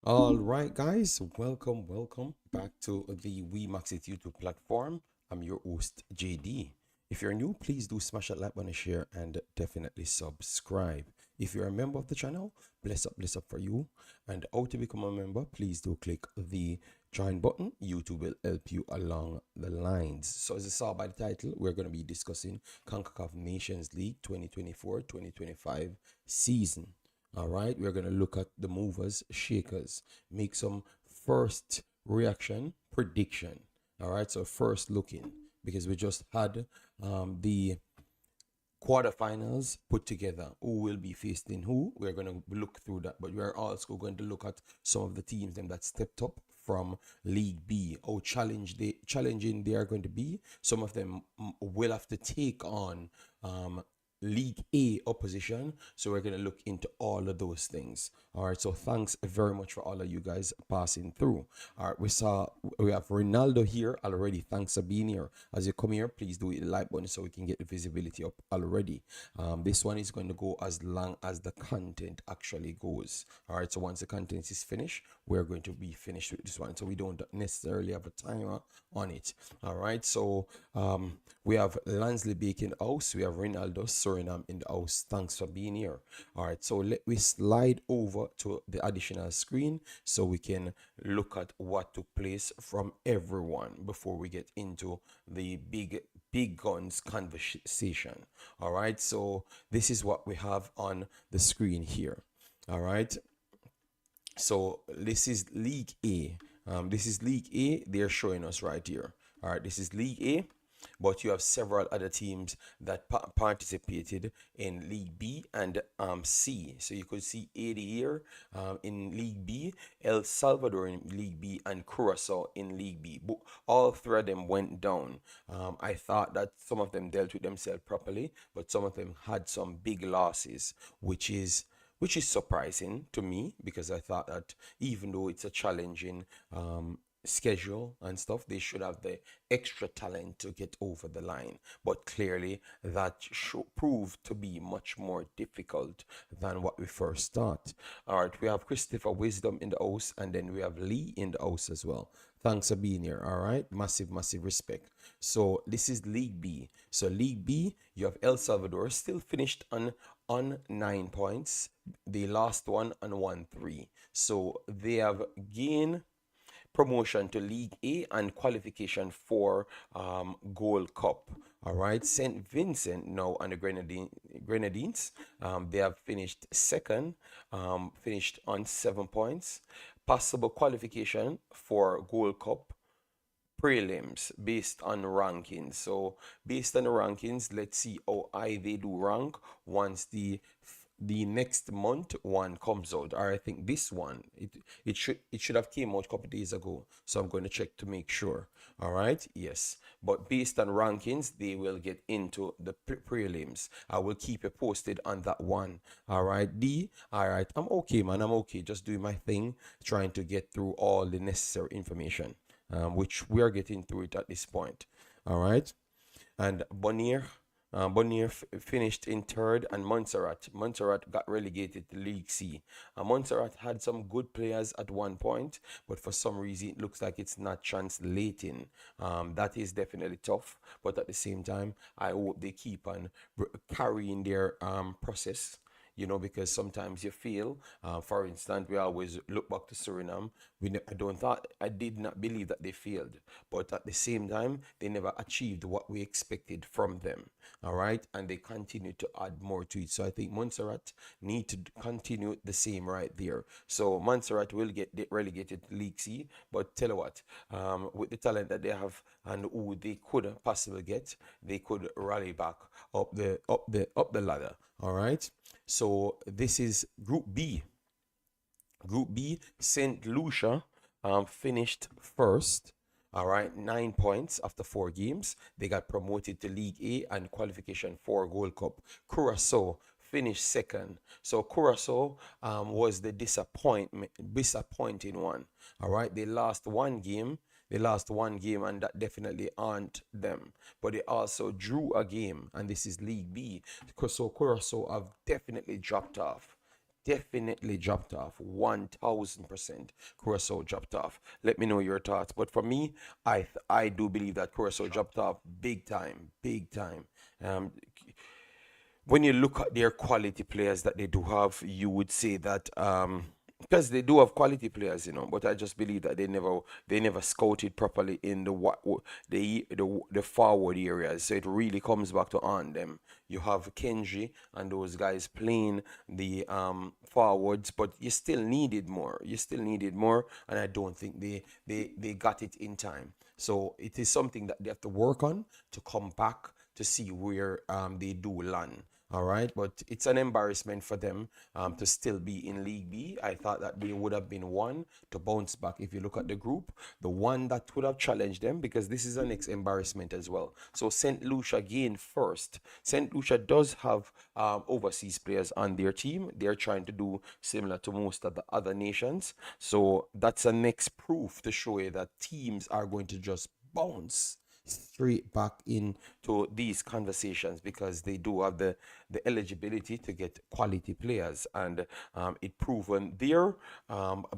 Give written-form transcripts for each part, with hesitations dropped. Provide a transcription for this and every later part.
All right, guys, welcome back to the Wemaxit YouTube platform. I'm your host, JD. If you're new, please do smash that like button, share, and definitely subscribe. If you're a member of the channel, bless up for you. And how to become a member, please do click the join button. YouTube will help you along the lines. So, as you saw by the title, we're going to be discussing Concacaf Nations League 2024-2025 season. All right, we're going to look at the movers, shakers, make some first reaction prediction. All right, so first looking because we just had the quarterfinals put together. Who will be facing who? We're going to look through that, but we're also going to look at some of the teams them that stepped up from League B. How challenging they are going to be. Some of them will have to take on League A opposition. So we're going to look into all of those things. All right. So thanks very much for all of you guys passing through. All right. We have Ronaldo here already. Thanks for being here. As you come here, please do hit the like button so we can get the visibility up already. This one is going to go as long as the content actually goes. All right. So once the content is finished, we're going to be finished with this one. So we don't necessarily have a timer on it. All right. So we have Lansley Bake in the house. We have Ronaldo Suriname in the house. Thanks for being here. All right, so let me slide over to the additional screen so we can look at what took place from everyone before we get into the big guns conversation. All right, so this is what we have on the screen here. All right, so this is League A. This is League A. They're showing us right here. All right, this is League A, but you have several other teams that participated in League B and C. So you could see 80 here in League B, El Salvador in League B, and Curacao in League B. All three of them went down. I thought that some of them dealt with themselves properly, but some of them had some big losses, which is surprising to me because I thought that even though it's a challenging schedule and stuff, they should have the extra talent to get over the line. But clearly, that proved to be much more difficult than what we first thought. All right, we have Christopher Wisdom in the house, and then we have Lee in the house as well. Thanks for being here. All right, massive respect. So this is League B. So League B, you have El Salvador still finished on 9 points. They lost one and won three. So they have gained promotion to League A and qualification for Gold Cup. All right, St. Vincent now and the Grenadines, they have finished second, finished on 7 points. Possible qualification for Gold Cup prelims based on rankings. So based on the rankings, let's see how high they do rank once the next month one comes out. Or I think this one it should have came out a couple days ago. So I'm going to check to make sure. All right, yes. But based on rankings, they will get into the prelims. I will keep you posted on that one. All right, D. All right, I'm okay, man. I'm okay. Just doing my thing, trying to get through all the necessary information, which we are getting through it at this point. All right, and Bonnier finished in third, and Montserrat got relegated to League C. Montserrat had some good players at one point, but for some reason it looks like it's not translating. That is definitely tough, but at the same time, I hope they keep on carrying their process, because sometimes you feel, for instance, we always look back to Suriname. I did not believe that they failed, but at the same time, they never achieved what we expected from them. All right, and they continue to add more to it. So I think Montserrat need to continue the same right there. So Montserrat will get relegated to League C, but tell you what, with the talent that they have and who they could possibly get, they could rally back up the ladder. All right. So this is Group B. Group B, St. Lucia finished first. All right, 9 points after 4 games. They got promoted to League A and qualification for Gold Cup. Curacao finished second. So Curacao was the disappointing one. All right, they lost one game. And that definitely aren't them. But they also drew a game, and this is League B. So Curacao have definitely dropped off. definitely dropped off. 1000%. Curacao dropped off. Let me know your thoughts. But for me, I do believe that Curacao dropped off big time, big time. Um, when you look at their quality players that they do have, you would say that because they do have quality players, but I just believe that they never scouted properly in the forward areas. So it really comes back to on them. You have Kenji and those guys playing the forwards, but you still needed more. You still needed more, and I don't think they got it in time. So it is something that they have to work on to come back to see where they do land. All right, but it's an embarrassment for them to still be in League B. I thought that they would have been one to bounce back. If you look at the group, the one that would have challenged them, because this is an next embarrassment as well. So St. Lucia gained first. St. Lucia does have overseas players on their team. They're trying to do similar to most of the other nations. So that's a next proof to show you that teams are going to just bounce straight back into these conversations because they do have the eligibility to get quality players, and it proven there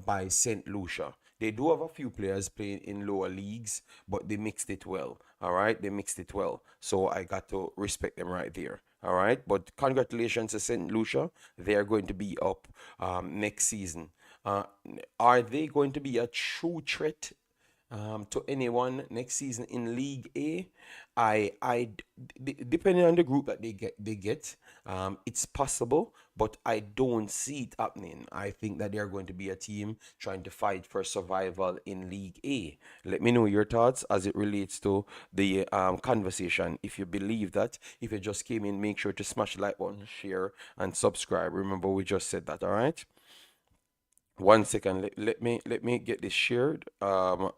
by St. Lucia. They do have a few players playing in lower leagues, but they mixed it well. All right, they mixed it well. So I got to respect them right there. All right, but congratulations to St. Lucia. They are going to be up next season. Uh, are they going to be a true threat to anyone next season in League A? Depending on the group that they get, it's possible, but I don't see it happening. I think that they are going to be a team trying to fight for survival in League A. Let me know your thoughts as it relates to the conversation. If you believe that, if you just came in, make sure to smash the like button, share, and subscribe. Remember, we just said that, all right? 1 second, let me get this shared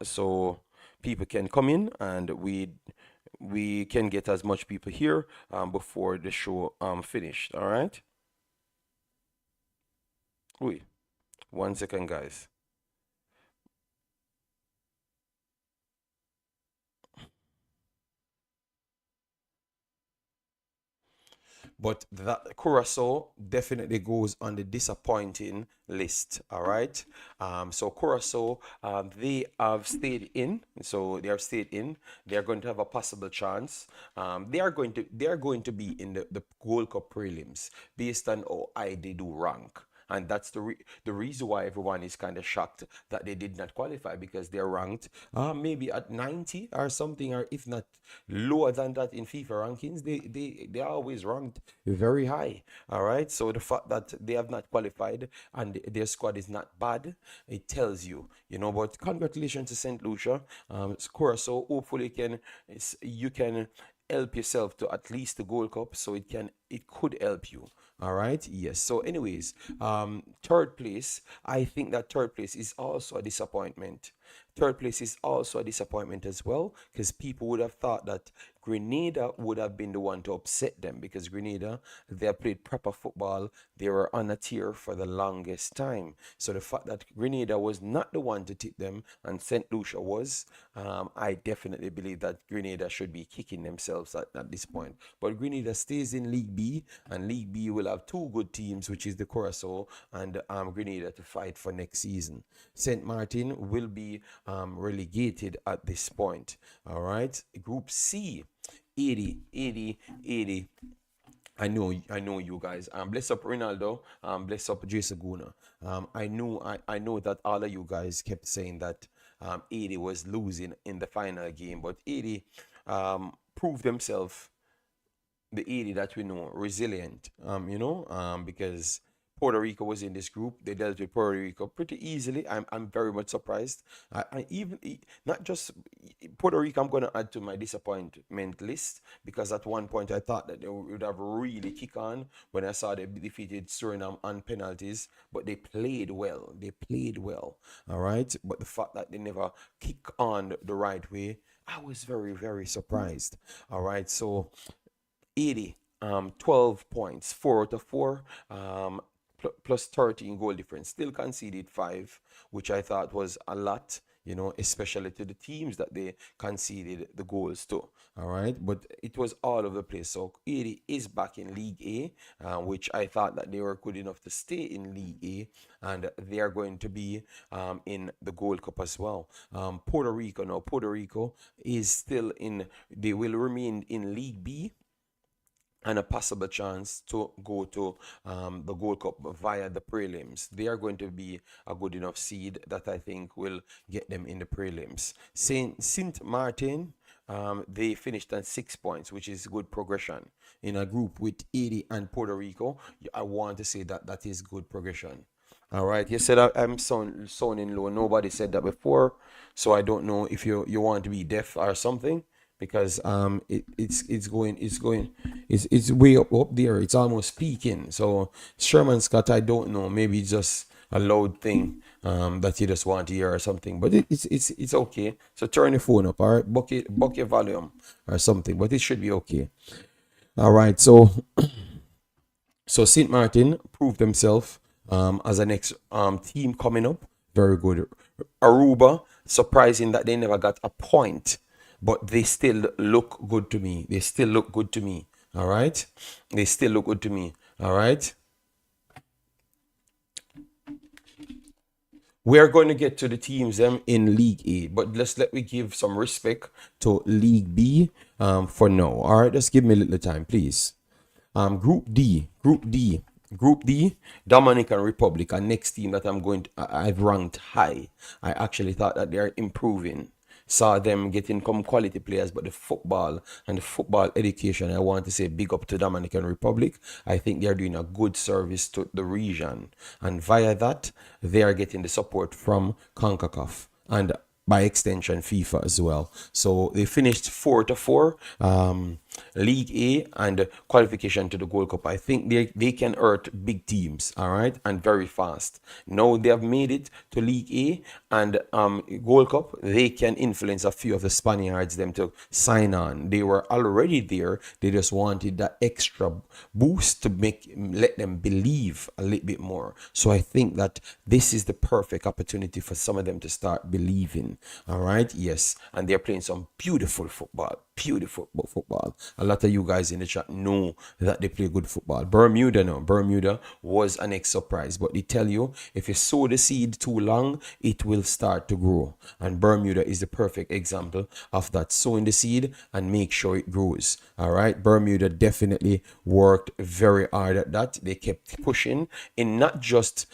so people can come in and we can get as much people here before the show finished. All right. Wait, 1 second, guys. But that Curacao definitely goes on the disappointing list. All right. So Curacao, they have stayed in. So they have stayed in. They are going to have a possible chance. They are going to be in the Gold Cup prelims based on how high they do rank. And that's the reason why everyone is kind of shocked that they did not qualify, because they're ranked maybe at 90 or something, or if not lower than that in FIFA rankings. They are always ranked very high. All right. So the fact that they have not qualified and their squad is not bad, it tells you. But congratulations to St. Lucia. Score. So hopefully you can help yourself to at least the Gold Cup, so it could help you. All right. Yes. So, anyways, third place. I think that third place is also a disappointment. Third place is also a disappointment as well, because people would have thought that Grenada would have been the one to upset them, because Grenada, they have played proper football. They were on a tier for the longest time. So the fact that Grenada was not the one to tip them and St. Lucia was, I definitely believe that Grenada should be kicking themselves at this point. But Grenada stays in League B, and League B will have two good teams, which is the Curacao and Grenada, to fight for next season. St. Martin will be relegated at this point. All right. Group C, 80, 80, 80. I know you guys. Bless up Ronaldo. Bless up Jason Guna. I know that all of you guys kept saying that 80 was losing in the final game, but 80 proved themselves, the 80 that we know, resilient, because Puerto Rico was in this group. They dealt with Puerto Rico pretty easily. I'm very much surprised. Not just Puerto Rico, I'm going to add to my disappointment list, because at one point I thought that they would have really kick on when I saw they defeated Suriname on penalties, but they played well. They played well. All right. But the fact that they never kick on the right way, I was very, very surprised. All right. So 80, 12 points, 4 out of 4, plus 13 goal difference. Still conceded 5, which I thought was a lot. especially to the teams that they conceded the goals to. All right, but it was all over the place. So Haiti is back in League A, which I thought that they were good enough to stay in League A, and they are going to be in the Gold Cup as well. Puerto Rico, now Puerto Rico is still in, they will remain in League B, and a possible chance to go to the Gold Cup via the prelims. They are going to be a good enough seed that I think will get them in the prelims. Saint Martin, they finished at 6 points, which is good progression. In a group with Haiti and Puerto Rico, I want to say that that is good progression. All right, you said I'm sounding low. Nobody said that before, so I don't know if you want to be deaf or something, because it's way up there. It's almost speaking. So Sherman Scott, I don't know. Maybe it's just a loud thing that you just want to hear or something. But it's okay. So turn your phone up, all right? Buck your volume or something. But it should be okay. All right. So St. Martin proved themselves as a next team coming up. Very good. Aruba, surprising that they never got a point, but they still look good to me. They still look good to me. All right. They still look good to me. All right. We are going to get to the teams in League A, but let me give some respect to League B for now. All right. Just give me a little time, please. Group D, Dominican Republic, a next team that I've ranked high. I actually thought that they're improving. Saw them getting some quality players, but the football and the football education, I want to say big up to Dominican Republic. I think they're doing a good service to the region. And via that, they are getting the support from Concacaf and by extension FIFA as well. So they finished 4-4, League A and qualification to the Gold Cup. I think they can hurt big teams, all right, and very fast. Now they have made it to League A and Gold Cup. They can influence a few of the Spaniards them to sign on. They were already there. They just wanted that extra boost to let them believe a little bit more. So I think that this is the perfect opportunity for some of them to start believing. All right, yes, and they're playing some beautiful football. Beautiful football. A lot of you guys in the chat know that they play good football. Bermuda was an ex surprise, but they tell you if you sow the seed too long, it will start to grow. And Bermuda is the perfect example of that. Sowing the seed and make sure it grows. All right, Bermuda definitely worked very hard at that. They kept pushing in not just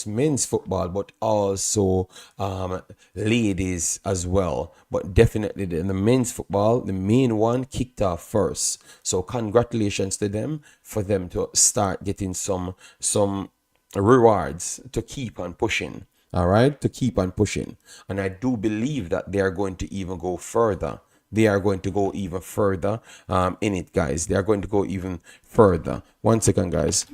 men's football, but also ladies as well. But definitely in the men's football, the main one kicked off first. So congratulations to them for them to start getting some rewards to keep on pushing. All right, to keep on pushing. And I do believe that they are going to even go further. They are going to go even further in it, guys. They are going to go even further. 1 second, guys.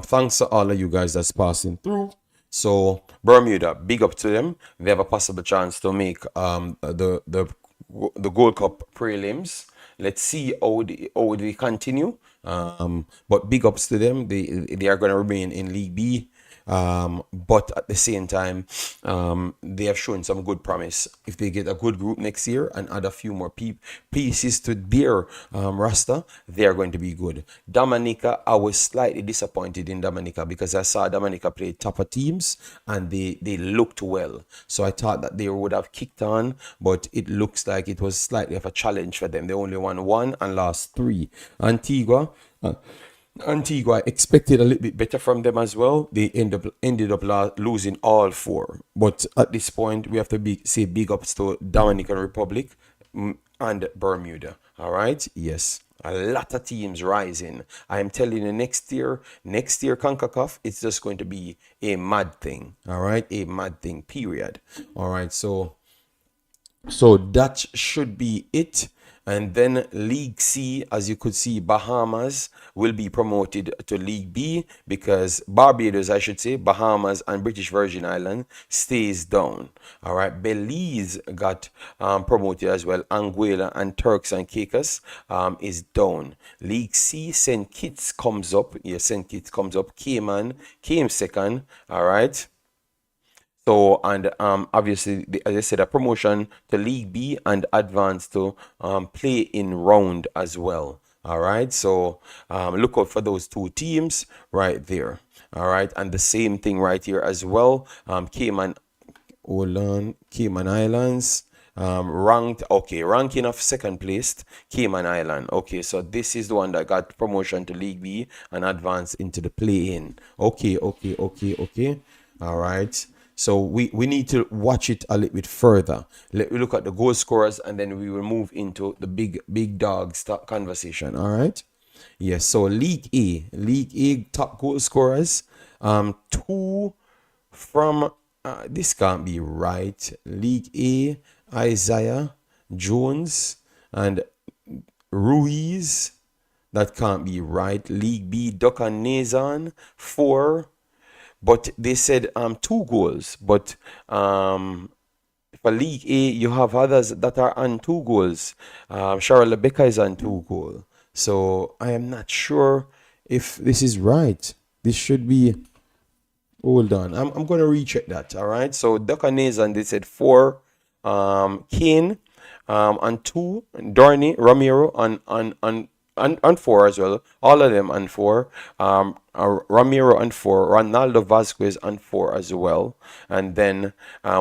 Thanks to all of you guys that's passing through. So Bermuda, big up to them. They have a possible chance to make the Gold Cup prelims. Let's see how they continue. But big ups to them. They are going to remain in League B. But at the same time, they have shown some good promise. If they get a good group next year and add a few more pieces to their roster, they are going to be good. Dominica, I was slightly disappointed in Dominica because I saw Dominica play tougher teams and they looked well. So I thought that they would have kicked on, but it looks like it was slightly of a challenge for them. They only won 1 and lost 3. Antigua, I expected a little bit better from them as well. They ended up losing all 4. But at this point, we have to say big ups to Dominican Republic and Bermuda. All right? Yes. A lot of teams rising. I am telling you, next year, CONCACAF, it's just going to be a mad thing. All right? A mad thing, period. All right? So that should be it. And then League C, as you could see, Bahamas will be promoted to League B because Barbados, I should say, Bahamas and British Virgin Island stays down. All right, Belize got promoted as well. Anguilla and Turks and Caicos is down. League C, St. Kitts comes up. Yes, St. Kitts comes up. Cayman came second. All right. So, and obviously, as I said, a promotion to League B and advance to play in round as well. All right. So, look out for those two teams right there. All right. And the same thing right here as well. Cayman, hold on, Cayman Islands. Ranked, okay, ranking of second placed, Cayman Island. Okay, so this is the one that got promotion to League B and advanced into the play-in. Okay. All right. So we need to watch it a little bit further. Let me look at the goal scorers and then we will move into the big dogs conversation. All right. Yes. So League A top goal scorers. Two from this can't be right. League A, Isaiah Jones and Ruiz. That can't be right. League B, Dukan Nazan, 4. But they said 2 goals. But for League A, you have others that are on 2 goals. Cheryl Rebecca is on 2 goals. So I am not sure if this is right. This should be. Hold on. I'm going to recheck that. All right. So Dukanezan, they said 4. Kane on 2. Dorney, Ramiro on 4 as well. All of them on 4. Ramiro on 4. Ronaldo Vasquez on 4 as well. And then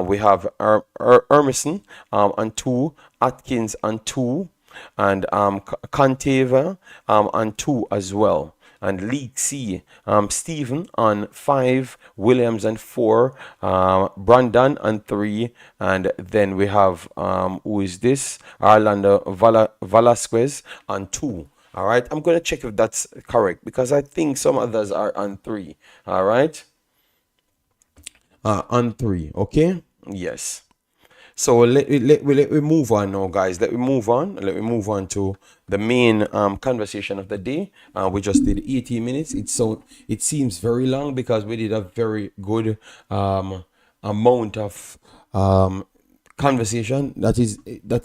we have Emerson on 2. Atkins on 2. And Canteva on 2 as well. And League C, Stephen on 5, Williams on 4, Brandon on 3, and then we have, who is this? Orlando Velasquez on 2. All right, I'm going to check if that's correct because I think some others are on 3. All right, on 3, okay? Yes. So let me move on now, guys. Let me move on to the main conversation of the day. We just did 18 minutes. It seems very long because we did a very good amount of conversation that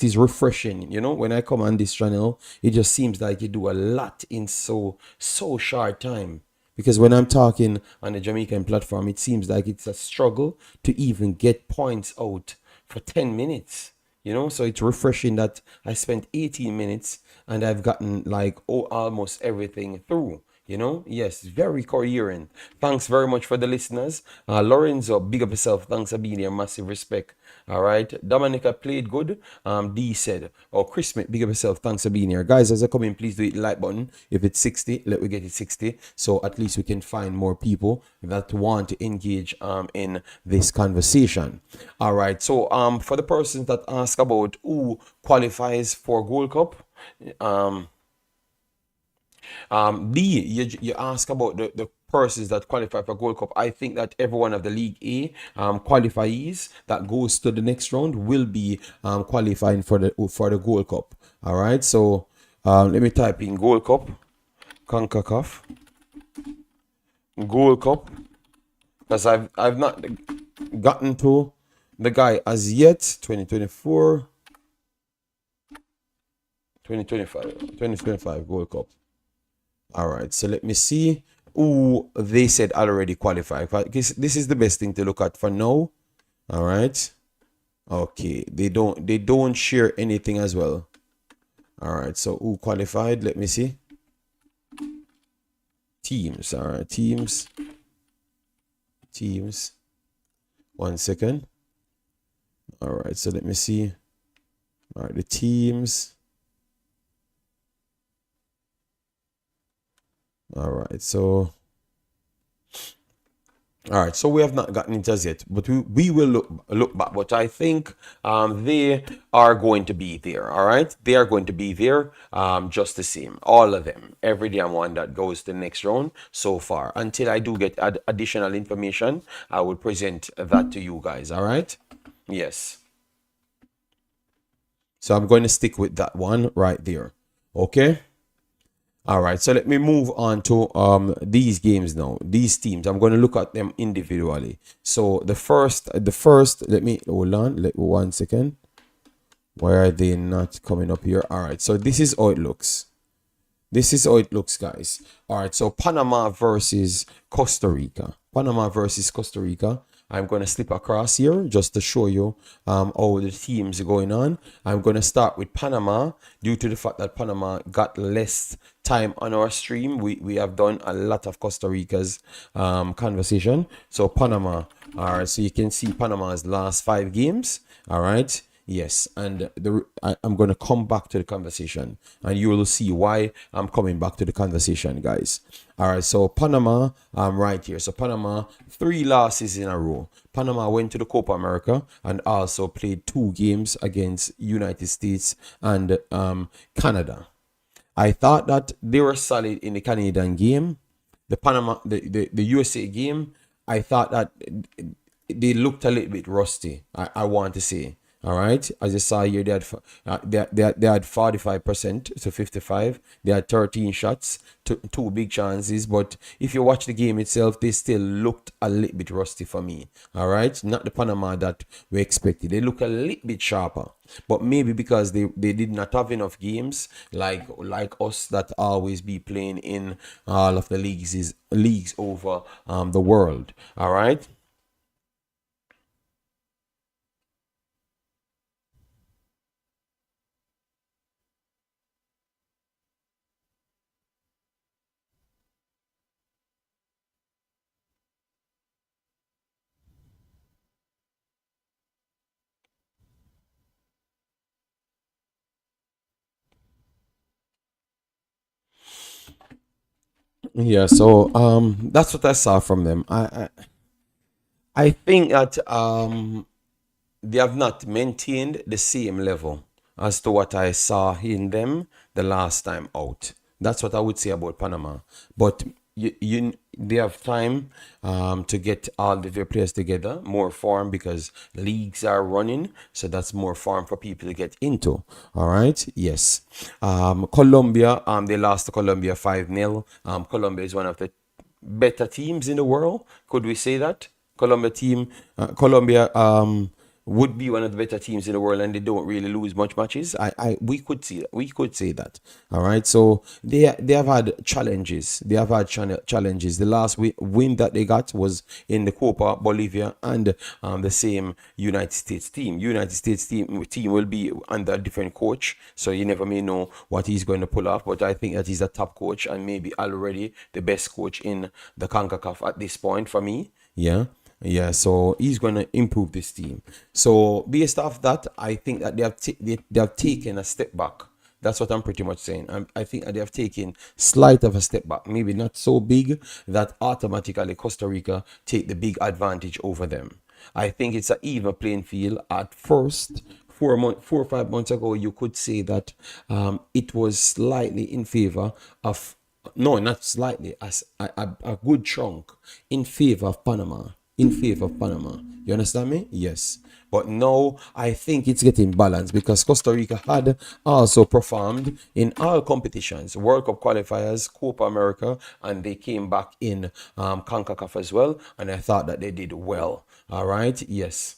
is refreshing. You know, when I come on this channel, it just seems like you do a lot in so short time. Because when I'm talking on the Jamaican platform, it seems like it's a struggle to even get points out for 10 minutes. You know, so it's refreshing that I spent 18 minutes and I've gotten like almost everything through. You know, yes, very coherent. Thanks very much for the listeners. Lorenzo, big up yourself. Thanks for being here. Massive respect. All right. Dominica played good. D said, oh, Chris Smith, big up yourself. Thanks for being here. Guys, as I come in, please do hit the like button. If it's 60, let me get it 60. So at least we can find more people that want to engage in this conversation. All right. So for the persons that ask about who qualifies for Gold Cup, D, you ask about the persons that qualify for Gold Cup. I think that every one of the League A qualifiers that goes to the next round will be qualifying for the Gold Cup. All right, so let me type in Gold Cup, Concacaf, Gold Cup, because I've not gotten to the guy as yet. 2024, 2025 Gold Cup. All right, so let me see who they said already qualified. This is the best thing to look at for now. All right. Okay, they don't share anything as well. All right, so who qualified? Let me see. Teams. All right, teams. 1 second. All right, so let me see. All right, the teams. All right, so we have not gotten it as yet, but we will look back. But I think they are going to be there. All right, they are going to be there just the same, all of them, every damn one that goes to the next round so far. Until I do get additional information, I will present that to you guys. All right, yes. So I'm going to stick with that one right there. Okay. All right, so let me move on to these games now. These teams, I'm going to look at them individually. So the first, let me hold on, let 1 second. Why are they not coming up here? All right, so this is how it looks. This is how it looks, guys. All right, so Panama versus Costa Rica. Panama versus Costa Rica. I'm going to slip across here just to show you how the teams are going on. I'm going to start with Panama due to the fact that Panama got less time on our stream. We have done a lot of Costa Rica's conversation. So Panama, all right, so you can see Panama's last 5 games. All right. Yes, and I'm going to come back to the conversation, and you will see why I'm coming back to the conversation, guys. All right, so Panama, I'm right here. So Panama, 3 losses in a row. Panama went to the Copa America and also played 2 games against United States and Canada. I thought that they were solid in the Canadian game. The USA game, I thought that they looked a little bit rusty. I want to say. All right, as you saw here, they had 45% to 55. They had 13 shots, two big chances. But if you watch the game itself, they still looked a little bit rusty for me. All right, not the Panama that we expected. They look a little bit sharper, but maybe because they did not have enough games like us that always be playing in all of the leagues over the world. All right. Yeah, so that's what I saw from them. I think that they have not maintained the same level as to what I saw in them the last time out. That's what I would say about Panama. But they have time to get all of their players together, more form because leagues are running. So that's more form for people to get into. All right. Yes. Colombia, they lost to Colombia 5-0. Colombia is one of the better teams in the world. Could we say that? Colombia would be one of the better teams in the world, and they don't really lose much matches. We could see that. We could say that. All right. So they have had challenges. They have had challenges. The last win that they got was in the Copa Bolivia and the same United States team. United States team will be under a different coach, so you never may know what he's going to pull off. But I think that he's a top coach and maybe already the best coach in the Concacaf at this point for me. Yeah. Yeah, so he's going to improve this team. So based off that, I think that they have taken a step back. That's what I'm pretty much saying. I think that they have taken slight of a step back, maybe not so big that automatically Costa Rica take the big advantage over them. I think it's an even playing field. At first, 4 or 5 months ago, you could say that it was slightly in favor of, no, not slightly, as a good chunk in favor of Panama. In favor of Panama. You understand me? Yes. But now I think it's getting balanced because Costa Rica had also performed in all competitions, World Cup qualifiers, Copa America, and they came back in CONCACAF as well. And I thought that they did well. All right. Yes.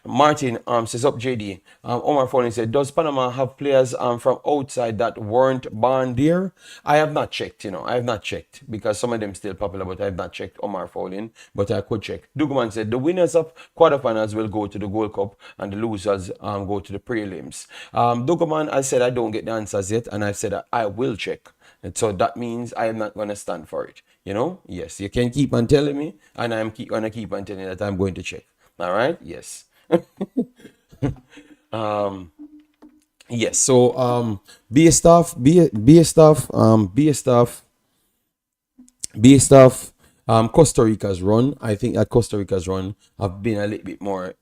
Martin says up JD. Omar Foley said, does Panama have players from outside that weren't born there? I have not checked, I have not checked because some of them still popular, but I have not checked Omar Foley, but I could check. Dugman said, the winners of quarterfinals will go to the Gold Cup and the losers go to the prelims. Dugman, I said I don't get the answers yet, and I said I will check. And so that means I am not going to stand for it. Yes, you can keep on telling me, and I'm going to keep on telling you that I'm going to check. All right. Yes. Yes. So Costa Rica's run. I think that Costa Rica's run have been a little bit more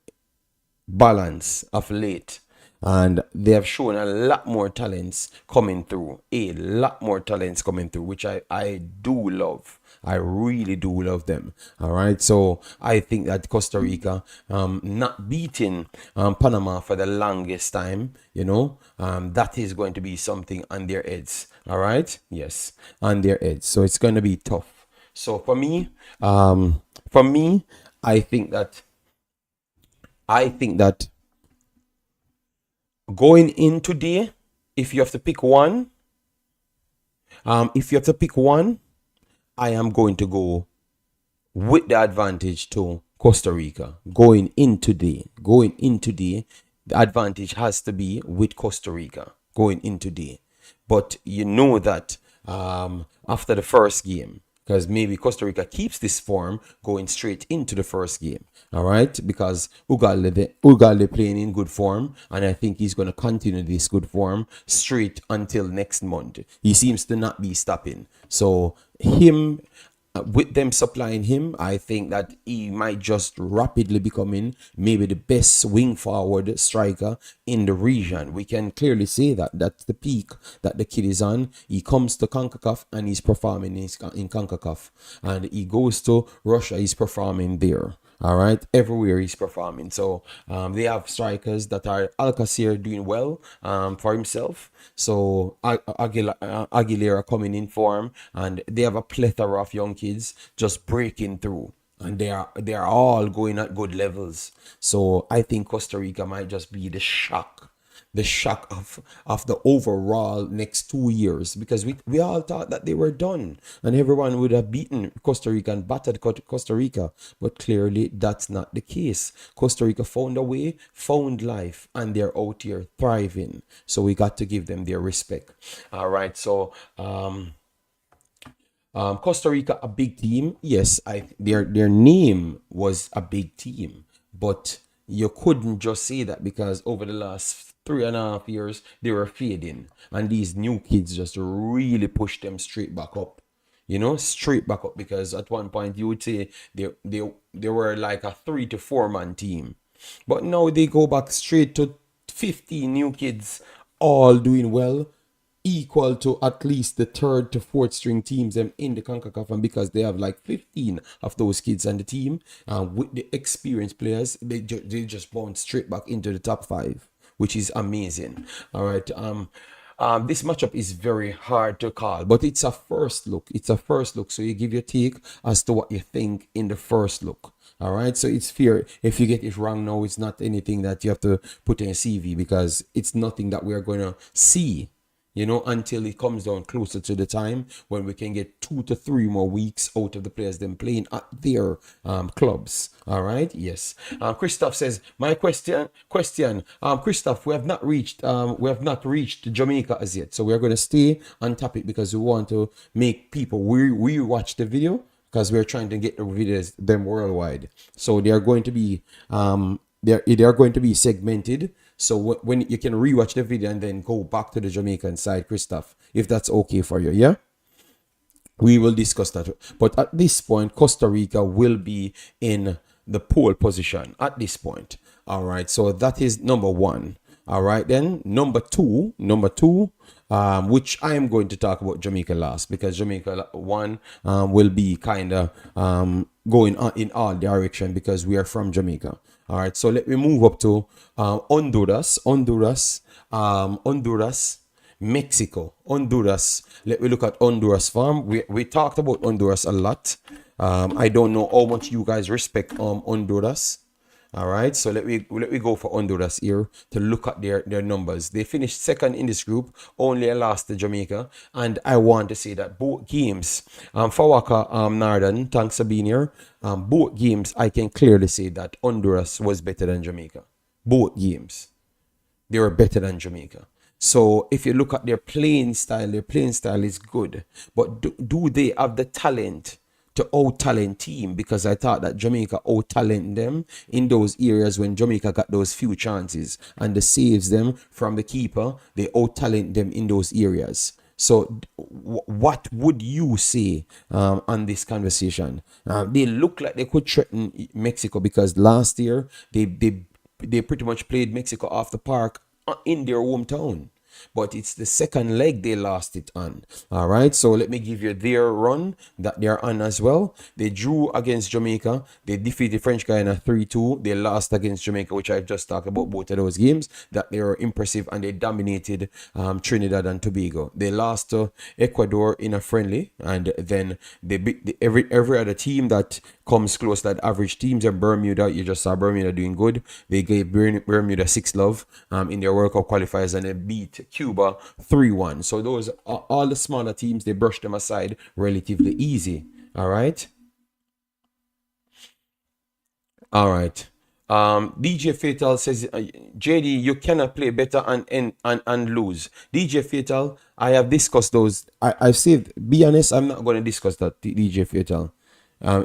balance of late, and they have shown a lot more talents coming through, which I do love. I really do love them. All right. So I think that Costa Rica, not beating Panama for the longest time, that is going to be something on their heads. All right. Yes, on their heads. So it's going to be tough. So for me, I think that I think that going in today, if you have to pick one, if you have to pick one, I am going to go with the advantage to Costa Rica. Going in today, the advantage has to be with Costa Rica going in today. But you know that after the first game, because maybe Costa Rica keeps this form going straight into the first game. All right, because Ugalde playing in good form, and I think he's going to continue this good form straight until next month. He seems to not be stopping. So him with them supplying him, I think that he might just rapidly becoming maybe the best wing forward striker in the region. We can clearly say that that's the peak that the kid is on. He comes to Concacaf and he's performing in Concacaf, and he goes to Russia, he's performing there. All right, everywhere he's performing. So they have strikers that are Alcacer doing well for himself. So Aguilera coming in form, and they have a plethora of young kids just breaking through, and they are all going at good levels. So I think Costa Rica might just be the shock of the overall next 2 years, because we all thought that they were done and everyone would have beaten Costa Rica and battered Costa Rica, but clearly that's not the case. Costa Rica found a way, found life, and they're out here thriving. So we got to give them their respect. All right, so Costa Rica, a big team. Yes, their name was a big team, but you couldn't just say that, because over the last 3.5 years they were fading, and these new kids just really pushed them straight back up. Straight back up, because at one point you would say they were like a 3 to 4 man team, but now they go back straight to 15 new kids, all doing well, equal to at least the third to fourth string teams in the CONCACAF, and because they have like 15 of those kids on the team, with the experienced players, they just bounce straight back into the top five, which is amazing. All right. This matchup is very hard to call, but it's a first look. It's a first look, so you give your take as to what you think in the first look. All right, so it's fair. If you get it wrong now, it's not anything that you have to put in a CV, because it's nothing that we are going to see, until it comes down closer to the time when we can get 2 to 3 more weeks out of the players them playing at their clubs. All right. Yes. Christoph says, my question, Christoph, we have not reached Jamaica as yet. So we're going to stay on topic, because we want to make people watch the video, because we're trying to get the videos them worldwide. So they are going to be they are going to be segmented. So when you can rewatch the video and then go back to the Jamaican side, Christoph, if that's okay for you, yeah? We will discuss that. But at this point, Costa Rica will be in the pole position at this point. All right, so that is number one. All right, then number two, which I am going to talk about Jamaica last, because Jamaica one will be kind of going on in all direction, because we are from Jamaica. All right, so let me move up to Honduras, Mexico, Honduras. Let me look at Honduras farm. We talked about Honduras a lot. I don't know how much you guys respect Honduras. All right, so let me go for Honduras here to look at their numbers. They finished second in this group, only a loss to Jamaica, and I want to say that both games, Fawaka Narden, thanks for being here. Both games, I can clearly say that Honduras was better than Jamaica. Both games, they were better than Jamaica. So if you look at their playing style is good, but do they have the talent to out-talent team? Because I thought that Jamaica out-talent them in those areas when Jamaica got those few chances, and the saves them from the keeper, they out-talent them in those areas. So what would you say on this conversation? They look like they could threaten Mexico, because last year they pretty much played Mexico off the park in their hometown. but it's the second leg they lost it on. All right, so let me give you their run that they're on as well. They drew against Jamaica. They defeated French Guiana 3-2. They lost against Jamaica, which I've just talked about both of those games, that they were impressive, and they dominated Trinidad and Tobago. They lost to Ecuador in a friendly, and then they beat every other team that comes close, that average teams. And Bermuda, you just saw Bermuda doing good. They gave Bermuda 6-love in their World Cup qualifiers, and they beat Cuba 3-1. So those are all the smaller teams. They brushed them aside relatively easy. All right. All right. DJ Fatal says, JD, you cannot play better and lose. DJ Fatal, I have discussed those. I've saved. Be honest, I'm not going to discuss that, DJ Fatal.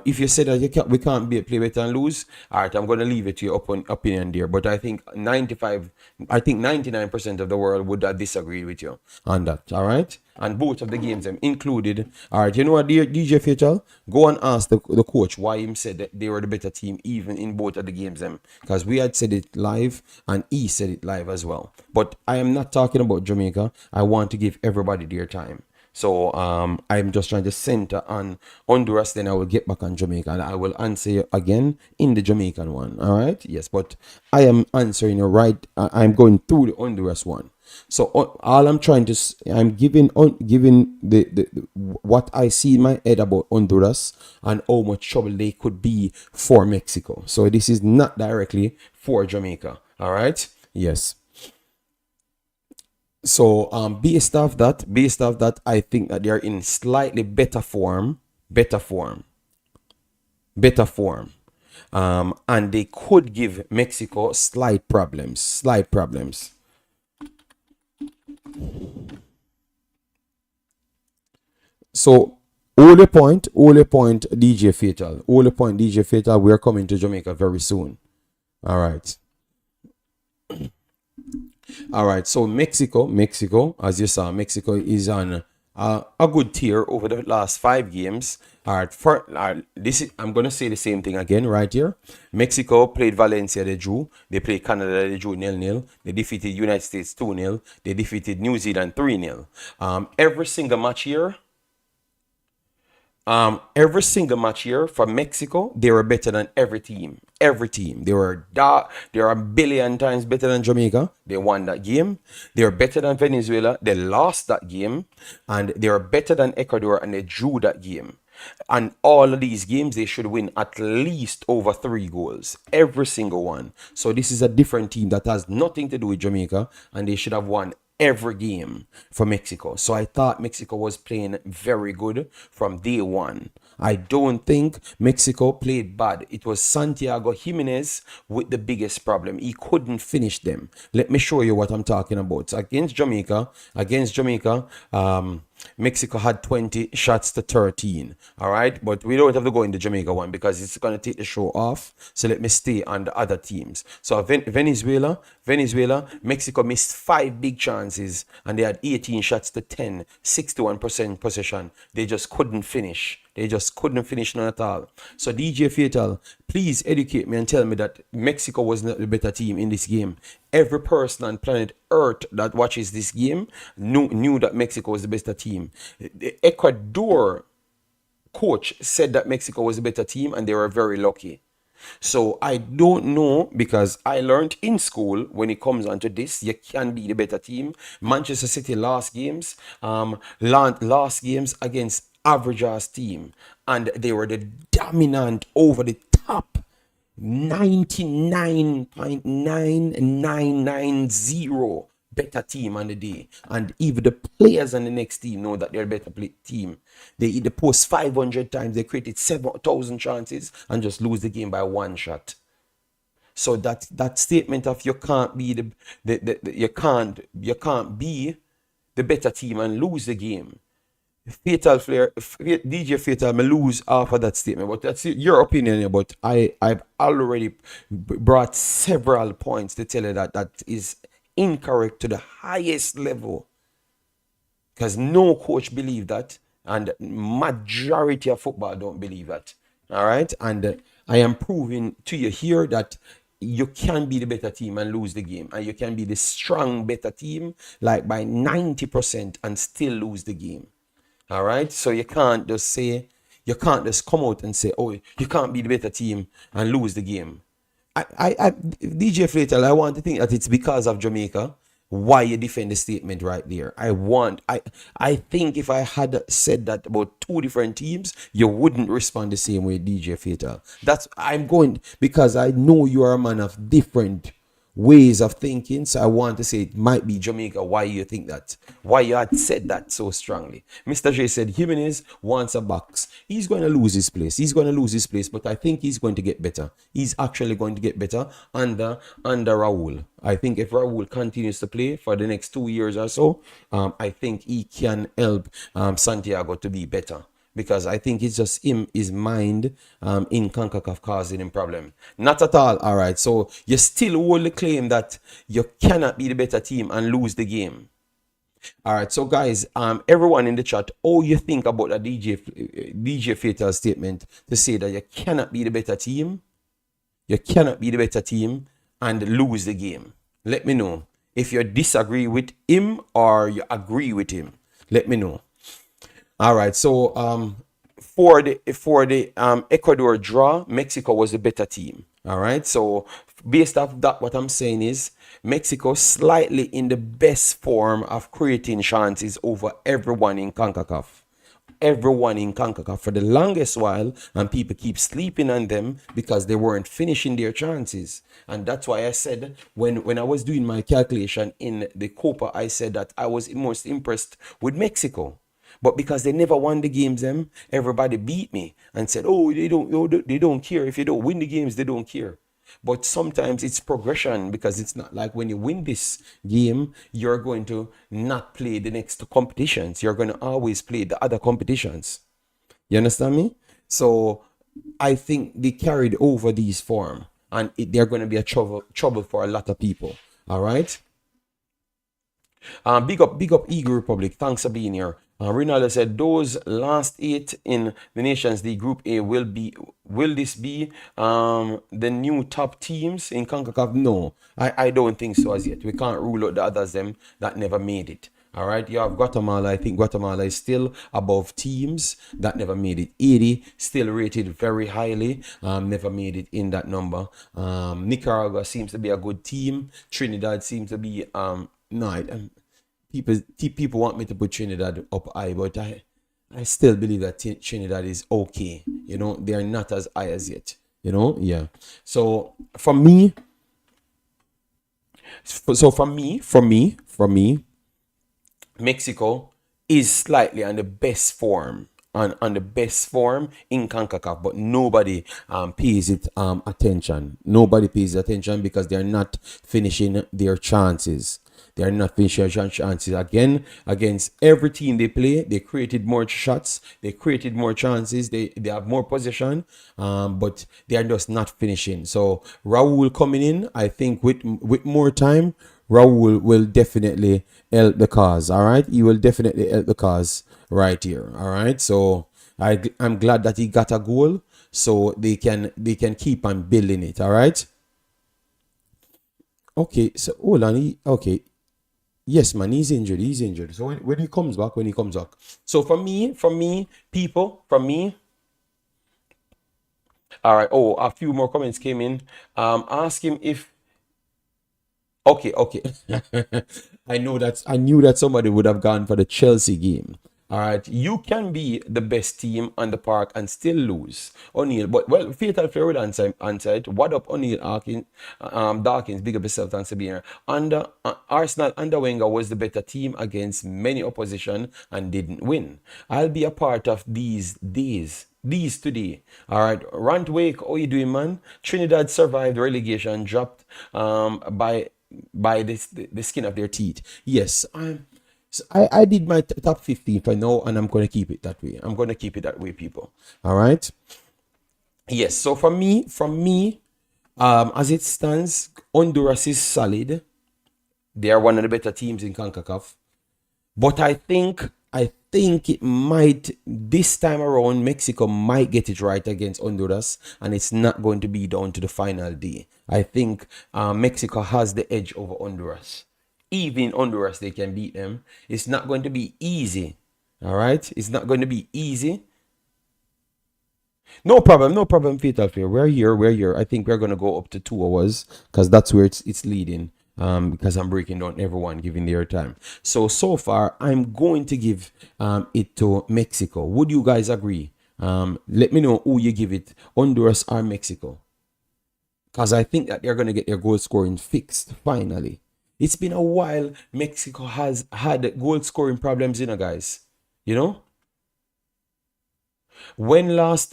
If you say that we can't play better and lose, all right, I'm going to leave it to your opinion there. But I think 99% of the world would disagree with you on that. All right, and both of the games included. All right, you know what, dear DJ Fatal, go and ask the coach why he said that they were the better team even in both of the games, because we had said it live and he said it live as well. But I am not talking about Jamaica. I want to give everybody their time. So I'm just trying to center on Honduras, then I will get back on Jamaica, and I will answer you again in the Jamaican one. All right, yes, but I am answering you right. I'm going through the Honduras one. So all I'm trying to, I'm giving the what I see in my head about Honduras and how much trouble they could be for Mexico. So this is not directly for Jamaica. All right, yes. So based off that, I think that they are in slightly better form, and they could give Mexico slight problems. So only point, DJ Fatal, we are coming to Jamaica very soon. All right. All right, so Mexico, as you saw, Mexico is on a good tier over the last 5 games. All right, I'm gonna say the same thing again right here. Mexico played Valencia, they drew. They played Canada, they drew 0-0. They defeated United States 2-0. They defeated New Zealand 3-0. Every single match here. Every single match here for Mexico, they were better than every team. They were a billion times better than Jamaica. They won that game. They were better than Venezuela. They lost that game. And they were better than Ecuador, and they drew that game. And all of these games, they should win at least over 3 goals. Every single one. So this is a different team that has nothing to do with Jamaica, and they should have won every game for Mexico. So I thought Mexico was playing very good from day one. I don't think Mexico played bad. It was Santiago Jimenez with the biggest problem. He couldn't finish them. Let me show you what I'm talking about. Against Jamaica, Mexico had 20 shots to 13. All right, but we don't have to go in the Jamaica one because it's going to take the show off. So let me stay on the other teams. So Venezuela, Mexico missed 5 big chances and they had 18 shots to 10, 61% possession. They just couldn't finish. None at all. So DJ Fatal, please educate me and tell me that Mexico was not the better team in this game. Every person on planet Earth that watches this game knew that Mexico was the better team. The Ecuador coach said that Mexico was a better team and they were very lucky. So I don't know, because I learned in school when it comes onto this, you can be the better team. Manchester City lost games against average ass team, and they were the dominant over the top 99.9990 better team on the day. And even the players on the next team know that they're a better team. They post 500 times, they created 7,000 chances and just lose the game by 1 shot. So that statement of you can't be you can't be the better team and lose the game. DJ Fatal may lose off of that statement, but that's your opinion. But I've already brought several points to tell you that is incorrect to the highest level, because no coach believe that, and majority of football don't believe that. All right, and I am proving to you here that you can be the better team and lose the game, and you can be the strong better team like by 90% and still lose the game. All right, so you can't just come out and say, oh, you can't be the better team and lose the game. DJ Flatel, I want to think that it's because of Jamaica why you defend the statement right there. I think if I had said that about two different teams, you wouldn't respond the same way, DJ Fatal. That's I'm going because I know you are a man of different ways of thinking. So I want to say it might be Jamaica. Why you think that? Why you had said that so strongly? Mr. J said Jimenez wants a box. He's going to lose his place. He's going to lose his place, but I think he's going to get better. He's actually going to get better under Raul. I think if Raul continues to play for the next 2 years or so, I think he can help Santiago to be better. Because I think it's just his mind in Concacaf causing him problem. Not at all. All right. So you still hold the claim that you cannot be the better team and lose the game. All right. So guys, everyone in the chat, all you think about the DJ Fatal statement to say that you cannot be the better team, you cannot be the better team and lose the game. Let me know if you disagree with him or you agree with him. Let me know. All right, so for the Ecuador draw, Mexico was the better team. All right, so based off that, what I'm saying is Mexico slightly in the best form of creating chances over everyone in CONCACAF. Everyone in CONCACAF for the longest while, and people keep sleeping on them because they weren't finishing their chances. And that's why I said when I was doing my calculation in the Copa, I said that I was most impressed with Mexico. But because they never won the games, everybody beat me and said, "Oh, they don't care if you don't win the games. They don't care." But sometimes it's progression because it's not like when you win this game, you're going to not play the next competitions. You're going to always play the other competitions. You understand me? So I think they carried over these form, and they're going to be a trouble for a lot of people. All right. Big up Eagle Republic. Thanks for being here. Rinaldo said those last 8 in the Nations League Group A will this be the new top teams in CONCACAF? No, I don't think so as yet. We can't rule out the others them that never made it. All right, you have Guatemala. I think Guatemala is still above teams that never made it. 80 still rated very highly, never made it in that number. Nicaragua seems to be a good team. Trinidad seems to be people want me to put Trinidad up high, but I still believe that Trinidad is okay. You know, they are not as high as yet. You know, yeah. So for me, Mexico is slightly on the best form. On the best form in CONCACAF, but nobody pays it attention. Nobody pays attention because they're not finishing their chances. They are not finishing their chances. Again, against every team they play, they created more shots, they created more chances, they have more possession, but they are just not finishing. So Raul coming in, I think with more time, Raul will definitely help the cause. All right, he will definitely help the cause right here. All right, so I'm glad that he got a goal, so they can keep on building it. All right. Okay, so hold on. Okay, yes, man, he's injured. He's injured. So when he comes back, So for me, people, from me. All right. Oh, a few more comments came in. Ask him if. Okay. I knew that somebody would have gone for the Chelsea game. All right, you can be the best team on the park and still lose. O'Neal, but well, Fatal Florida answered. What up, O'Neal Dawkins? Big up yourself, thanks for being here. Arsenal under Wenger was the better team against many opposition and didn't win. I'll be a part of these days. These today. All right, Rant Wake, how you doing, man? Trinidad survived relegation, dropped by the skin of their teeth. Yes, so I did my top 15 for now, and I'm going to keep it that way. I'm going to keep it that way, people. All right. Yes. So from me, as it stands, Honduras is solid. They are one of the better teams in CONCACAF. But I think I think it might, this time around, Mexico might get it right against Honduras, and it's not going to be down to the final day. I think Mexico has the edge over Honduras. Even in Honduras, they can beat them. It's not going to be easy. All right? It's not going to be easy. No problem, no problem, Fatal Fear. We're here. I think we're gonna go up to 2 hours because that's where it's leading. Because I'm breaking down everyone giving their time. So far, I'm going to give it to Mexico. Would you guys agree? Let me know who you give it, Honduras or Mexico, because I think that they're gonna get their goal scoring fixed finally. It's been a while. Mexico has had goal scoring problems, guys. You know, when the last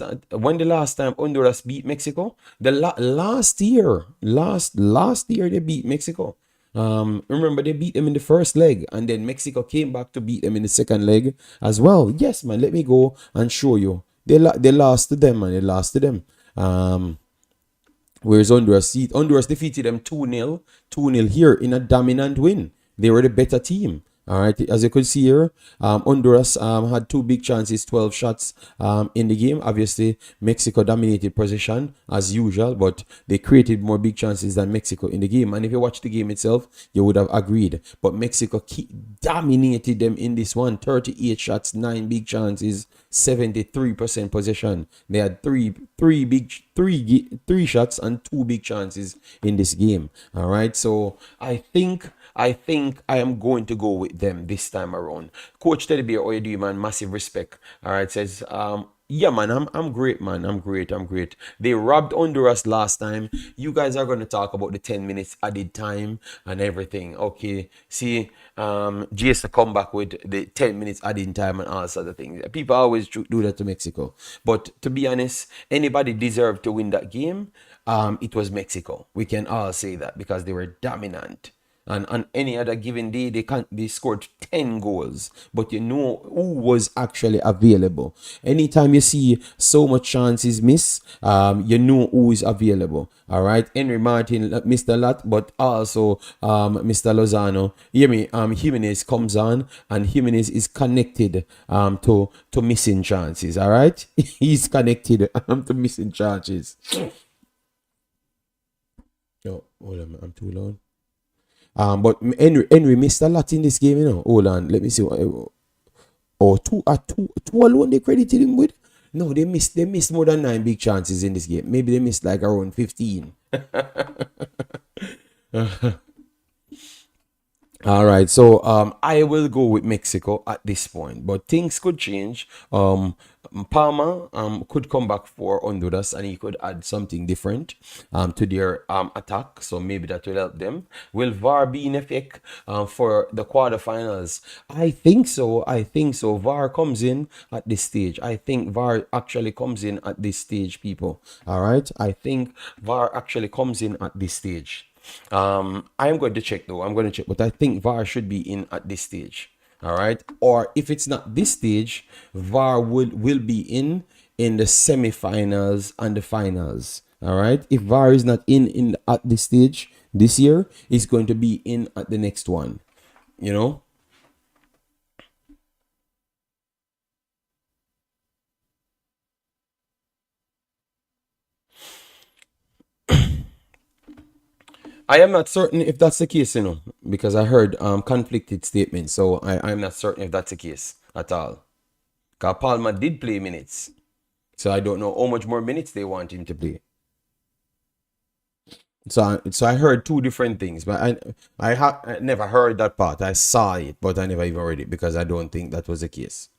time Honduras beat Mexico? Last year, last year they beat Mexico. Remember they beat them in the first leg, and then Mexico came back to beat them in the second leg as well. Yes, man. Let me go and show you. They lost to them, man. They lost to them. Whereas Honduras defeated them 2-0, 2-0 here in a dominant win. They were the better team. All right, as you could see here, Honduras had two big chances, 12 shots in the game. Obviously, Mexico dominated possession as usual, but they created more big chances than Mexico in the game. And if you watch the game itself, you would have agreed. But Mexico dominated them in this one, 38 shots, 9 big chances, 73% possession. They had three shots and 2 big chances in this game. All right, so I think I am going to go with them this time around. Coach Teddy Bear, how you do, man? Massive respect. All right, says yeah, man, I'm great, man. I'm great. They robbed Honduras last time. You guys are going to talk about the 10 minutes added time and everything. Okay. See, GS to come back with the 10 minutes added time and all sorts of things. People always do that to Mexico. But to be honest, anybody deserved to win that game. It was Mexico. We can all say that because they were dominant. And on any other given day, they scored 10 goals. But you know who was actually available. Anytime you see so much chances miss, you know who is available. All right. Henry Martin missed a lot, but also Mr. Lozano. Hear me? Jimenez comes on, and Jimenez is connected to missing chances. All right. He's connected to missing chances. Oh, hold on, I'm too loud. But Henry missed a lot in this game, Hold on, let me see. Two alone they credited him with. No, they missed more than 9 big chances in this game. Maybe they missed like around 15. All right, so I will go with Mexico at this point, but things could change. Palma could come back for Honduras, and he could add something different to their attack, so maybe that will help them. Will VAR be in effect for the quarterfinals? I think so. I think so. VAR comes in at this stage. I think VAR actually comes in at this stage, people. All right, I think VAR actually comes in at this stage. I'm going to check though. I'm going to check, but I think VAR should be in at this stage. All right. Or if it's not this stage, VAR will be in the semifinals and the finals. All right. If VAR is not in at this stage this year, it's going to be in at the next one. You know. I am not certain if that's the case, because I heard conflicted statements. So I'm not certain if that's the case at all. Because Palma did play minutes. So I don't know how much more minutes they want him to play. So I heard two different things, but I never heard that part. I saw it, but I never even read it because I don't think that was the case.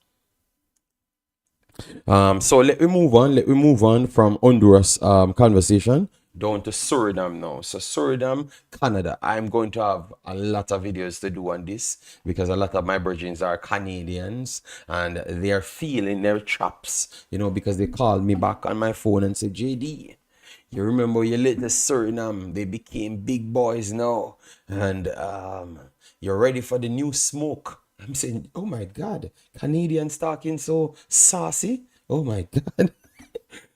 So let me move on. Let me move on from Honduras conversation down to Suriname now. So Suriname, Canada. I'm going to have a lot of videos to do on this because a lot of my virgins are Canadians and they're feeling their chops, because they called me back on my phone and said, JD, you remember your little Suriname? They became big boys now, and you're ready for the new smoke. I'm saying, oh my God, Canadians talking so saucy. Oh my God.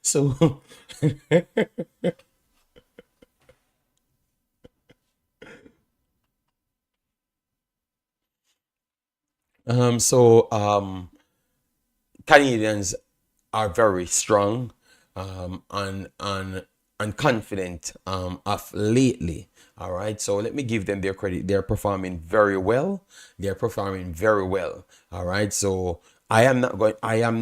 So Canadians are very strong and confident of lately. All right, so let me give them their credit. They're performing very well. They're performing very well. All right, so I am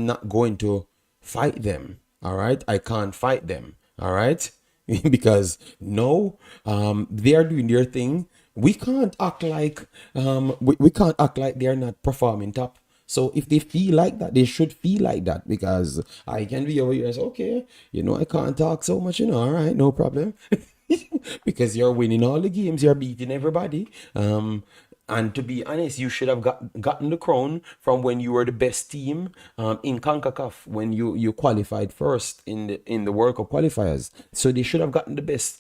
not going to fight them. All right, I can't fight them. All right, because no, they are doing their thing. We can't act like we can't act like they're not performing top. So if they feel like that, they should feel like that, because I can be over here and say, okay, I can't talk so much, all right, no problem. Because you're winning all the games, you're beating everybody. And to be honest, you should have gotten the crown from when you were the best team in Concacaf, when you qualified first in the World Cup qualifiers. So they should have gotten the best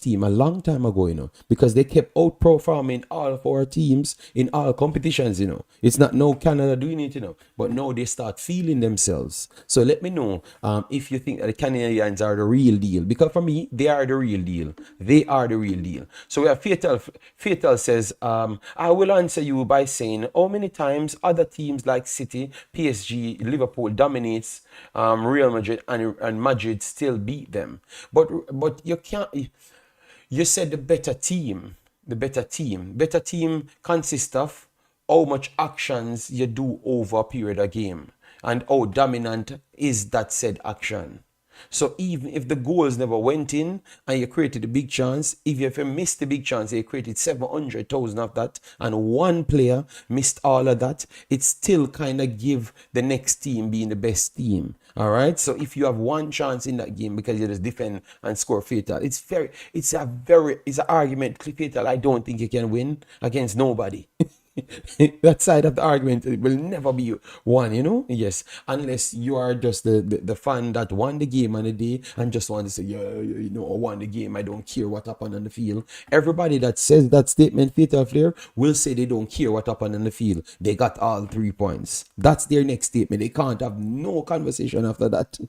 team a long time ago, because they kept outperforming all of our teams in all competitions. It's not no Canada doing it, but now they start feeling themselves. So let me know if you think that the Canadians are the real deal, because for me, they are the real deal. They are the real deal. So we have Fatal. Fatal says, I will answer you by saying how many times other teams like City, PSG, Liverpool dominates Real Madrid, and Madrid still beat them. But you can't. You said the better team. The better team consists of how much actions you do over a period of game, and how dominant is that said action. So even if the goals never went in and you created a big chance, if you missed the big chance, you created 700,000 of that, and one player missed all of that, it still kind of give the next team being the best team. All right. So if you have one chance in that game because you just defend and score fatal, it's an argument, fatal. I don't think you can win against nobody. That side of the argument, it will never be won, yes, unless you are just the fan that won the game on the day and just want to say, yeah, I won the game, I don't care what happened on the field. Everybody that says that statement, fatal flair, will say they don't care what happened on the field, they got all 3 points. That's their next statement. They can't have no conversation after that.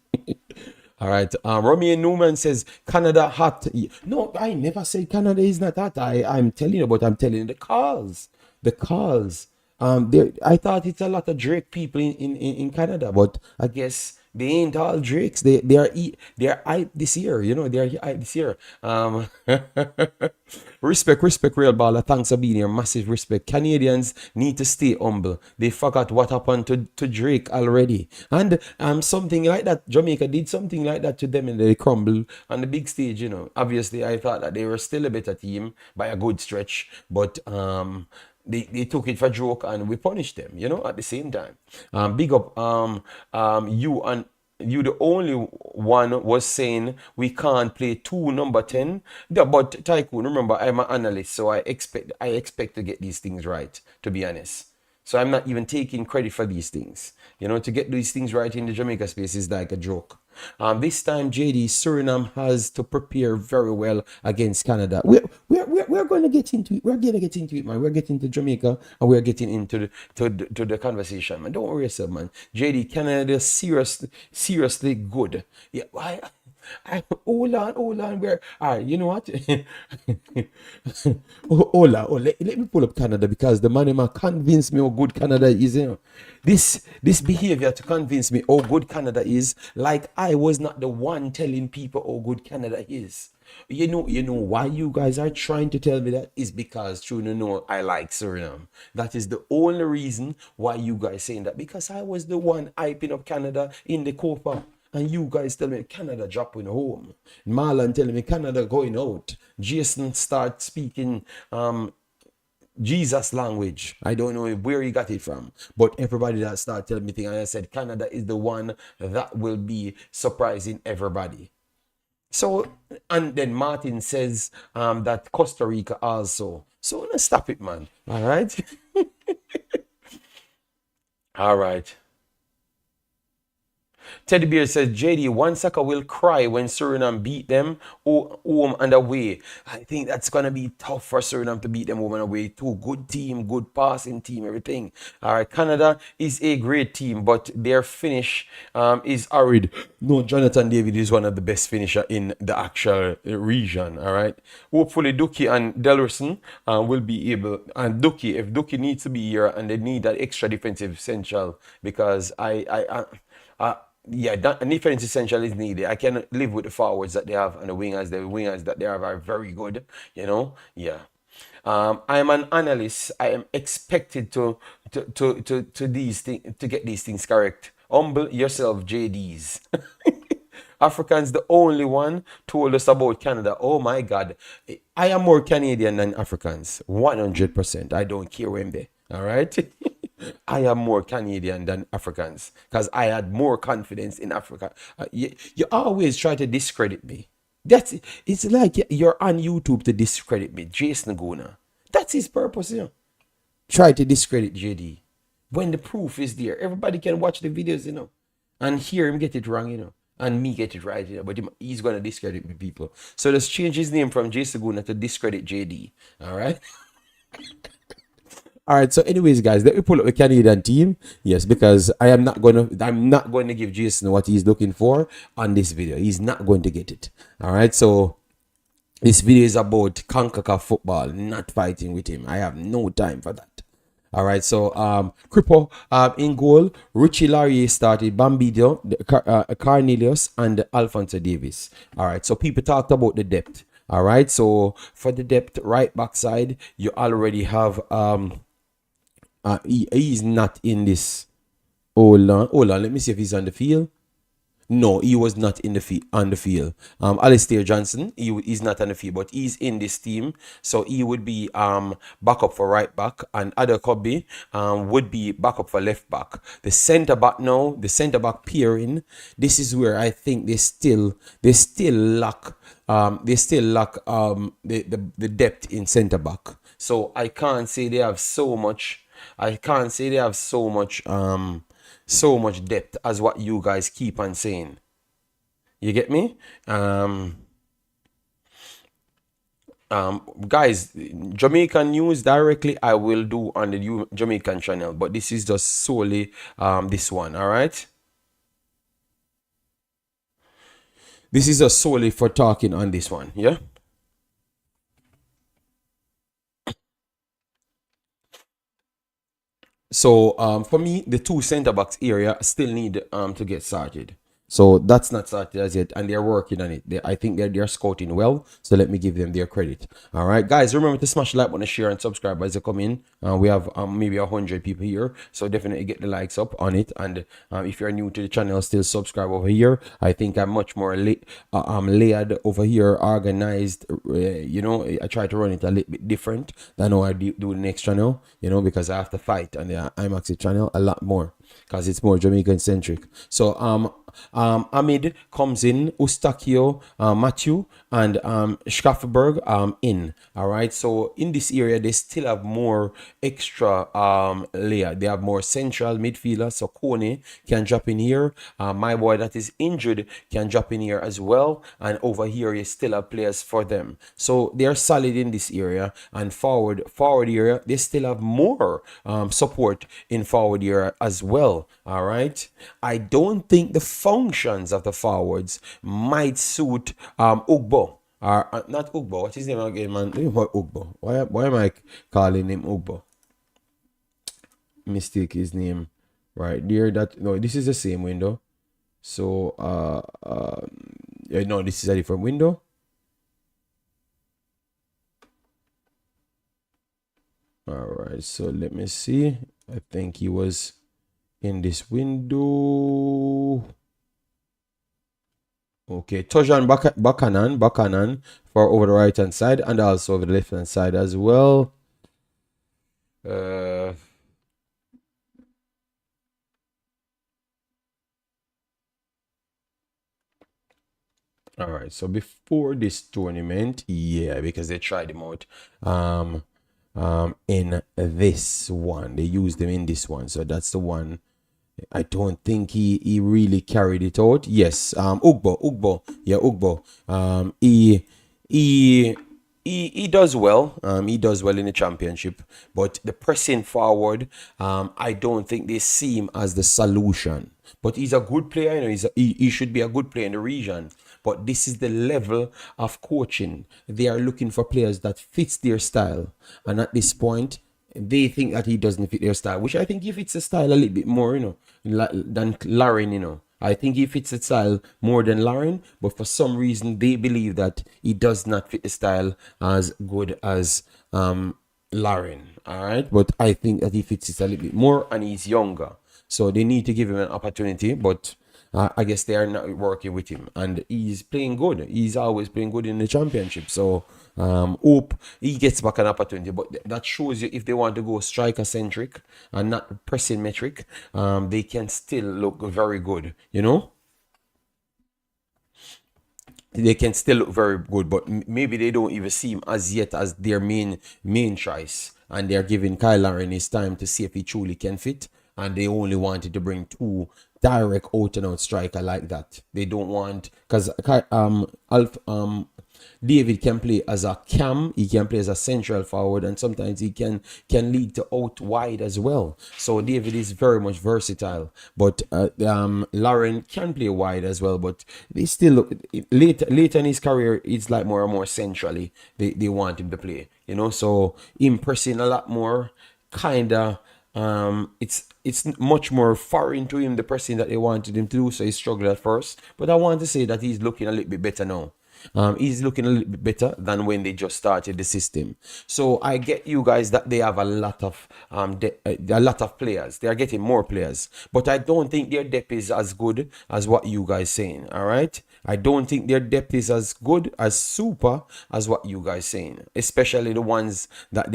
All right. Romeo Newman says Canada hot. No, I never said Canada is not hot. I'm telling you, but I'm telling you the cause. The cause. There. I thought it's a lot of Drake people in Canada, but I guess they ain't all Drakes. They are hype this year. They are hype this year. Respect, real baller. Thanks for being here. Massive respect. Canadians need to stay humble. They forgot what happened to Drake already. And something like that. Jamaica did something like that to them, and they crumbled on the big stage. Obviously, I thought that they were still a better team by a good stretch, but they took it for joke and we punished them, at the same time. Big up you, and you the only one was saying we can't play two number 10. Yeah, but Tycoon, remember, I'm an analyst, so I expect to get these things right, to be honest. So I'm not even taking credit for these things. To get these things right in the Jamaica space is like a joke. This time, JD, Suriname has to prepare very well against Canada. We're going to get into it. We're going to get into it, man. We're getting to Jamaica and we're getting into the conversation, man. Don't worry yourself, man. JD, Canada is seriously good. Yeah, hold on. All right, you know what? Hold on. Let me pull up Canada, because the man convinced me how good Canada is. This behavior to convince me how good Canada is, like I was not the one telling people how good Canada is. You know why you guys are trying to tell me that is because true no I like Suriname. That is the only reason why you guys saying that, because I was the one hyping up Canada in the Copa. And you guys tell me Canada dropping home. Marlon telling me Canada going out. Jason start speaking Jesus language. I don't know where he got it from. But everybody that started telling me things, and I said Canada is the one that will be surprising everybody. So, and then Martin says that Costa Rica also. So let's stop it, man. All right. All right. Teddy Bear says, JD, one sucker will cry when Suriname beat them home and away. I think that's going to be tough for Suriname to beat them home and away too. Good team, good passing team, everything. All right, Canada is a great team, but their finish is arid. No, Jonathan David is one of the best finisher in the actual region. All right. Hopefully, Duki and Delrison will be able. And Duki, if Duki needs to be here and they need that extra defensive essential, because yeah, that, an defense essential is needed. I can live with the forwards that they have and the wingers. The wingers that they have are very good. You know, yeah. I am an analyst. I am expected to these things to get these things correct. Humble yourself, JDs. Africans, the only one told us about Canada. Oh my God, I am more Canadian than Africans, 100%. I don't care when they. All right. I am more Canadian than Africans because I had more confidence in Africa. You always try to discredit me. That's it. It's like you're on YouTube to discredit me, Jason Gona. That's his purpose, you know. Try to discredit JD when the proof is there. Everybody can watch the videos, you know, and hear him get it wrong, you know, and me get it right, you know. But he's gonna discredit me, people. So let's change his name from Jason Gona to discredit JD. All right. All right. So, anyways, guys, let me pull up the Canadian team. Yes, because I'm not going to give Jason what he's looking for on this video. He's not going to get it. All right. So, this video is about Concacaf football, not fighting with him. I have no time for that. All right. So, Kripo in goal. Richie Laurier started. Bambido, Carnelius, and Alfonso Davis. All right. So, people talked about the depth. All right. So, for the depth, right backside, you already have he's not in this. Hold on. Let me see if he's on the field. No, he was not in the on the field. Alistair Johnson, he's not on the field, but he's in this team, so he would be backup for right back, and Adekobi would be backup for left back. The centre back now, the centre back pairing. This is where I think they still lack the depth in centre back. So I can't say they have so much. I can't say they have so much depth as what you guys keep on saying. You get me? Guys, Jamaican news directly I will do on the Jamaican channel, but this is just solely this one. All right. This is just solely for talking on this one. Yeah. So for me, the two centre backs area still need to get started. So that's not started as yet, and they're working on it. I think they're scouting well. So let me give them their credit. All right, guys, remember to smash the like button, share, and subscribe as you come in. We have maybe 100 people here, so definitely get the likes up on it. And if you're new to the channel, still subscribe over here. I think I'm much more layered over here, organized. You know, I try to run it a little bit different than how I do the next channel. You know, because I have to fight on the Wemaxit channel a lot more because it's more Jamaican centric. So Amid comes in, Ustakio, Matthew, and Schafferberg in. All right. So in this area, they still have more extra layer. They have more central midfielder. So Kone can drop in here. My boy that is injured can drop in here as well. And over here, you still have players for them. So they're solid in this area. And forward area, they still have more support in forward area as well. All right. I don't think the functions of the forwards might suit Ugbo. Or not Ugbo. What's his name again, man? What Ugbo? Why am I calling him Ugbo? Mistake his name right there. No, this is the same window. So no, this is a different window. All right, so let me see. I think he was in this window. Okay, Tojan Bakanan for over the right hand side and also over the left hand side as well. All right, so before this tournament, yeah, because they tried him out in this one, they used them in this one, so that's the one. I don't think he really carried it out. Yes, Ugbo, yeah, Ugbo. He he does well. He does well in the championship, but the pressing forward, I don't think they see him as the solution. But he's a good player. You know, he should be a good player in the region. But this is the level of coaching. They are looking for players that fits their style, and at this point, they think that he doesn't fit their style, which I think he fits the style a little bit more, you know, than Lauren, you know. I think he fits the style more than Lauren, but for some reason they believe that he does not fit the style as good as Lauren. All right, but I think that he fits it a little bit more, and he's younger, so they need to give him an opportunity. But I guess they are not working with him, and he's playing good. He's always playing good in the championship. So hope he gets back an opportunity. But that shows you if they want to go striker centric and not pressing metric, they can still look very good. You know, they can still look very good, but maybe they don't even see him as yet as their main choice, and they're giving Kyle Lauren his time to see if he truly can fit. And they only wanted to bring two direct out and out striker like that. They don't want, because David can play as a cam, he can play as a central forward, and sometimes he can lead to out wide as well. So David is very much versatile, but Lauren can play wide as well. But they still look later in his career, it's like more and more centrally they want him to play. You know, so impressing a lot more, kinda. It's much more foreign to him, the pressing that they wanted him to do, so he struggled at first. But I want to say that he's looking a little bit better now. He's looking a little bit better than when they just started the system. So I get you guys that they have a lot of players. They are getting more players, but I don't think their depth is as good as what you guys saying. All right, I don't think their depth is as good as super as what you guys saying. Especially the one that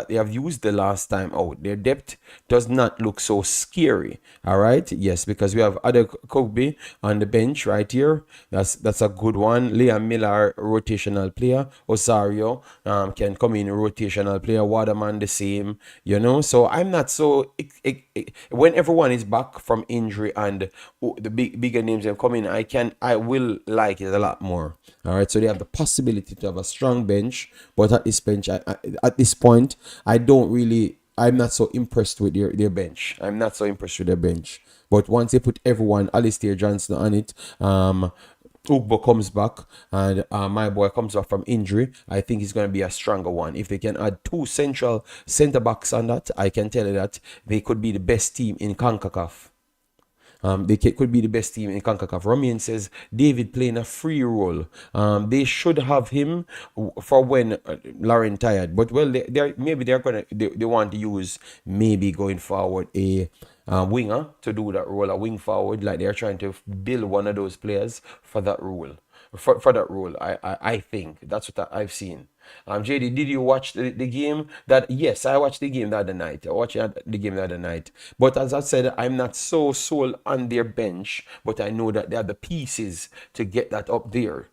they have used the last time out. Their depth does not look so scary. All right, yes, because we have other Kobe on the bench right here. That's a good one. Liam Miller, rotational player. Osario can come in, rotational player. Waterman the same, you know. So I'm not so when everyone is back from injury and the bigger names have come in, I will like it a lot more. All right, so they have the possibility to have a strong bench, but at this bench, at this point, I'm not so impressed with their bench. I'm not so impressed with their bench. But once they put everyone, Alistair Johnson on it, Ugbo comes back, and my boy comes off from injury, I think he's going to be a stronger one. If they can add two central center backs on that, I can tell you that they could be the best team in Concacaf. Could be the best team in CONCACAF. Romian says David playing a free role. They should have him for when Lauren tired. But well, they want to use maybe going forward a winger to do that role, a wing forward. Like they're trying to build one of those players for that role. For that role, I think that's what I've seen. JD, did you watch the game? Yes, I watched the game the other night. I watched the game the other night. But as I said, I'm not so sold on their bench, but I know that they have the pieces to get that up there.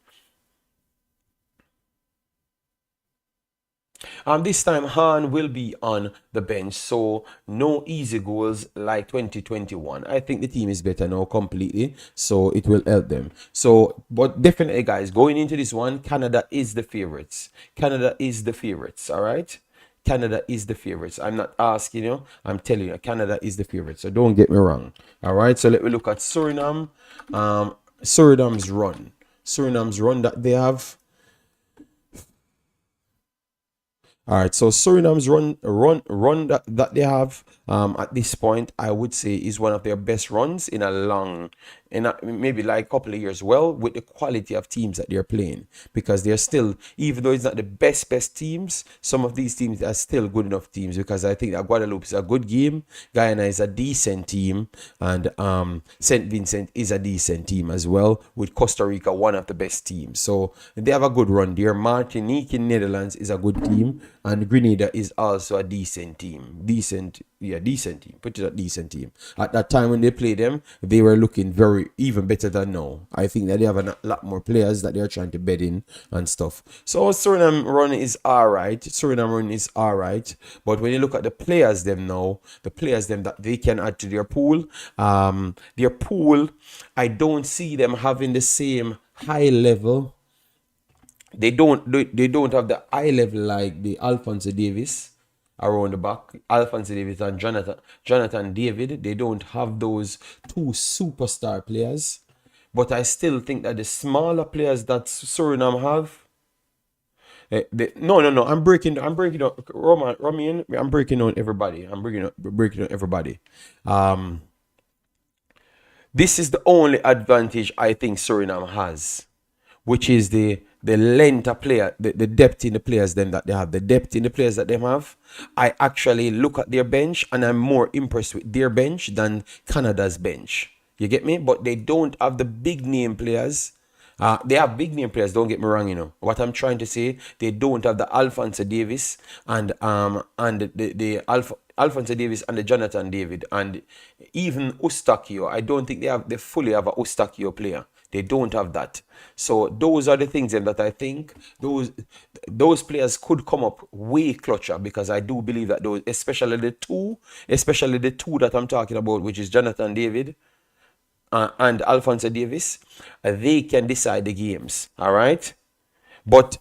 This time Han will be on the bench, so no easy goals like 2021. I think the team is better now completely, so it will help them. So, but definitely, guys, going into this one, Canada is the favorites. Canada is the favorites. All right. Canada is the favorites. I'm not asking you, I'm telling you, Canada is the favorites. So don't get me wrong. All right. So let me look at Suriname. Suriname's run. Suriname's run that they have. All right, so Suriname's run that they have at this point, I would say, is one of their best runs in a long, maybe like a couple of years. Well, with the quality of teams that they're playing, because they're still, even though it's not the best teams, some of these teams are still good enough teams. Because I think that Guadeloupe is a good game, Guyana is a decent team, and Saint Vincent is a decent team as well. With Costa Rica, one of the best teams, so they have a good run there. Martinique in Netherlands is a good team. and Grenada is also a decent team. Decent team. Put it a decent team. At that time when they played them, they were looking very even better than now. I think that they have a lot more players that they're trying to bed in and stuff. So Suriname run is alright. Suriname run is alright. But when you look at the players them now, the players them that they can add to their pool, I don't see them having the same high level. They don't have the high level like the Alphonso Davis around the back. Alphonso Davis and Jonathan David. They don't have those two superstar players. But I still think that the smaller players that Suriname have. No. I'm breaking down Roman. I'm breaking down everybody. I'm breaking down everybody. Um, this is the only advantage I think Suriname has, which is the length of player, the depth in the players them that they have, the depth in the players that they have. I actually look at their bench and I'm more impressed with their bench than Canada's bench. You get me? But they don't have the big name players. They have big name players, don't get me wrong, What I'm trying to say, they don't have the Alphonso Davis and the Alphonso Davis and the Jonathan David and even Ustakio. I don't think they fully have a Ustakio player. They don't have that. So those are the things that I think those players could come up way clutcher, because I do believe that those, especially the two that I'm talking about, which is Jonathan David and Alphonso Davis, they can decide the games. All right. But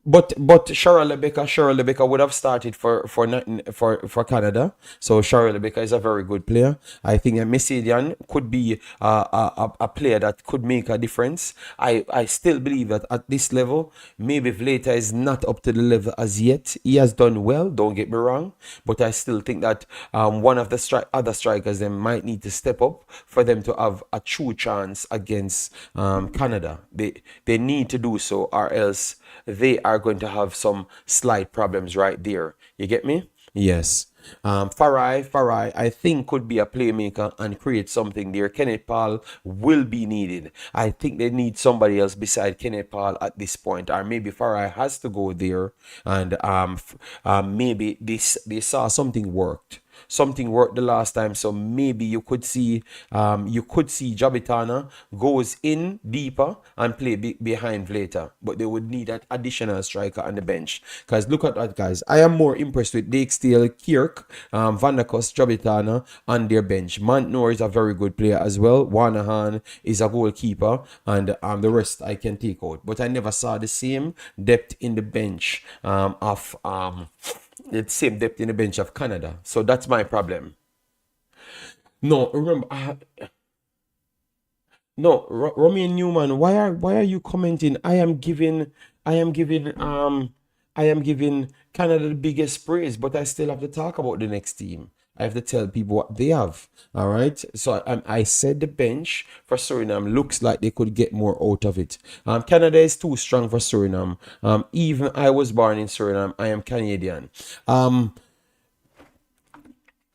Cheryl Lebecca would have started for Canada. So Cheryl Lebecca is a very good player. I think that Messidian could be a player that could make a difference. I still believe that at this level, maybe Vlata is not up to the level as yet. He has done well, don't get me wrong, but I still think that one of the other strikers them might need to step up for them to have a true chance against Canada. They need to do so, or else they are going to have some slight problems right there. You get me? Yes. Farai, I think could be a playmaker and create something there. Kenneth Paul will be needed. I think they need somebody else beside Kenneth Paul at this point, or maybe Farai has to go there, and maybe they saw something worked. Something worked the last time, so maybe you could see Jabitana goes in deeper and play behind Vlata, but they would need that additional striker on the bench. Because look at that, guys. I am more impressed with Dijksteel, Kirk, Van der Kust, Jabitana on their bench. Mantnor is a very good player as well. Wanahan is a goalkeeper, and the rest I can take out. But I never saw the same depth in the bench of Canada. So that's my problem. No, remember, no, Romy Newman, why are you commenting? I am giving Canada the biggest praise, but I still have to talk about the next team. I have to tell people what they have. All right. So I said the bench for Suriname looks like they could get more out of it. Canada is too strong for Suriname. Even I was born in Suriname. I am Canadian.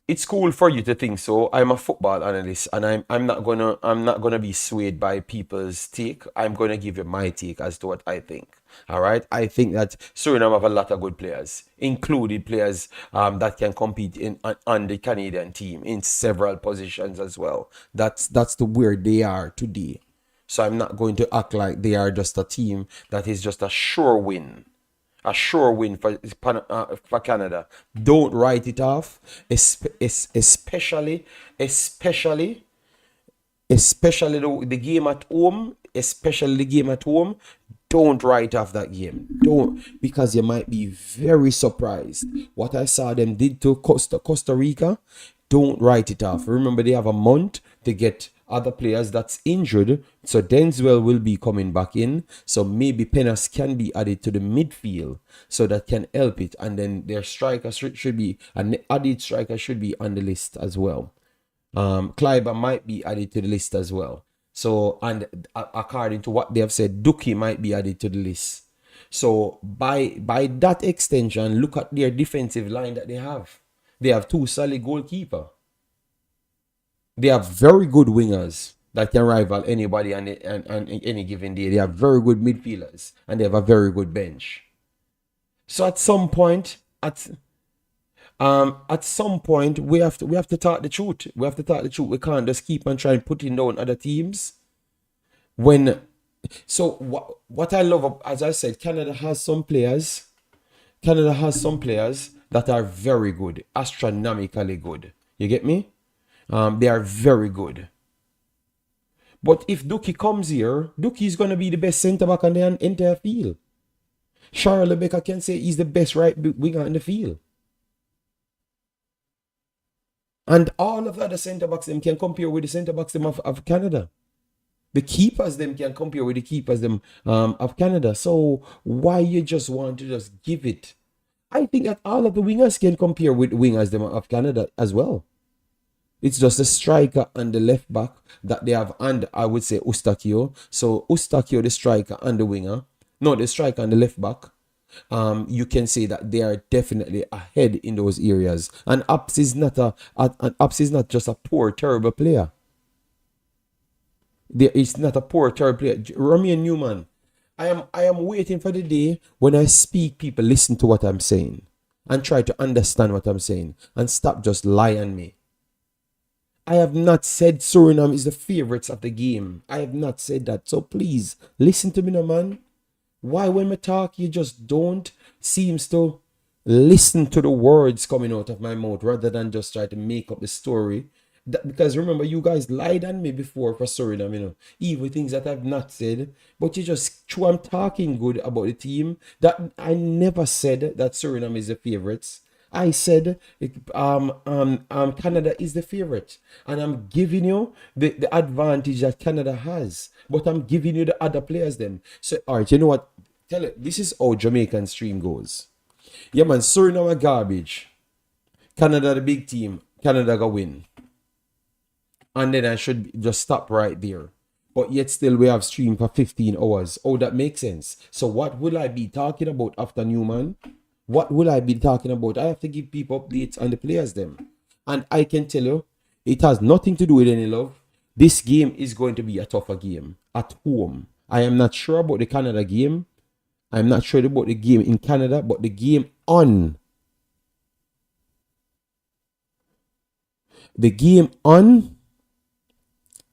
It's cool for you to think so. I'm a football analyst, and I'm not gonna be swayed by people's take. I'm gonna give you my take as to what I think. All right. I think that Suriname have a lot of good players, including players that can compete on the Canadian team in several positions as well. That's the where they are today. So I'm not going to act like they are just a team that is just a sure win. A sure win for Canada. Don't write it off, especially the game at home. Especially the game at home. Don't write off that game. Don't, because you might be very surprised. What I saw them did to Costa Rica. Don't write it off. Remember, they have a month to get other players that's injured. So Denzel will be coming back in. So maybe Penas can be added to the midfield, so that can help it. And then their striker should be, an added striker should be on the list as well. Kleiber might be added to the list as well. So, and according to what they have said, Duki might be added to the list. So by that extension, look at their defensive line that they have. They have two solid goalkeeper. They have very good wingers that can rival anybody on any given day. They have very good midfielders, and they have a very good bench. So at some point we have to talk the truth. We have to talk the truth. We can't just keep on trying putting down other teams when. So what I love, as I said, Canada has some players. Canada has some players that are very good, astronomically good. You get me? They are very good. But if Duki comes here, Duki is gonna be the best centre back on the entire field. Charles Becker can say he's the best right winger in the field. And all of the other centre backs them can compare with the centre backs them of Canada. The keepers them can compare with the keepers them of Canada. So why you just want to just give it? I think that all of the wingers can compare with wingers them of Canada as well. It's just the striker and the left back that they have, and I would say Ustakio. So Ustakio, the striker and the winger, no, the striker and the left back. You can say that they are definitely ahead in those areas. And Ups is not just a poor, terrible player. There is not a poor, terrible player. Romeo Newman. I am waiting for the day when I speak, people listen to what I'm saying and try to understand what I'm saying and stop just lying on me. I have not said Suriname is the favorites of the game. I have not said that. So please listen to me, no man. Why when we talk, you just don't seems to listen to the words coming out of my mouth rather than just try to make up the story. Because remember, you guys lied on me before for Suriname, even things that I've not said. But you just true, I'm talking good about the team. That I never said that Suriname is the favorites. I said Canada is the favorite, and I'm giving you the advantage that Canada has, but I'm giving you the other players then. So, all right, you know what? Tell it. This is how Jamaican stream goes. Yeah, man, Suriname are garbage. Canada the big team. Canada go win, and then I should just stop right there. But yet still we have stream for 15 hours. Oh, that makes sense. So what will I be talking about after Newman? What will I be talking about? I have to give people updates on the players them. And I can tell you, it has nothing to do with any love. This game is going to be a tougher game at home. I am not sure about the Canada game. I'm not sure about the game in Canada, but the game on. The game on.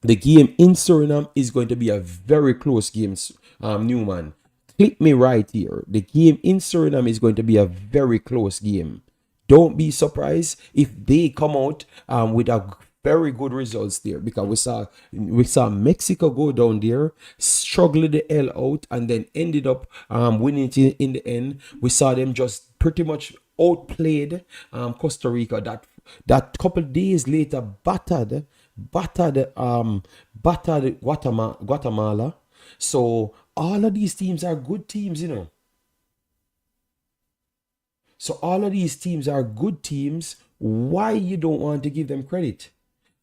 The game in Suriname is going to be a very close game, Newman. Click me right here. The game in Suriname is going to be a very close game. Don't be surprised if they come out with a very good results there, because we saw Mixico go down there, struggle the hell out, and then ended up winning it in the end. We saw them just pretty much outplayed Costa Rica. That couple days later battered Guatemala. So all of these teams are good teams, So all of these teams are good teams. Why you don't want to give them credit?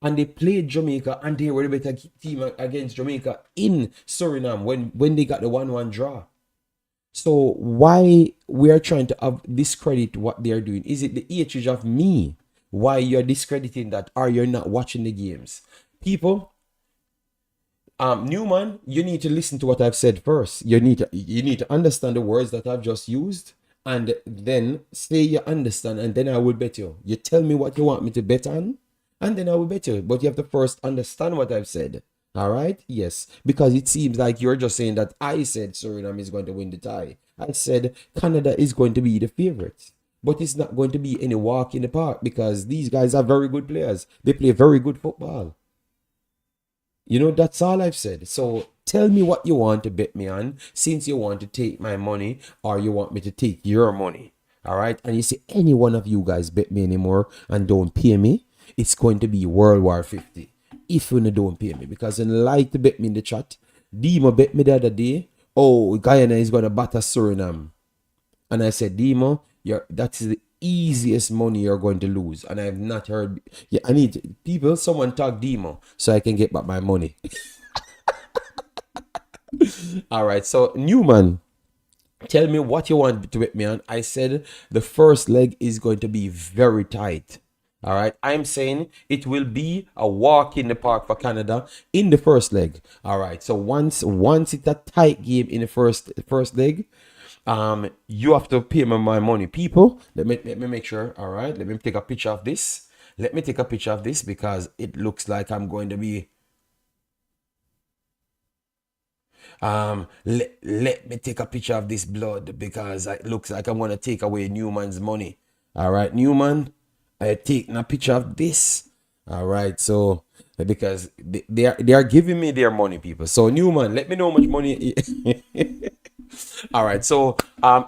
And they played Jamaica, and they were the better team against Jamaica in Suriname when they got the 1-1 draw. So why we are trying to discredit what they are doing? Is it the hatred of me? Why you're discrediting that, or you're not watching the games? People, Newman, you need to listen to what I've said first. You need to understand the words that I've just used, and then say you understand, and then I will bet you. You tell me what you want me to bet on, and then I will bet you. But you have to first understand what I've said. All right? Yes. Because it seems like you're just saying that I said Suriname is going to win the tie. I said Canada is going to be the favorite. But it's not going to be any walk in the park, because these guys are very good players. They play very good football. That's all I've said. So tell me what you want to bet me on, since you want to take my money or you want me to take your money. All right? And you see, any one of you guys bet me anymore and don't pay me, it's going to be World War 50. If you don't pay me. Because you like to bet me in the chat. Demo bet me the other day. Oh, Guyana is going to batter Suriname. And I said, Demo, that's the easiest money you're going to lose. And I've not heard. Yeah, I need people, someone talk Demo so I can get back my money. All right, so Newman, tell me what you want to bet me on. I said the first leg is going to be very tight. All right, I'm saying it will be a walk in the park for Canada in the first leg. All right, so once it's a tight game in the first leg, You have to pay me my money, people. Let me make sure. All right, let me take a picture of this. Let me take a picture of this because it looks like I'm going to be. Let me take a picture of this blood because it looks like I'm gonna take away Newman's money. All right, Newman, I taking a picture of this. All right, so because they are giving me their money, people. So Newman, let me know how much money. All right, so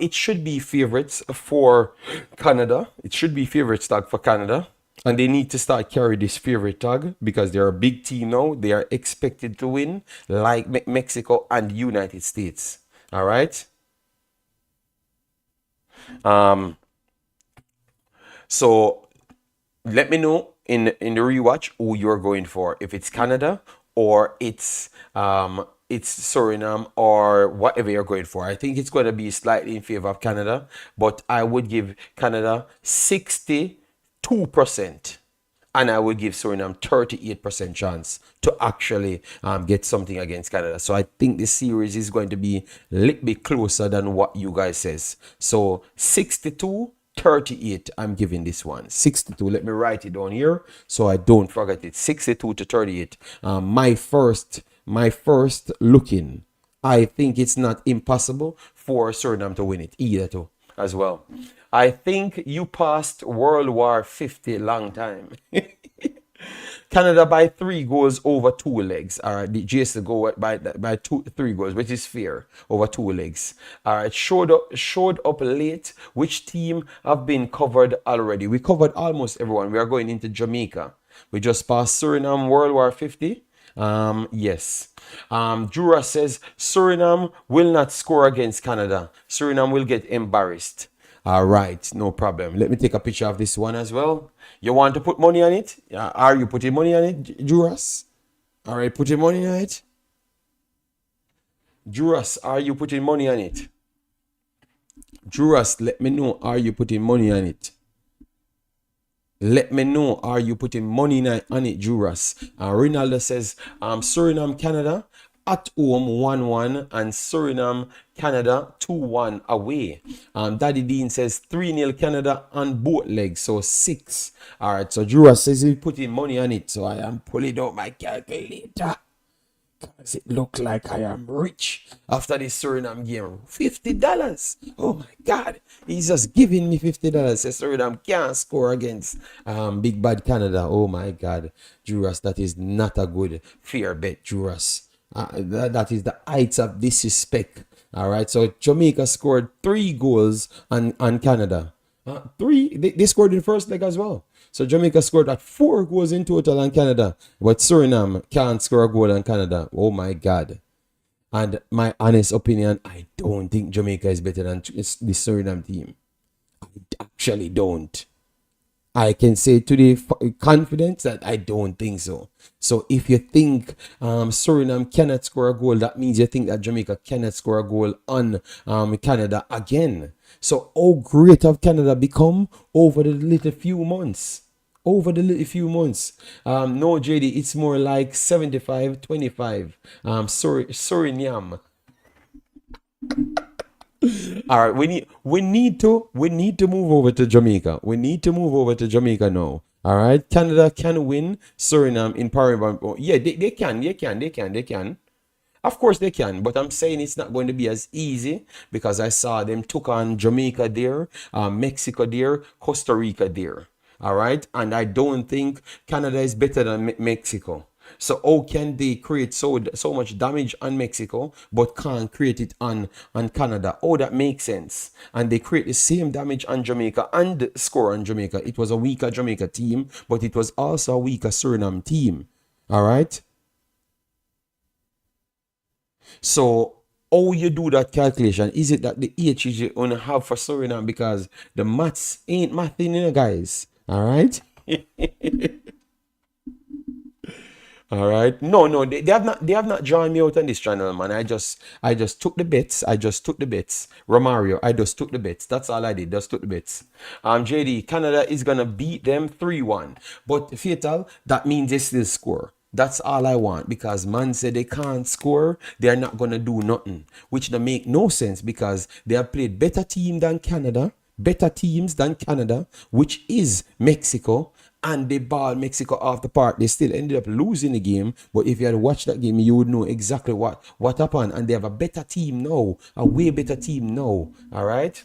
it should be favorites for Canada. It should be favorite tag for Canada, and they need to start carry this favorite tag because they're a big team now. They are expected to win, like Mexico and United States. All right. So let me know in the rewatch who you're going for. If it's Canada or it's Suriname or whatever you're going for. I think it's going to be slightly in favor of Canada, but I would give Canada 62%. And I would give Suriname 38% chance to actually get something against Canada. So I think this series is going to be a little bit closer than what you guys says. So 62-38, I'm giving this one. 62, let me write it down here so I don't forget it. 62-38. My first looking, I think it's not impossible for Suriname to win it either too as well. I think you passed World War 50 long time. Canada by 3 goals over 2 legs. All right, the GS go by 3 goals, which is fair over 2 legs. All right, showed up late. Which team have been covered already? We covered almost everyone. We are going into Jamaica. We just passed Suriname World War 50. Yes. Jura says Suriname will not score against Canada. Suriname will get embarrassed. All right, no problem. Let me take a picture of this one as well. You want to put money on it? Are you putting money on it, Juras? All right, putting money on it. Juras, are you putting money on it? Juras, let me know. Are you putting money on it? Let me know. Are you putting money on it, Juras? Rinaldo says, Suriname, Canada at home 1-1 and Suriname, Canada 2-1 away. Daddy Dean says 3-0 Canada on both legs, so 6. All right, so Juras says he's putting money on it, so I am pulling out my calculator. Does it look like I am rich after this Suriname game? $50. Oh my God. He's just giving me $50. Says Suriname can't score against Big Bad Canada. Oh my God. Juras, that is not a good fair bet, Juras. That is the heights of disrespect. All right. So Jamaica scored 3 goals on Canada. They scored in the first leg as well. So Jamaica scored at 4 goals in total on Canada. But Suriname can't score a goal on Canada. Oh my God. And my honest opinion, I don't think Jamaica is better than the Suriname team. I actually don't. I can say today confidence that I don't think so. So if you think Suriname cannot score a goal, that means you think that Jamaica cannot score a goal on Canada again. So how great have Canada become over the little few months? No, JD, it's more like 75-25. Suriname. All right, we need to move over to Jamaica. We need to move over to Jamaica now. All right, Canada can win Suriname in Panama. Yeah, they can. Of course they can, but I'm saying it's not going to be as easy because I saw them took on Jamaica there, Mexico there, Costa Rica there. All right, and I don't think Canada is better than Mexico. So how can they create so much damage on Mexico but can't create it on Canada? Oh, that makes sense. And they create the same damage on Jamaica and score on Jamaica. It was a weaker Jamaica team, but it was also a weaker Suriname team. All right. So how you do that calculation? Is it that the H is you only have for Suriname because the maths ain't mathing, guys? All right. All right. No, they have not joined me out on this channel, man. I just took the bets. Romario, I just took the bets. That's all I did. Just took the bets. JD, Canada is gonna beat them 3-1. But Fatal, that means they still score. That's all I want, because man said they can't score, they're not gonna do nothing, which don't make no sense because they have played better teams than Canada, which is Mexico, and they ball Mexico off the park. They still ended up losing the game, but if you had watched that game, you would know exactly what happened. And they have a better team now, a way better team now. All right.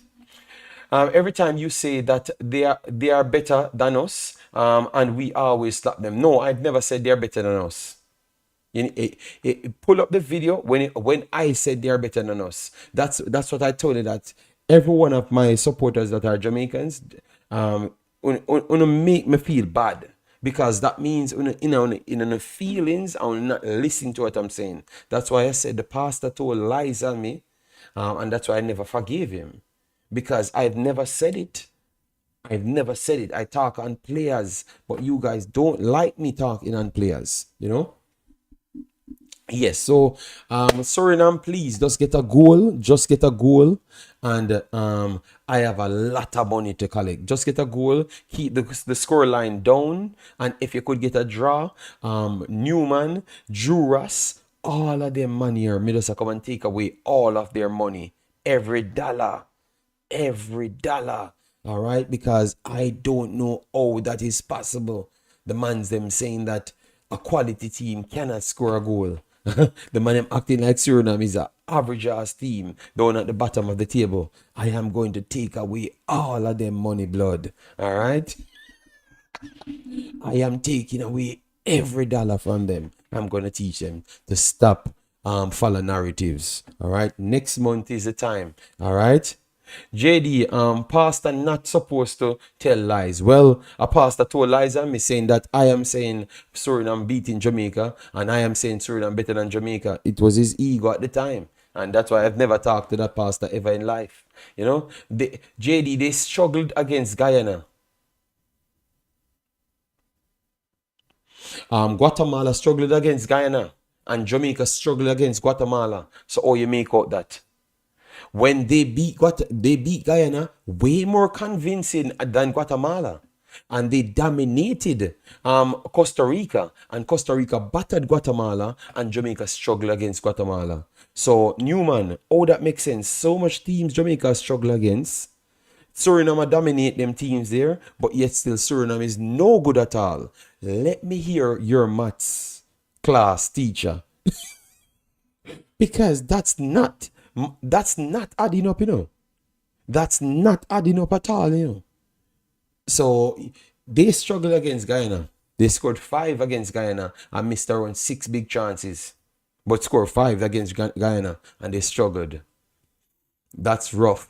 Every time you say that they are better than us, and we always slap them. No, I've never said they're better than us. Pull up the video when I said they are better than us. That's what I told you, that every one of my supporters that are Jamaicans, make me feel bad, because that means in the feelings I will not listen to what I'm saying. That's why I said the pastor told lies on me, and that's why I never forgave him, because I've never said it. I've never said it. I talk on players, but you guys don't like me talking on players, you know? Yes, so Suriname, please just get a goal. Just get a goal. And I have a lot of money to collect. Just get a goal, keep the score line down. And if you could get a draw, Newman, Juras, all of them money here, me just come and take away all of their money. Every dollar. Every dollar. All right, because I don't know how that is possible. The man's them saying that a quality team cannot score a goal. The man I'm acting like Suriname is an average ass team down at the bottom of the table. I am going to take away all of them money, blood. All right, I am taking away every dollar from them. I'm going to teach them to stop follow narratives. All right, next month is the time. All right. JD, pastor not supposed to tell lies. Well, a pastor told lies on me, saying that I am saying Suriname beating Jamaica, and I am saying Suriname better than Jamaica. It was his ego at the time, and that's why I've never talked to that pastor ever in life. You know, JD, they struggled against Guyana. Guatemala struggled against Guyana, and Jamaica struggled against Guatemala. So, oh, you make out that when they beat Guyana way more convincing than Guatemala, and they dominated Costa Rica, and Costa Rica battered Guatemala, and Jamaica struggled against Guatemala. So Newman, oh, that makes sense. So much teams Jamaica struggle against. Suriname dominate them teams there, but yet still Suriname is no good at all. Let me hear your maths class teacher, because that's not adding up, you know. That's not adding up at all, you know. So they struggled against Guyana. They scored 5 against Guyana and missed around 6 big chances, but scored 5 against Guyana, and they struggled. That's rough.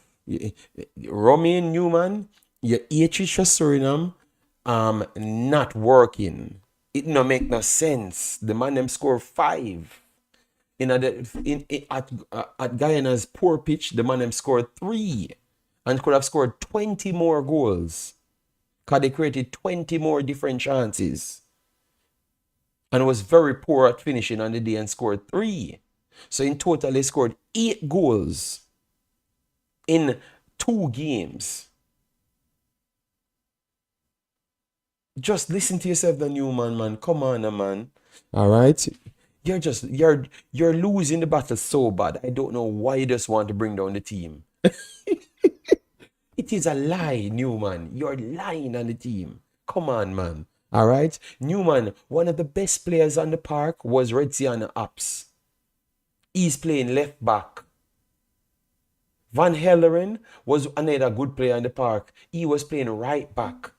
Romain Newman, your H for Suriname, not working. It no make no sense. The man them score 5. At Guyana's poor pitch, the man them scored 3 and could have scored 20 more goals, because they created 20 more different chances, and was very poor at finishing on the day and scored 3. So in total, they scored 8 goals in 2 games. Just listen to yourself, the Newman, man. Come on, man. All right. You're losing the battle so bad. I don't know why you just want to bring down the team. It is a lie, Newman. You're lying on the team. Come on, man. All right. Newman, one of the best players on the park was Redsiana Apps. He's playing left back. Van Helleren was another good player in the park. He was playing right back.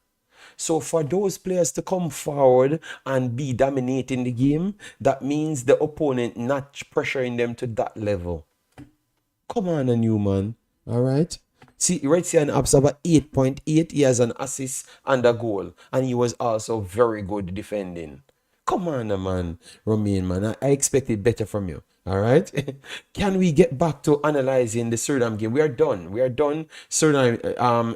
So for those players to come forward and be dominating the game, that means the opponent not pressuring them to that level. Come on, a Newman. All right. See, right here, an Absaba 8.8. He has an assist and a goal, and he was also very good defending. Come on, man. Romain, man. I expected better from you. All right. Can we get back to analyzing the Suriname game? We are done. We are done Suriname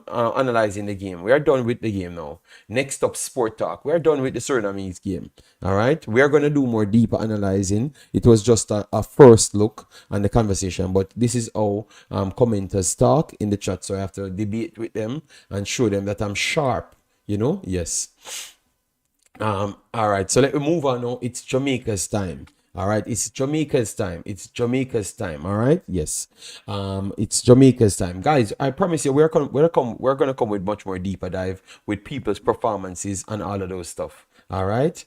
analyzing the game. We are done with the game now. Next up, Sport Talk. We are done with the Surinamese game. All right. We are going to do more deeper analyzing. It was just a first look on the conversation, but this is how commenters talk in the chat. So I have to debate with them and show them that I'm sharp. You know? Yes. All right, so let me move on now. It's Jamaica's time. All right, it's Jamaica's time. It's Jamaica's time. All right, yes. It's Jamaica's time, guys. I promise you, we're gonna come with much more deeper dive with people's performances and all of those stuff. All right.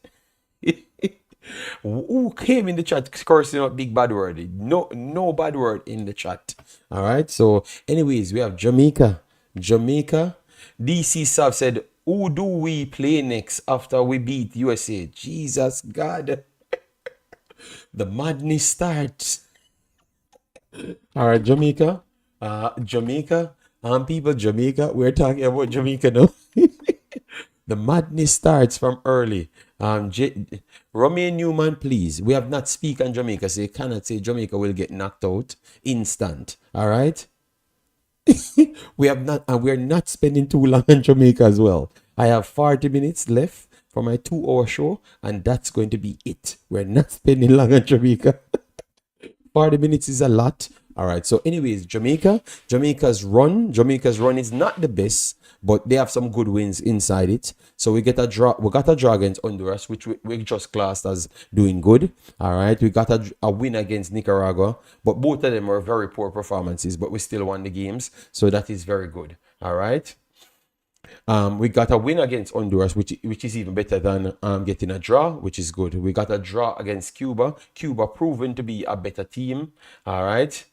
Who came in the chat cursing out big bad word? No, no bad word in the chat. All right. So, anyways, we have Jamaica. Jamaica. DC Sav said, "Who do we play next after we beat USA?" Jesus God, the madness starts. All right, Jamaica. Jamaica. People, Jamaica. We're talking about Jamaica now. The madness starts from early. Romain Newman, please. We have not speak on Jamaica, so you cannot say Jamaica will get knocked out instant. All right. We have not, and we're not spending too long in Jamaica as well. I have 40 minutes left for my 2 hour show, and that's going to be it. We're not spending long in Jamaica. 40 minutes is a lot. All right. So, anyways, Jamaica's run is not the best, but they have some good wins inside it. So we get a draw. We got a draw against Honduras, which we just classed as doing good. All right. We got a win against Nicaragua, but both of them were very poor performances, but we still won the games. So that is very good. All right. We got a win against Honduras, which is even better than getting a draw, which is good. We got a draw against Cuba. Cuba proven to be a better team. All right.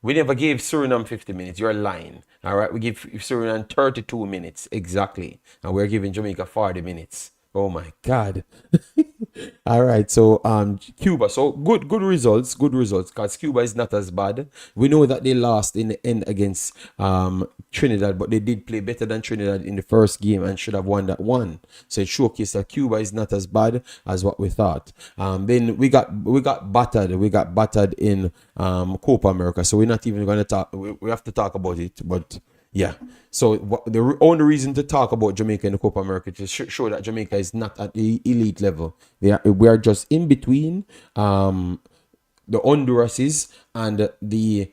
We never gave Suriname 50 minutes. You're lying. All right. We give Suriname 32 minutes exactly, and we're giving Jamaica 40 minutes. Oh my God. All right, so Cuba, so good results, because Cuba is not as bad. We know that they lost in the end against Trinidad, but they did play better than Trinidad in the first game and should have won that one. So it showcased that Cuba is not as bad as what we thought. Then we got battered. We got battered in Copa America. So we're not even going to talk. We have to talk about it, but. Yeah. So the only reason to talk about Jamaica in the Copa America is to show that Jamaica is not at the elite level. We are just in between the Hondurases and the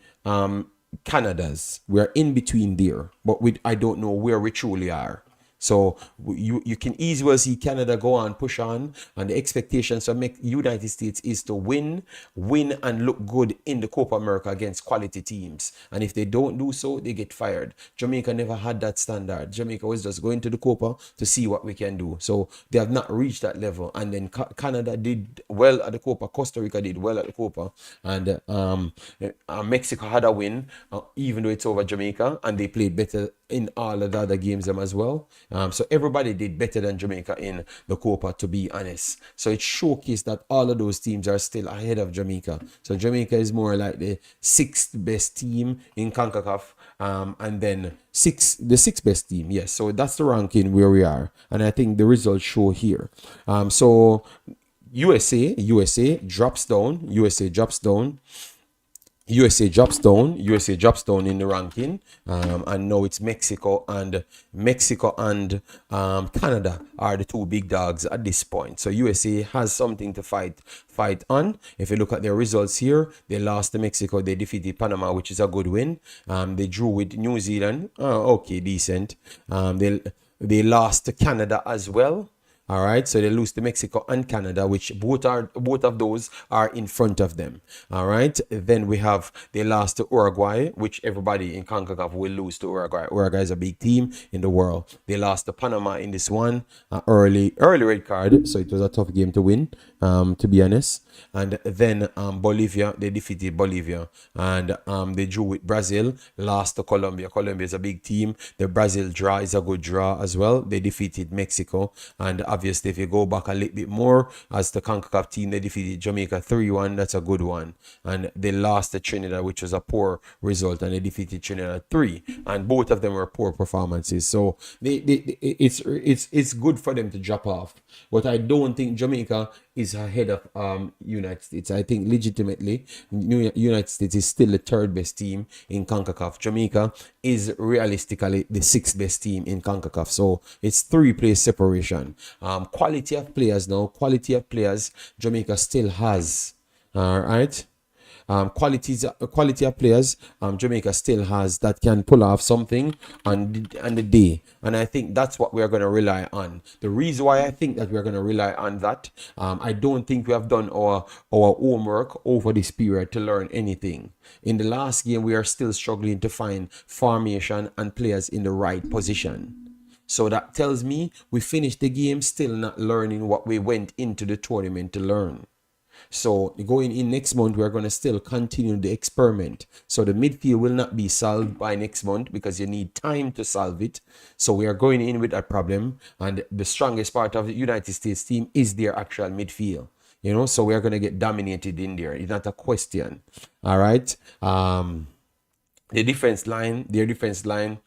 Canadas. We are in between there, but I don't know where we truly are. So you can easily see Canada go on, push on, and the expectations of United States is to win and look good in the Copa America against quality teams. And if they don't do so, they get fired. Jamaica never had that standard. Jamaica was just going to the Copa to see what we can do. So they have not reached that level. And then Canada did well at the Copa. Costa Rica did well at the Copa. And Mexico had a win, even though it's over Jamaica, and they played better in all of the other games them as well. So everybody did better than Jamaica in the Copa, to be honest. So it showcased that all of those teams are still ahead of Jamaica. So Jamaica is more like the sixth best team in Concacaf, and then the sixth best team. Yes, so that's the ranking where we are, and I think the results show here. So USA drops down. USA drops down in the ranking, and now it's Mexico and Canada are the two big dogs at this point. So USA has something to fight on. If you look at their results here, they lost to Mexico, they defeated Panama, which is a good win. They drew with New Zealand, okay, decent. They lost to Canada as well. All right, so they lose to Mexico and Canada, which both of those are in front of them. All right, then they lost to Uruguay, which everybody in CONCACAF will lose to Uruguay. Uruguay is a big team in the world. They lost to Panama in this one, early red card, so it was a tough game to win, to be honest. And then Bolivia, they defeated Bolivia, and they drew with Brazil, lost to Colombia. Colombia is a big team. The Brazil draw is a good draw as well. They defeated Mexico, and obviously, if you go back a little bit more, as the CONCACAF team, they defeated Jamaica 3-1. That's a good one. And they lost to Trinidad, which was a poor result, and they defeated Trinidad 3. And both of them were poor performances. So it's good for them to drop off. But I don't think Jamaica is ahead of United States. I think legitimately United States is still the third best team in CONCACAF. Jamaica is realistically the sixth best team in CONCACAF. So it's 3-place separation. Quality of players, Jamaica still has. All right. quality of players Jamaica still has that can pull off something on the day. And I think that's what we're going to rely on. The reason why I think that we're going to rely on that, I don't think we have done our homework over this period to learn anything. In the last game, we are still struggling to find formation and players in the right position. So that tells me we finished the game still not learning what we went into the tournament to learn. So going in next month, we're going to still continue the experiment. So the midfield will not be solved by next month because you need time to solve it. So we are going in with that problem. And the strongest part of the United States team is their actual midfield. You know, so we are going to get dominated in there. It's not a question. All right. Their defense line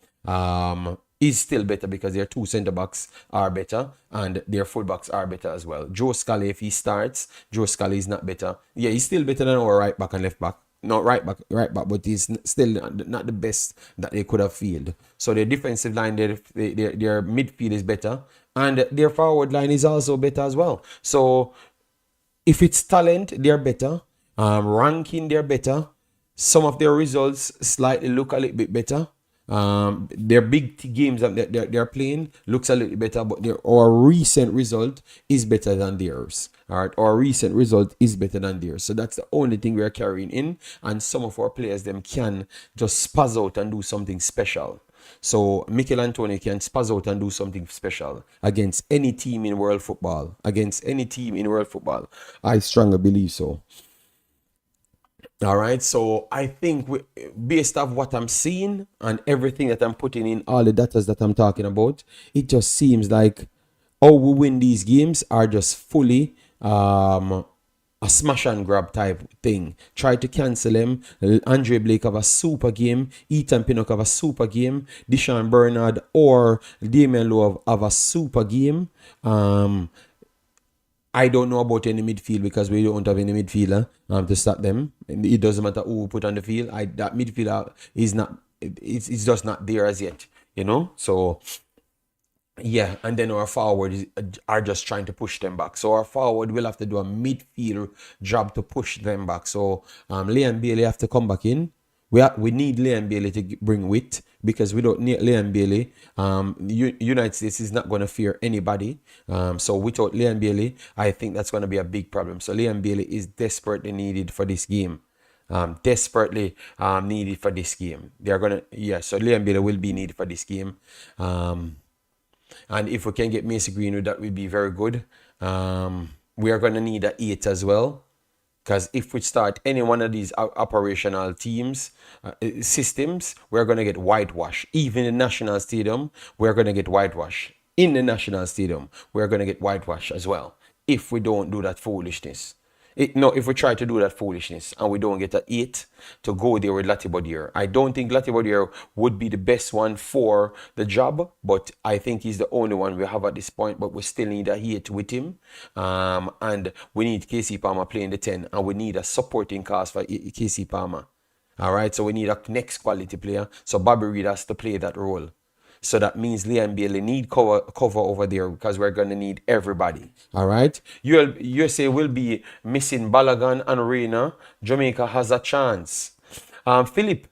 is still better because their two center backs are better and their full backs are better as well. Joe Scully, if he starts, Joe Scully is not better. Yeah, he's still better than our right back and left back. Not right back, but he's still not the best that they could have fielded. So their defensive line, their midfield is better, and their forward line is also better as well. So if it's talent, they're better. Ranking, they're better. Some of their results slightly look a little bit better. Their big games that they're playing looks a little better, but our recent result is better than theirs. All right, our recent result is better than theirs. So that's the only thing we're carrying in. And some of our players, them can just spaz out and do something special. So Mikel Antonio can spaz out and do something special against any team in world football. Against any team in world football. I strongly believe so. All right, so I think based off what I'm seeing and everything that I'm putting in, all the data that I'm talking about, it just seems like how we win these games are just fully a smash and grab type thing. Try to cancel him. Andre Blake have a super game. Ethan Pinnock have a super game. Deshaun Bernard or Damian Lowe have a super game. I don't know about any midfield because we don't have any midfielder to stop them. It doesn't matter who we put on the field. That midfielder is not. It's just not there as yet. You know. So yeah, and then our forward are just trying to push them back. So our forward will have to do a midfield job to push them back. So Liam Bailey have to come back in. We need Liam Bailey to bring wit because we don't need Liam Bailey. United States is not going to fear anybody. So without Liam Bailey, I think that's going to be a big problem. So Liam Bailey is desperately needed for this game. Desperately needed for this game. They're going to, yeah, so Liam Bailey will be needed for this game. And if we can get Macy Greenwood, that would be very good. We are going to need an 8 as well. Because if we start any one of these operational teams, systems, we're going to get whitewash. Even in the National Stadium, we're going to get whitewash. In the National Stadium, we're going to get whitewash as well. If we don't do that foolishness. If we try to do that foolishness and we don't get an 8 to go there with Latibodier. I don't think Latibodier would be the best one for the job, but I think he's the only one we have at this point, but we still need a 8 with him. And we need Casey Palmer playing the 10, and we need a supporting cast for Casey Palmer. All right, so we need a next quality player. So Bobby Reed has to play that role. So that means Liam Bailey need cover over there because we're going to need everybody. All right. USA will be missing Balogun and Reina. Jamaica has a chance. Philip,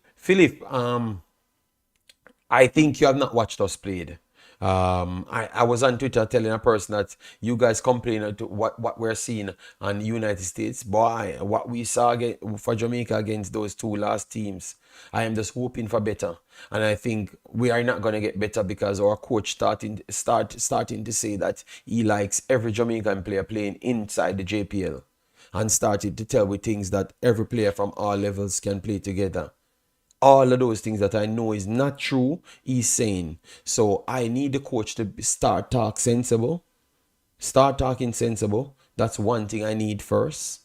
I think you have not watched us played. I was on Twitter telling a person that you guys complain what we're seeing on the United States. Boy, what we saw for Jamaica against those two last teams, I am just hoping for better. And I think we are not going to get better because our coach starting to say that he likes every Jamaican player playing inside the JPL and started to tell with things that every player from all levels can play together. All of those things that I know is not true, he's saying. So I need the coach to start talking sensible. That's one thing I need first.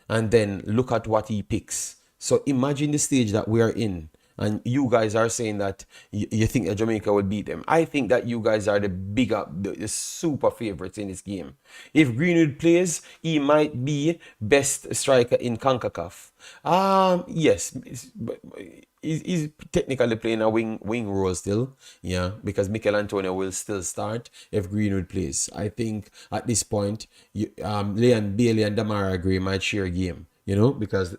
And then look at what he picks. So imagine the stage that we are in. And you guys are saying that you think that Jamaica will beat them. I think that you guys are the super favorites in this game. If Greenwood plays, he might be best striker in Concacaf. Yes, he's technically playing a wing role still. Yeah, because Mikel Antonio will still start if Greenwood plays. I think at this point, Leon Bailey and Damara Gray might share a game. You know, because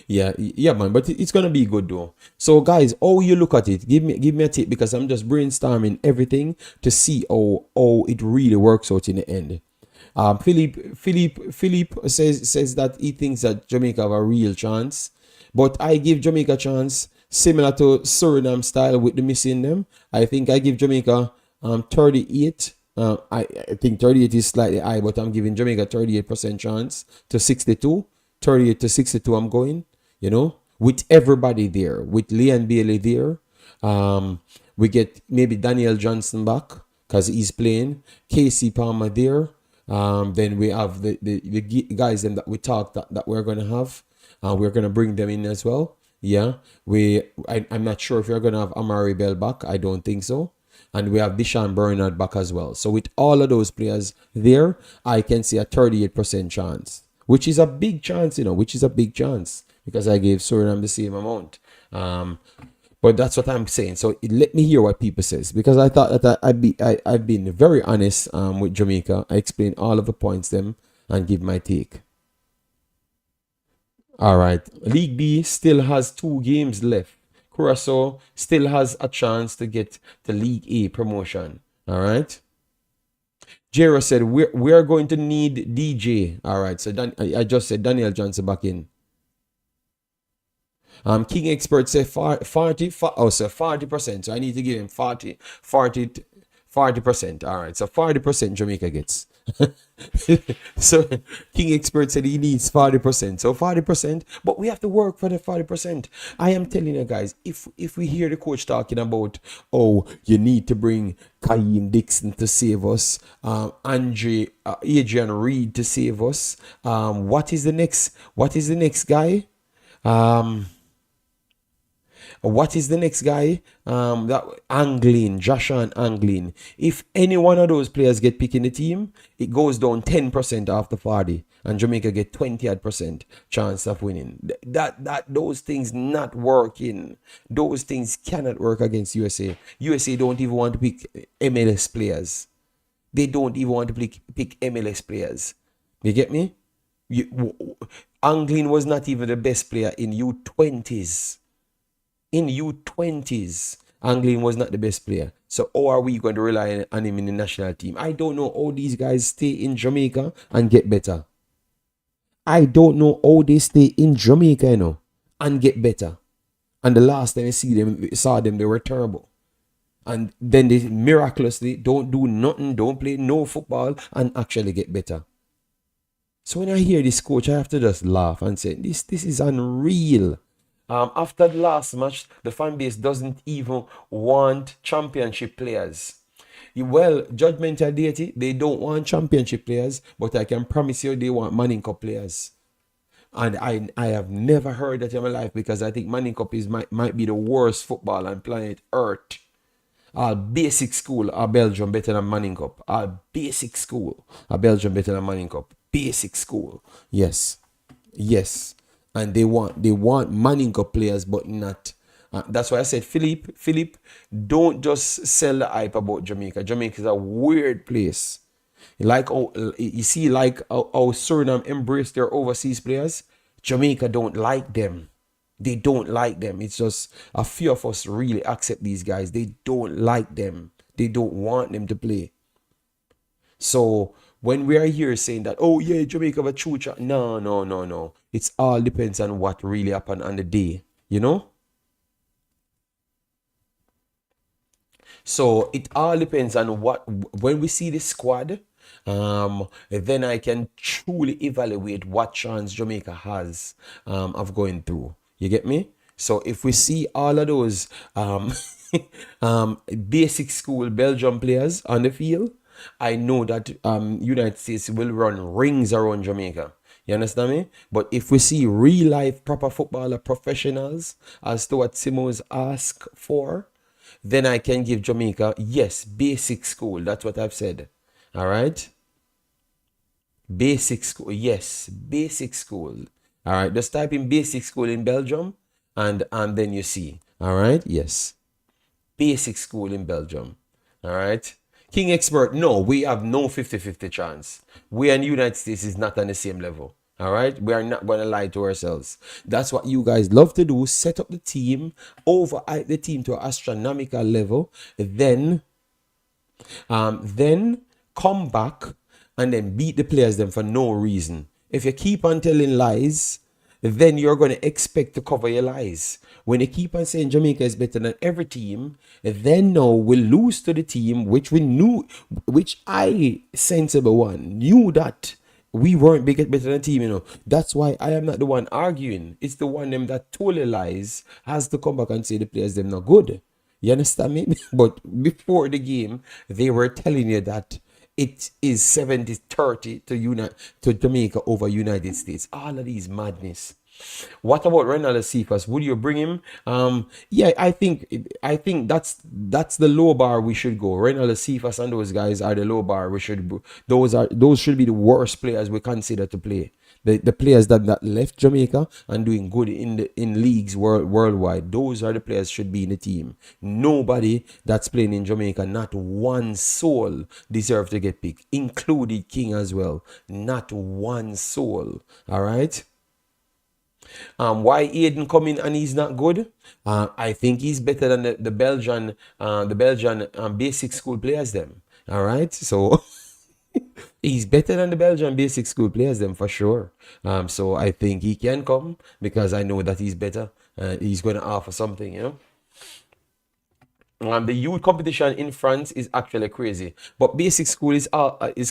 Yeah, yeah, man. But it's gonna be good though. So, guys, how you look at it? Give me a tip because I'm just brainstorming everything to see how it really works out in the end. Philippe says that he thinks that Jamaica have a real chance, but I give Jamaica a chance similar to Suriname style with the missing them. I think I give Jamaica 38. I think 38 is slightly high, but I'm giving Jamaica 38% chance to 62. 38 to 62, I'm going, with everybody there, with Leon Bailey there. We get maybe Daniel Johnson back because he's playing. Casey Palmer there. Then we have the guys that we talked that we're going to have. We're going to bring them in as well. Yeah. I'm not sure if we're going to have Amari Bell back. I don't think so. And we have Deshaun Bernard back as well. So with all of those players there, I can see a 38% chance, which is a big chance, which is a big chance because I gave Suriname the same amount. But that's what I'm saying. So let me hear what people says because I thought that I've been very honest with Jamaica. I explain all of the points them and give my take. All right. League B still has 2 games left. Curacao still has a chance to get the League A promotion. All right. Jero said we're going to need DJ. All right. So I just said Daniel Johnson back in. King Expert said 40%. So I need to give him 40%. All right. So 40% Jamaica gets. So King Expert said he needs 40%. So 40%, but we have to work for the 40%. I am telling you guys, if we hear the coach talking about, oh, you need to bring Kaim Dixon to save us, Adrian Reed to save us. What is the next guy? What is the next guy? That Anglin, Joshua Anglin. If any one of those players get picked in the team, it goes down 10% after 40, and Jamaica get 20% chance of winning. Those things not working. Those things cannot work against USA. USA don't even want to pick MLS players. They don't even want to pick MLS players. You get me? Anglin was not even the best player in U20s. In U20s, Anglin was not the best player. So how are we going to rely on him in the national team? I don't know how these guys stay in Jamaica and get better. I don't know how they stay in Jamaica, and get better. And the last time I saw them, they were terrible. And then they miraculously don't do nothing, don't play no football, and actually get better. So when I hear this coach, I have to just laugh and say, this is unreal. After the last match, the fan base doesn't even want championship players. Well, judgmental deity, they don't want championship players, but I can promise you they want Manning Cup players. And I have never heard that in my life because I think Manning Cup might be the worst football on planet Earth. Basic school, Belgium better than Manning Cup. Basic school, Belgium better than Manning Cup. Basic school, yes. And they want Manning Cup players, but not. That's why I said, Philippe, don't just sell the hype about Jamaica. Jamaica is a weird place. Like how Suriname embrace their overseas players. Jamaica don't like them. They don't like them. It's just a few of us really accept these guys. They don't like them. They don't want them to play. So when we are here saying that, oh yeah, Jamaica have a true chance. No. It's all depends on what really happened on the day, So it all depends on when we see the squad, then I can truly evaluate what chance Jamaica has of going through. You get me? So if we see all of those basic school Belgium players on the field, I know that United States will run rings around Jamaica. You understand me? But if we see real life proper footballer professionals as to what Simons asked for, then I can give Jamaica, yes, basic school. That's what I've said. All right? Basic school. Yes, basic school. All right? Just type in basic school in Belgium and then you see. All right? Yes. Basic school in Belgium. All right? King Expert, no, we have no 50-50 chance. We and United States is not on the same level. All right, we are not going to lie to ourselves. That's what you guys love to do: set up the team, overhype the team to an astronomical level, then come back and then beat the players them for no reason. If you keep on telling lies, then you're going to expect to cover your lies. When you keep on saying Jamaica is better than every team, then no, we'll lose to the team which we knew, which I, sensible one, knew that we weren't better than a team, you know. That's why I am not the one arguing. It's the one them that totally lies has to come back and say the players them not good. You understand me? But before the game, they were telling you that it is 70-30 to Jamaica over United States. All of these madness. What about Ronaldo Cephas? Would you bring him? Yeah, I think that's the low bar we should go. Ronaldo Cephas and those guys are the low bar we should. Those should be the worst players we consider to play. The players that left Jamaica and doing good in leagues worldwide, those are the players should be in the team. Nobody that's playing in Jamaica, not one soul deserve to get picked, included King as well. Not one soul. All right. Why Aiden coming and he's not good? I think he's better than the Belgian basic school players them. All right, so he's better than the Belgian basic school players them for sure. So I think he can come because I know that he's better. He's going to offer something, you know. The youth competition in France is actually crazy, but basic school is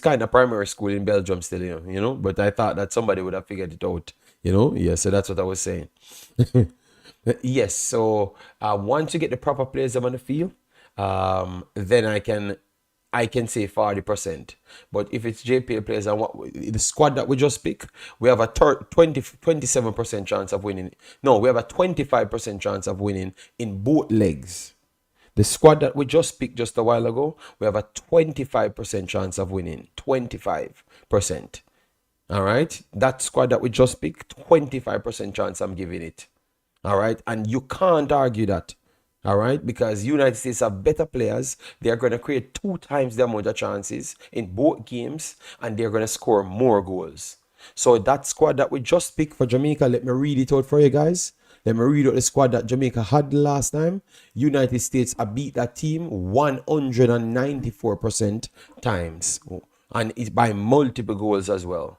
kind of primary school in Belgium still, you know. But I thought that somebody would have figured it out, you know. Yeah, so that's what I was saying. Yes, so once you get the proper players on the field, then I can say 40%. But if it's JPL players and what the squad that we just pick, we have a 27% chance of winning. No, we have a 25% chance of winning in both legs. The squad that we just picked just a while ago, we have a 25% chance of winning. 25%. All right? That squad that we just picked, 25% chance I'm giving it. All right? And you can't argue that. All right? Because United States have better players. They're going to create 2 times the amount of chances in both games, and they're going to score more goals. So that squad that we just picked for Jamaica, let me read it out for you guys. Let me read out the squad that Jamaica had last time. United States beat that team 194% times. And it's by multiple goals as well.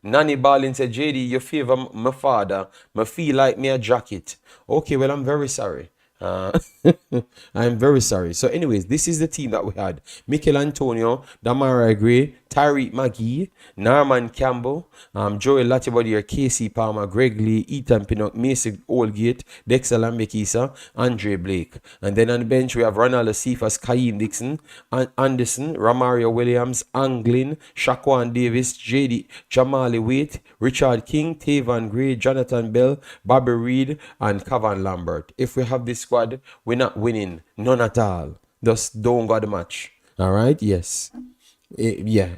Nanny Ballin said, JD, you favor my father. Me feel like me a jacket. Okay, well, I'm very sorry. I'm very sorry. So, anyways, this is the team that we had: Mikel Antonio, Damara Gray, Tyreek McGee, Norman Campbell, Joel Latibodier, Casey Palmer, Greg Lee, Ethan Pinnock, Mason Oldgate, Dexter Lambekisa, Andre Blake. And then on the bench, we have Ronaldo Cephas, Kaim Dixon, Anderson, Romario Williams, Anglin, Shaquan Davis, JD, Jamali Waite, Richard King, Tavan Gray, Jonathan Bell, Bobby Reed, and Cavan Lambert. If we have this squad, we're not winning. None at all. Just don't go the match. All right? Yes. Yeah.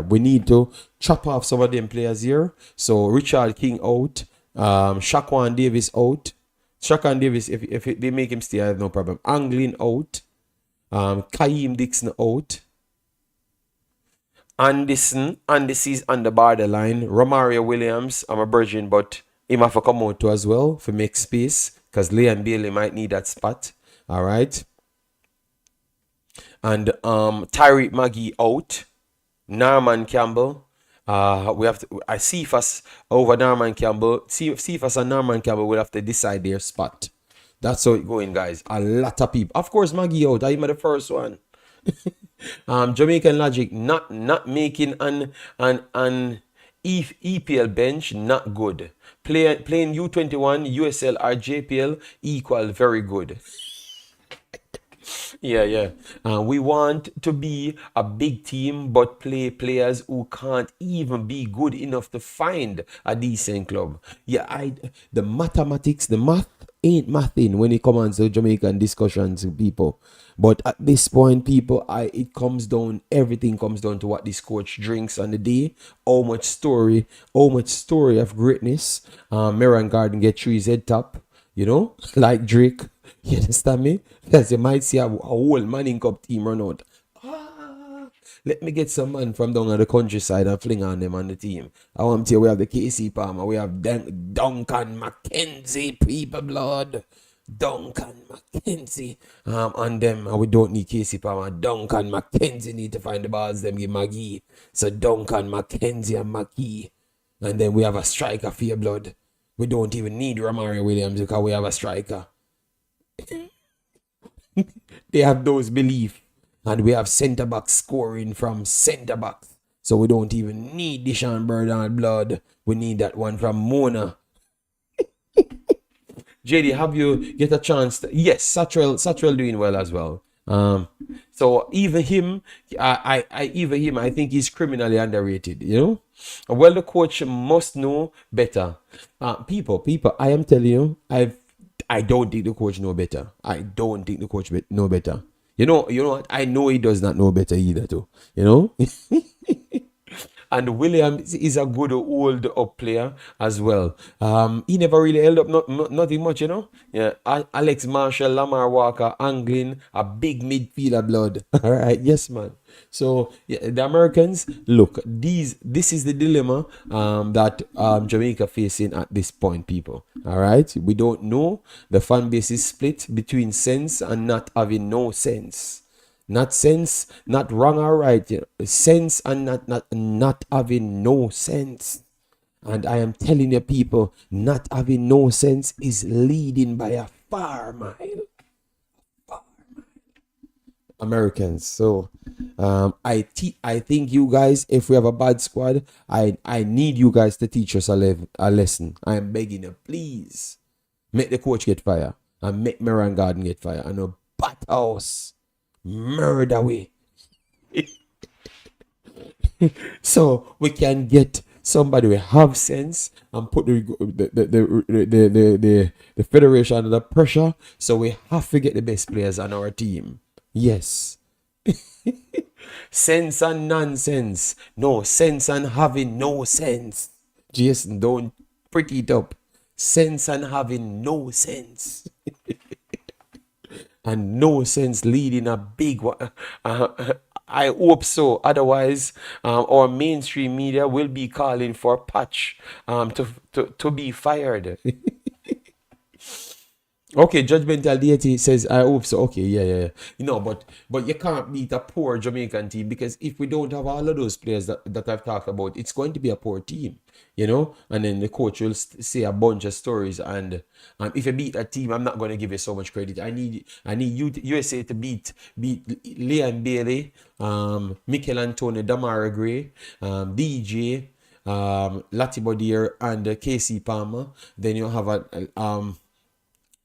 We need to chop off some of them players here. So Richard King out. Shaquan Davis out. Shaquan Davis, if they make him stay, I have no problem. Anglin out. Kaim Dixon out. Anderson is on the borderline. Romario Williams, I'm a virgin, but him have to come out too as well for make space, because Leon Bailey might need that spot. All right. And Tyreek McGee out. Norman Campbell. We have to. I Cephas over Norman Campbell. Cephas and Norman Campbell will have to decide their spot. That's how it going, guys. A lot of people. Of course, McGee out. I'm the first one. Jamaican Logic not making an EPL bench, not good. Playing U21, USL or JPL equal very good. Yeah. We want to be a big team, but play players who can't even be good enough to find a decent club. Yeah, the mathematics, the math ain't mathing when it comes to Jamaican discussions, people. But at this point, people, everything comes down to what this coach drinks on the day, how much story of greatness. Meron Garden get through his head top, like Drake. You understand me? Because you might see a whole Manning Cup team run out. Let me get some man from down on the countryside and fling on them on the team. I want to tell you, we have the KC Palmer, we have Duncan McKenzie, people blood. Duncan McKenzie on them, and we don't need Casey Palmer. Duncan McKenzie need to find the balls, them give McGee. So Duncan McKenzie and McGee. And then we have a striker for your blood. We don't even need Romario Williams because we have a striker. They have those belief. And we have centre backs scoring from centre backs. So we don't even need Deshaun Bernard blood. We need that one from Mona. JD, have you get a chance? Yes, Satchel doing well as well. So even him, I think he's criminally underrated. You know, well, the coach must know better. People, I am telling you, I don't think the coach know better. I don't think the coach know better. You know what? I know he does not know better either, too. You know. And William is a good old up player as well. He never really held up nothing much, you know. Yeah, Alex Marshall, Lamar Walker, Anglin, a big midfielder blood. All right, yes, man. So yeah, the Americans, look, this is the dilemma that Jamaica facing at this point, people. All right, we don't know. The fan base is split between sense and not having no sense. Not sense, not wrong or right. You know. Sense and not having no sense. And I am telling you, people, not having no sense is leading by a far mile. Americans. So I think you guys, if we have a bad squad, I need you guys to teach us a lesson. I am begging you, please make the coach get fire and make Meran Garden get fire and a bat house murder way. So we can get somebody who have sense and put the federation under pressure. So we have to get the best players on our team. Yes. Sense and nonsense. No, sense and having no sense. Jason, don't pretty it up. Sense and having no sense. And no sense leading a big one. I hope so. Otherwise, our mainstream media will be calling for Patch to be fired. Okay, Judgmental Deity says, I hope so. Okay, yeah. You know, but you can't beat a poor Jamaican team because if we don't have all of those players that I've talked about, it's going to be a poor team, you know? And then the coach will say a bunch of stories. And if you beat a team, I'm not going to give you so much credit. I need USA to beat Liam Bailey, Mikel Antonio, Damara Gray, DJ, Latibodier, and KC Palmer. Then you have a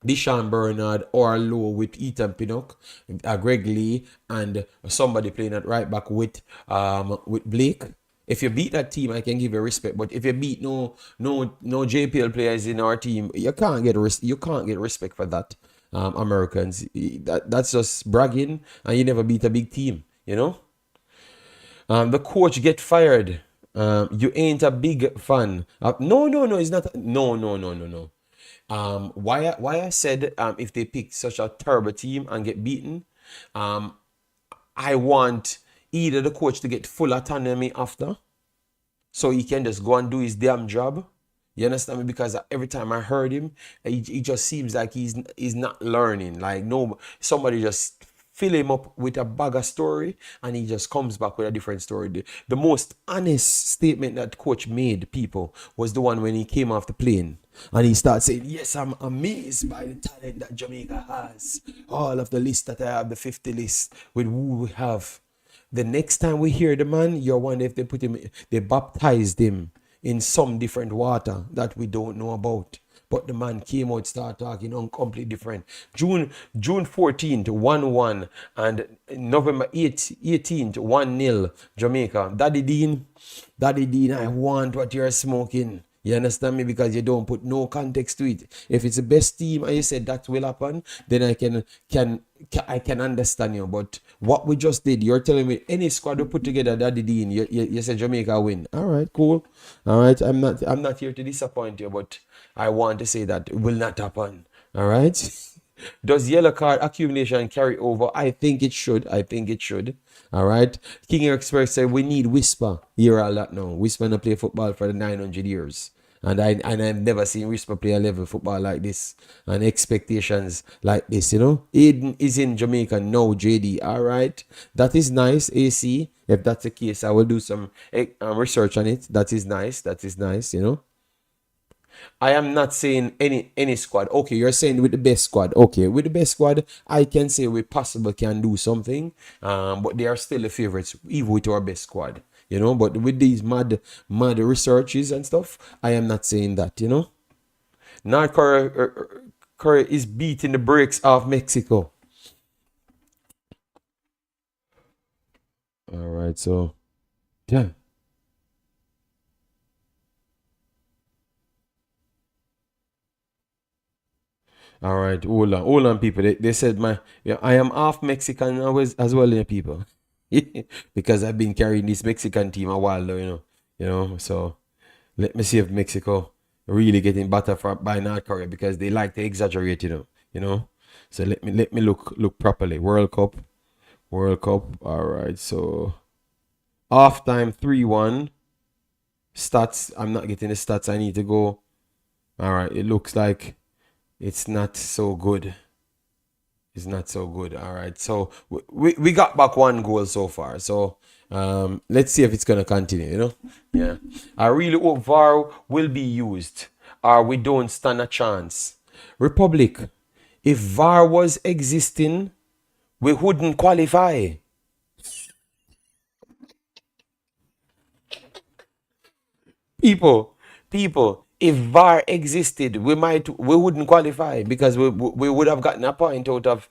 Deshaun Bernard or Low with Ethan Pinnock, Greg Lee, and somebody playing at right back with Blake. If you beat that team, I can give you respect. But if you beat no JPL players in our team, you can't get respect for that. Americans, that's just bragging, and you never beat a big team, you know. The coach get fired. You ain't a big fan. No, it's not. No. Why I said if they pick such a terrible team and get beaten, I want either the coach to get full autonomy after, so he can just go and do his damn job. You understand me? Because every time I heard him, he just seems like he's not learning. Like somebody just fill him up with a bag of story and he just comes back with a different story. The most honest statement that coach made, people, was the one when he came off the plane and he started saying, yes, I'm amazed by the talent that Jamaica has. All of the list that I have, the 50 list with who we have. The next time we hear the man, you're wondering if they baptized him in some different water that we don't know about. But the man came out, started talking on completely different. June 14th, 1-1, and November 18th, 1-0, Jamaica. Daddy Dean, I want what you're smoking. You understand me? Because you don't put no context to it. If it's the best team and you said that will happen, then I can understand you. But what we just did, you're telling me any squad we put together, Daddy Dean, you said Jamaica win. All right, cool. All right, I'm not here to disappoint you, but I want to say that it will not happen. All right. Does yellow card accumulation carry over? I think it should. I think it should. All right. King Express said we need Whisper. Hear all that now. Whisper not play football for the 900 years. And I've never seen Whisper play a level football like this and expectations like this, you know. Aiden is in Jamaica now, JD. All right. That is nice, AC. If that's the case, I will do some research on it. That is nice. That is nice, you know. I am not saying any squad. Okay, you're saying with the best squad. Okay, with the best squad, I can say we possibly can do something. But they are still the favorites, even with our best squad. You know, but with these mad researches and stuff, I am not saying that. You know, North Korea is beating the brakes off Mexico. All right, so yeah. All right, hold on, people. They said yeah, I am half Mexican as well, you know, people, because I've been carrying this Mexican team a while, though, you know. So let me see if Mexico really getting better by North Korea because they like to exaggerate, you know. So let me look properly. World Cup. All right, so half time 3-1. Stats. I'm not getting the stats. I need to go. All right, it looks like it's not so good. It's not so good. All right. So we got back one goal so far. So let's see if it's gonna continue, you know? Yeah. I really hope VAR will be used or we don't stand a chance. Republic, if VAR was existing, we wouldn't qualify. people people if VAR existed we wouldn't qualify because we would have gotten a point out of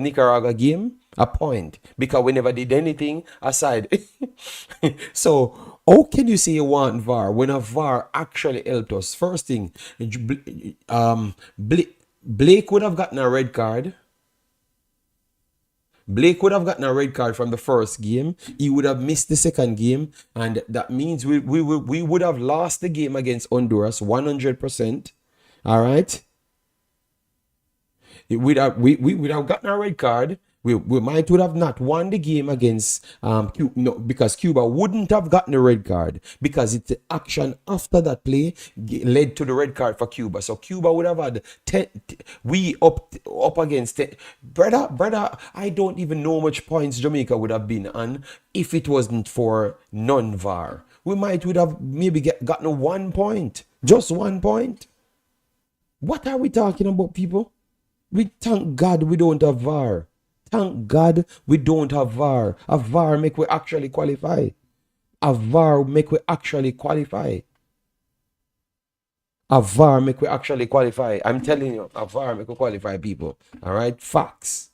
Nicaragua game, a point, because we never did anything aside. So how can you say you want VAR when a VAR actually helped us? First thing, Blake would have gotten a red card. Blake would have gotten a red card from the first game. He would have missed the second game. And that means we would have lost the game against Honduras 100%. All right. We would have gotten a red card. We might would have not won the game against Cuba, no, because Cuba wouldn't have gotten a red card because it's the action after that play led to the red card for Cuba. So Cuba would have had 10. We up against 10. Brother, I don't even know how much points Jamaica would have been on if it wasn't for non-VAR. We might would have maybe gotten 1 point, just 1 point. What are we talking about, people? We thank God we don't have VAR. Thank God we don't have VAR. A VAR make we actually qualify. A VAR make we actually qualify. A VAR make we actually qualify. I'm telling you, a VAR make we qualify, people. All right? Facts.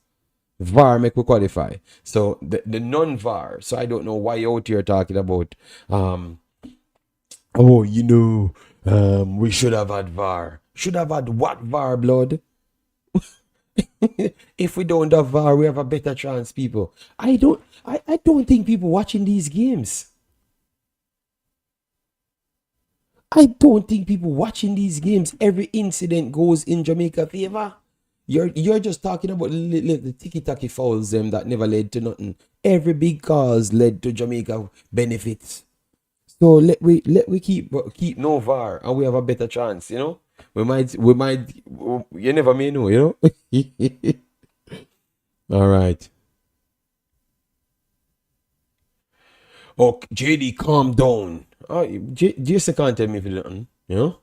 VAR make we qualify. So the non-VAR. So I don't know why you're out here talking about we should have had VAR. Should have had what VAR, blood? If we don't have VAR, we have a better chance, people. I don't think people watching these games. I don't think people watching these games, every incident goes in Jamaica favor. You're just talking about the ticky-tacky fouls that never led to nothing. Every big cause led to Jamaica benefits. So let we keep no VAR and we have a better chance, you know? We might you never may know, you know? All right. Oh, JD, calm down. Oh, just can't tell me if you don't, you know?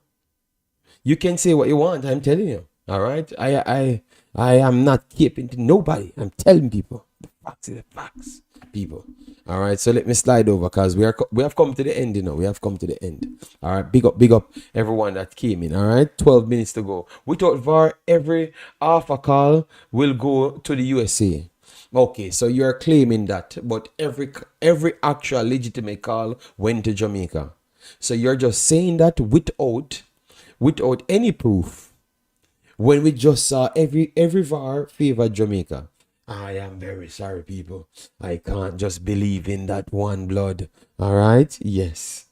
You can say what you want, I'm telling you. All right? I am not keeping to nobody. I'm telling people. The facts are the facts, people. All right, so let me slide over because we have come to the end, you know. We have come to the end. All right, big up everyone that came in. All right, 12 minutes to go. Without VAR, every half a call will go to the USA. Okay, so you're claiming that, but every actual legitimate call went to Jamaica. So you're just saying that without any proof. When we just saw every VAR favor Jamaica. I am very sorry, people. I can't just believe in that one, blood. All right? Yes.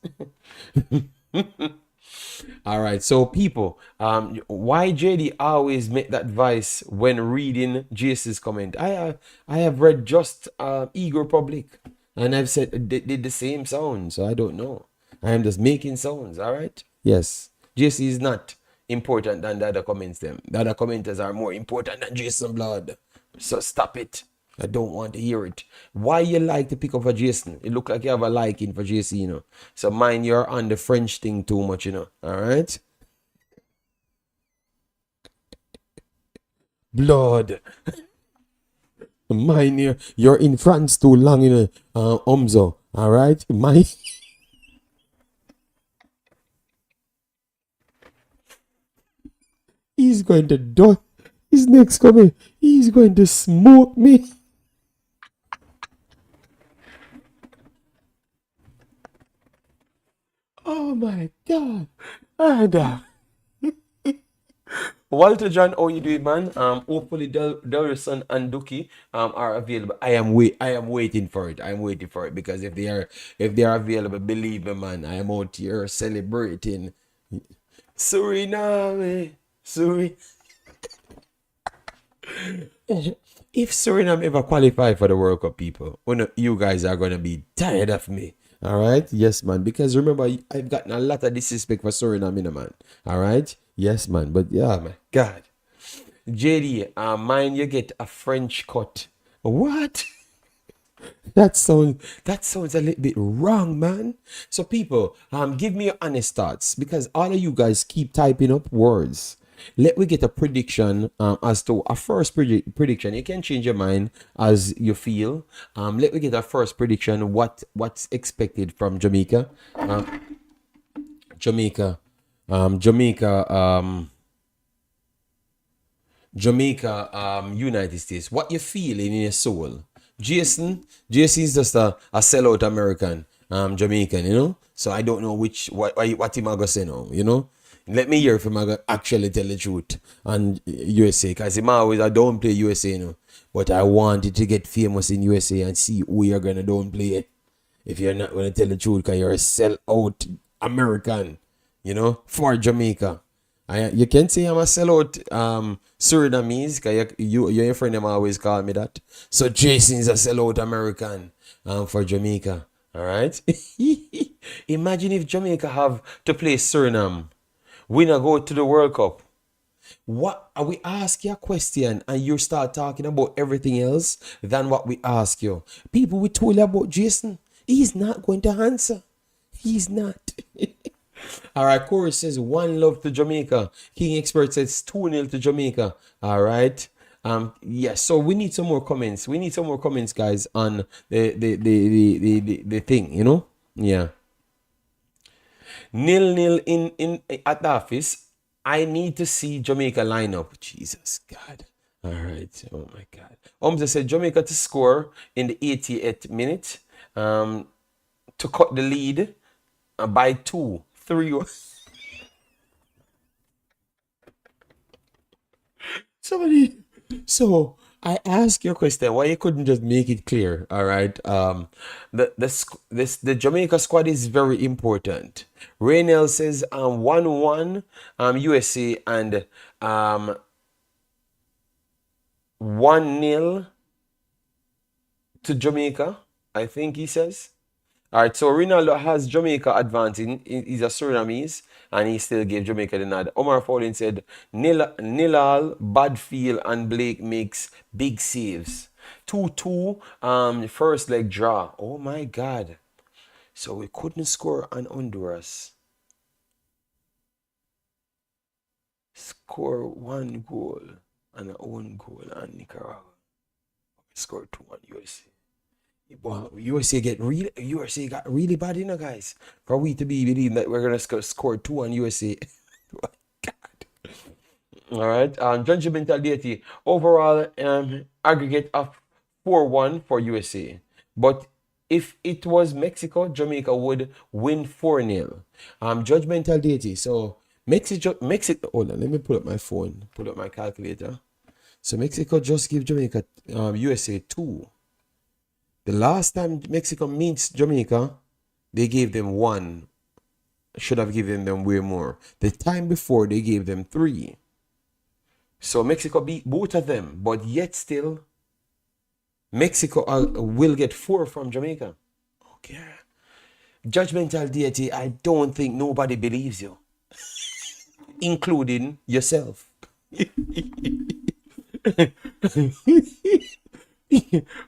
All right, so people, why JD always make that voice when reading JC's comment? I have read just Ego Public, and I've said did the same sound, so I don't know. I am just making sounds. All right. Yes, JC is not important than the other comments. Them the other commenters are more important than Jason Blood. So stop it. I don't want to hear it. Why you like to pick up for Jason? It look like you have a liking for JC, you know. So mind you're on the French thing too much, you know. All right. Blood. Mind you're in France too long, you know. Umzo. All right. Mind. He's going to do. His next coming. He's going to smoke me. Oh my God. And Walter John, how you doing, man? Hopefully Delrison and Duki are available. I am waiting for it. I am waiting for it because if they are available, believe me, man, I am out here celebrating. Suriname. If Suriname ever qualify for the World Cup, people, you guys are gonna be tired of me. All right, yes, man. Because remember, I've gotten a lot of disrespect for Suriname, you know, man. All right, yes, man. But yeah, man. God, JD, mind you get a French cut. What? That sounds a little bit wrong, man. So people, give me your honest thoughts because all of you guys keep typing up words. Let me get a prediction as to a first prediction. You can change your mind as you feel. Let me get a first prediction. What's expected from Jamaica? Jamaica, Jamaica, United States. What you feel in your soul? Jason is just a sellout American, Jamaican, you know. So I don't know what him I gonna say now, you know. Let me hear if him I gonna actually tell the truth on USA, because him always I don't play USA, you know. But I wanted to get famous in USA and see who you're gonna don't play it. If you're not gonna tell the truth, because you're a sellout American, you know, for Jamaica. You can say I'm a sellout Surinamese, because your friend them always call me that. So Jason is a sellout American for Jamaica. All right. Imagine if Jamaica have to play Suriname. We not go to the World Cup. What we ask you a question and you start talking about everything else than what we ask you. People we told you about Jason, he's not going to answer. He's not. All right, Corey says 1-0 to Jamaica. King Expert says 2-0 to Jamaica. All right. Yes, so we need some more comments. We need some more comments, guys, on the thing, you know? Yeah. 0-0 in at the office. I need to see Jamaica lineup. Jesus God. All right. Oh my God. Omza said Jamaica to score in the 88th minute. To cut the lead by 2-3. Somebody. So I ask your question why you couldn't just make it clear. All right. The Jamaica squad is very important. Raynell says 1-1 USA and 1-0 to Jamaica. I think he says. All right, so Ronaldo has Jamaica advancing. He's a Surinamese, and he still gave Jamaica the nod. Omar Fowlin said, Nilal, Badfield, and Blake makes big saves. 2-2, first leg draw. Oh my God. So we couldn't score on Honduras. Score 1 goal and an own goal on Nicaragua. Score 2 on USA. Well, USA got really bad, you know, guys. For we to be believing that we're gonna score 2 on USA. God. All right. Judgmental deity. Overall, aggregate of 4-1 for USA. But if it was Mexico, Jamaica would win 4-0. Judgmental deity. So Mexico. Hold on. Let me pull up my phone. Pull up my calculator. So Mexico just give Jamaica, USA 2. The last time Mexico meets Jamaica, they gave them 1. should have given them way more. The time before they gave them 3. So Mexico beat both of them, but yet still Mexico will get 4 from Jamaica. Okay. Judgmental deity, I don't think nobody believes you, including yourself.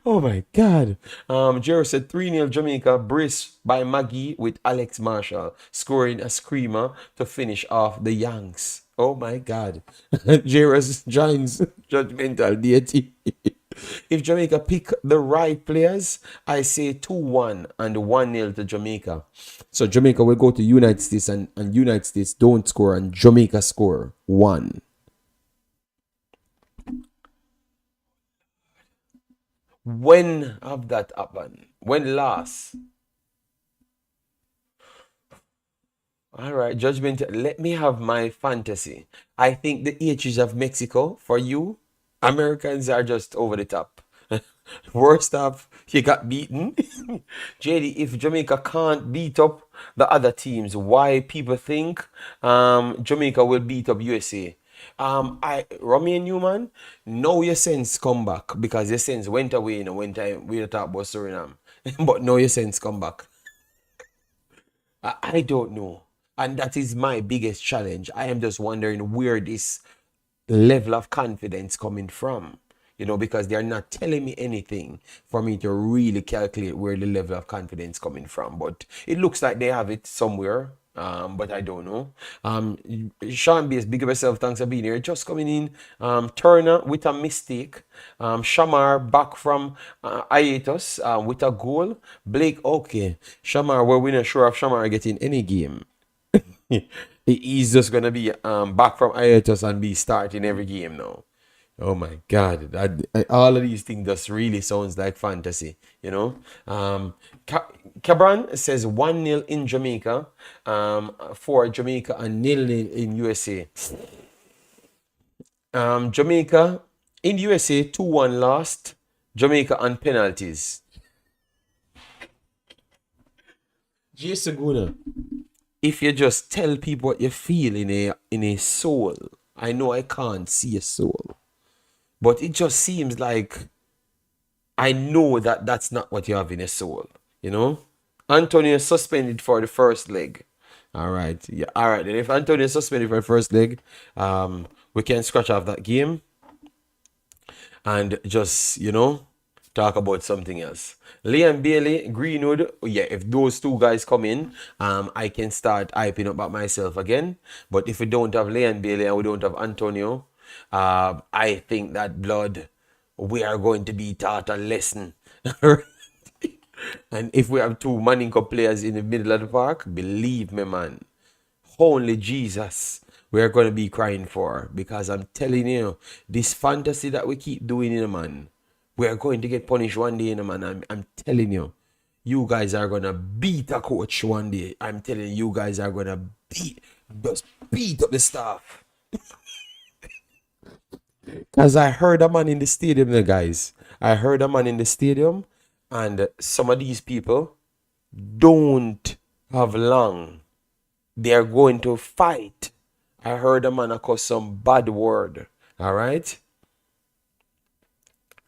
Oh my God. Jero said 3-0 Jamaica, brace by Maggie with Alex Marshall scoring a screamer to finish off the Yanks. Oh my God. Jero's joins judgmental deity. If Jamaica pick the right players, I say 2-1 and 1-0 to Jamaica. So Jamaica will go to United States and United States don't score and Jamaica score 1. When have that happened? When last? All right, judgment. Let me have my fantasy. I think the H's of Mexico for you, Americans are just over the top. Worst off, you got beaten. JD, if Jamaica can't beat up the other teams, why people think Jamaica will beat up USA? Romy and Newman, know your sense come back because your sense went away, when time we talk about Suriname. But know your sense come back. I don't know. And that is my biggest challenge. I am just wondering where this level of confidence coming from. Because they're not telling me anything for me to really calculate where the level of confidence coming from. But it looks like they have it somewhere. But I don't know. Sean Bass, big up yourself. Thanks for being here. Just coming in. Turner with a mistake. Shamar back from hiatus with a goal. Blake, okay. Shamar, we're not sure if Shamar getting any game. He's just gonna be back from hiatus and be starting every game now. Oh my God, all of these things just really sounds like fantasy, Cabran says 1-0 in Jamaica, for Jamaica and 0-0 in USA. Jamaica in USA 2-1 lost. Jamaica on penalties. Jason Guna, if you just tell people what you feel in a soul, I know I can't see a soul, but it just seems like I know that that's not what you have in a soul, Antonio suspended for the first leg. All right, yeah, all right. And if Antonio suspended for the first leg, we can scratch off that game and just talk about something else. Liam Bailey, Greenwood, yeah, if those two guys come in, I can start hyping up about myself again. But if we don't have Liam Bailey and we don't have Antonio, I think that blood, we are going to be taught a lesson. And if we have 2 Maninko players in the middle of the park, believe me, man, only Jesus we're going to be crying for. Because I'm telling you, this fantasy that we keep doing, man, we are going to get punished one day, man. I'm telling you, you guys are going to beat a coach one day. I'm telling you, guys are going to beat up the staff. Because I heard a man in the stadium, guys. I heard a man in the stadium, and some of these people don't have long. They're going to fight. I heard a man call some bad word, all right,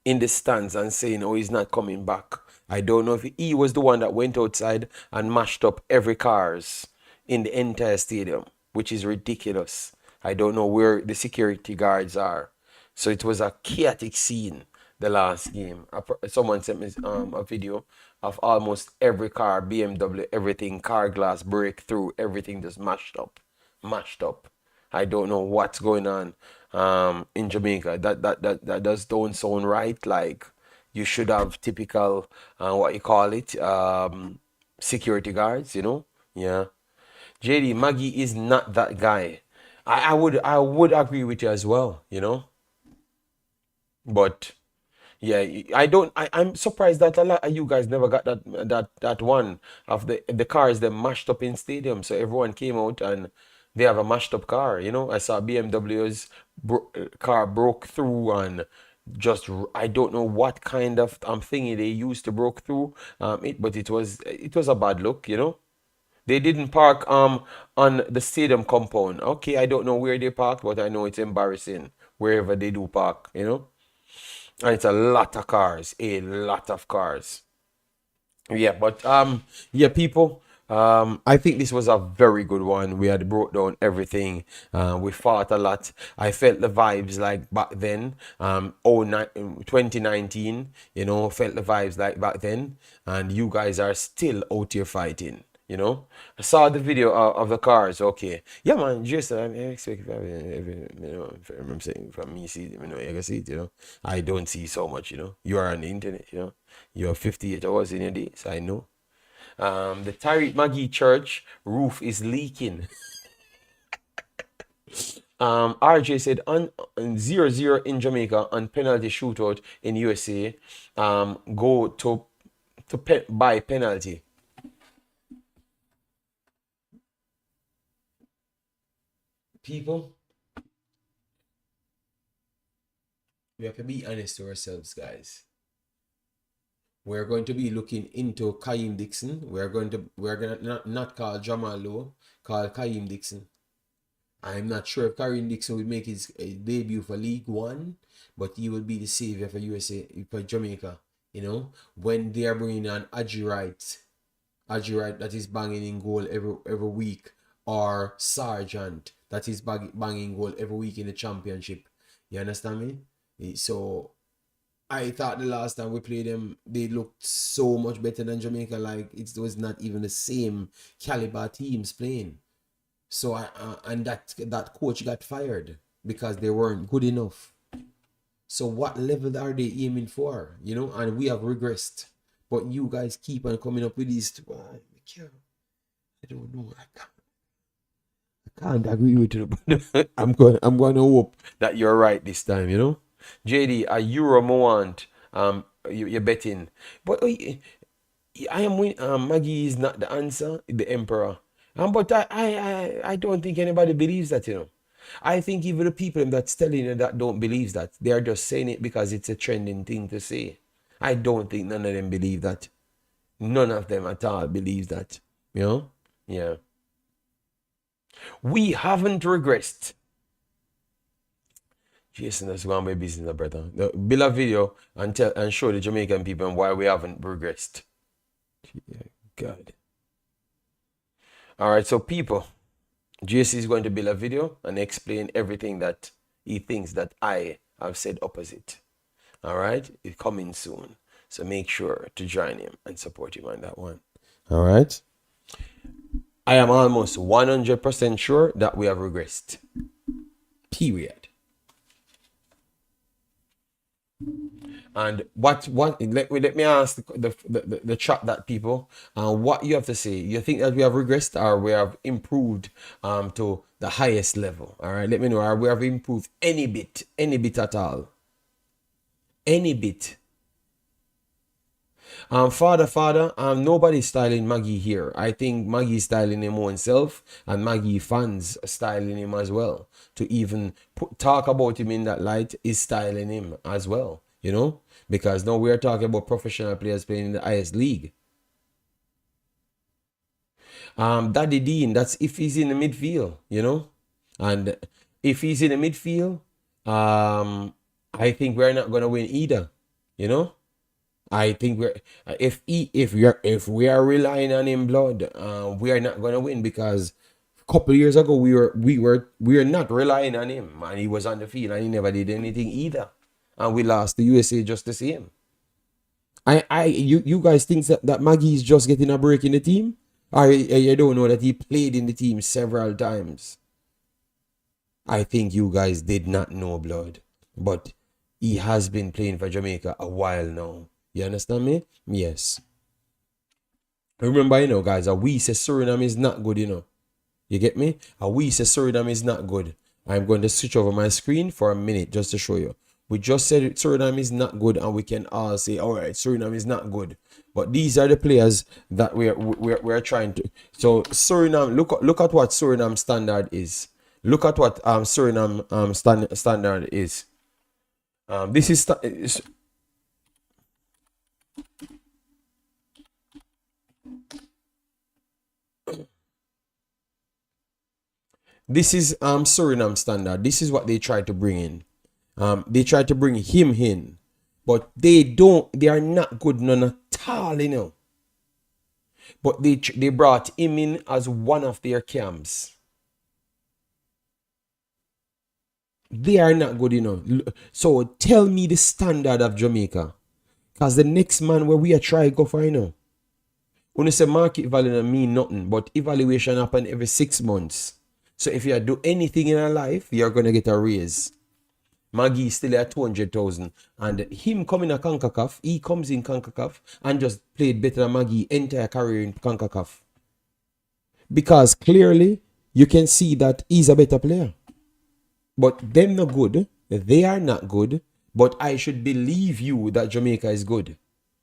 in the stands and saying, oh, he's not coming back. I don't know if he was the one that went outside and mashed up every cars in the entire stadium, which is ridiculous. I don't know where the security guards are. So it was a chaotic scene the last game. Someone sent me a video of almost every car, BMW, everything, car glass break through, everything just mashed up. I don't know what's going on in Jamaica. That just don't sound right. Like, you should have typical what you call it, security guards, Yeah. JD, Maggie is not that guy. I would agree with you as well, But yeah, I'm surprised that a lot of you guys never got that one of the cars that mashed up in stadium. So everyone came out and they have a mashed up car. I saw BMW's car broke through and just I don't know what kind of thingy they used to broke through but it was a bad look. They didn't park on the stadium compound. Okay, I don't know where they parked, but I know it's embarrassing wherever they do park, you know? And it's a lot of cars, a lot of cars. Yeah, but yeah, people. I think this was a very good one. We had brought down everything. We fought a lot. I felt the vibes like back then. 2019. You know, felt the vibes like back then. And you guys are still out here fighting. You know, I saw the video of the cars. Okay, yeah, man. Just I'm expecting, you know, I'm saying from me see, you know, you can see it. You know, I don't see so much. You know, you are on the internet. You know, you have 58 hours in a day, so I know. The Tariq Magee Church roof is leaking. RJ said on 0-0 in Jamaica on penalty shootout in USA. Go to by penalty. People, we have to be honest to ourselves, guys. We're going to be looking into Kaim Dixon. We're gonna not call Jamal Lowe, call Kaim Dixon. I'm not sure if Karim Dixon will make his debut for League One, but he will be the savior for USA, for Jamaica. You know, when they are bringing on Adji Wright that is banging in goal every week, or Sargent that is banging goal every week in the championship. You understand me? So I thought the last time we played them, they looked so much better than Jamaica. Like it was not even the same caliber teams playing. So and that coach got fired because they weren't good enough. So what level are they aiming for? You know, and we have regressed. But you guys keep on coming up with these. I don't know. I can't agree with you. I'm gonna hope that you're right this time. You know, JD, a Euro want. You're betting, but I am win. Maggie is not the answer. The emperor. But I don't think anybody believes that. You know, I think even the people that's telling you that don't believe that, they are just saying it because it's a trending thing to say. I don't think none of them believe that. None of them at all believes that. You know? Yeah. We haven't regressed. Jason, that's going to be business, brother. Build a video and tell and show the Jamaican people why we haven't regressed. Yeah, God. All right, so people, JC is going to build a video and explain everything that he thinks that I have said opposite. All right, it's coming soon. So make sure to join him and support him on that one. All right. I am almost 100% sure that we have regressed. Period. And what let me ask the chat that people what you have to say. You think that we have regressed or we have improved to the highest level? All right, let me know. Or we have improved any bit at all, any bit. Father, nobody's styling Maggie here. I think Maggie's styling him oneself, and Maggie fans styling him as well. To even talk about him in that light is styling him as well, you know? Because now we're talking about professional players playing in the highest league. Daddy Dean, that's if he's in the midfield, you know? And if he's in the midfield, I think we're not gonna win either, you know? I think if we are relying on him blood, we are not gonna win because a couple of years ago we were not relying on him and he was on the field and he never did anything either, and we lost the USA just the same. You guys think that Maggie is just getting a break in the team? Or you don't know that he played in the team several times? I think you guys did not know blood, but he has been playing for Jamaica a while now. You understand me? Yes. Remember, you know, guys, we say Suriname is not good, you know. You get me? We say Suriname is not good. I'm going to switch over my screen for a minute just to show you. We just said Suriname is not good, and we can all say, all right, Suriname is not good. But these are the players that we're trying to. So Suriname, look at what Suriname standard is. Look at what Suriname standard is. This is This is Suriname standard. This is what they try to bring in. They try to bring him in, but they don't. They are not good none at all, you know. But they brought him in as one of their camps. They are not good, you know. So tell me the standard of Jamaica, cause the next man where we are trying to go for, you know. When you say market value don't mean nothing, but evaluation happen every 6 months. So if you do anything in your life, you're gonna get a raise. Maggie is still at 200,000. And him coming to Concacaf, he comes in Concacaf and just played better than Maggie entire career in Concacaf. Because clearly you can see that he's a better player. But them not good. They are not good. But I should believe you that Jamaica is good.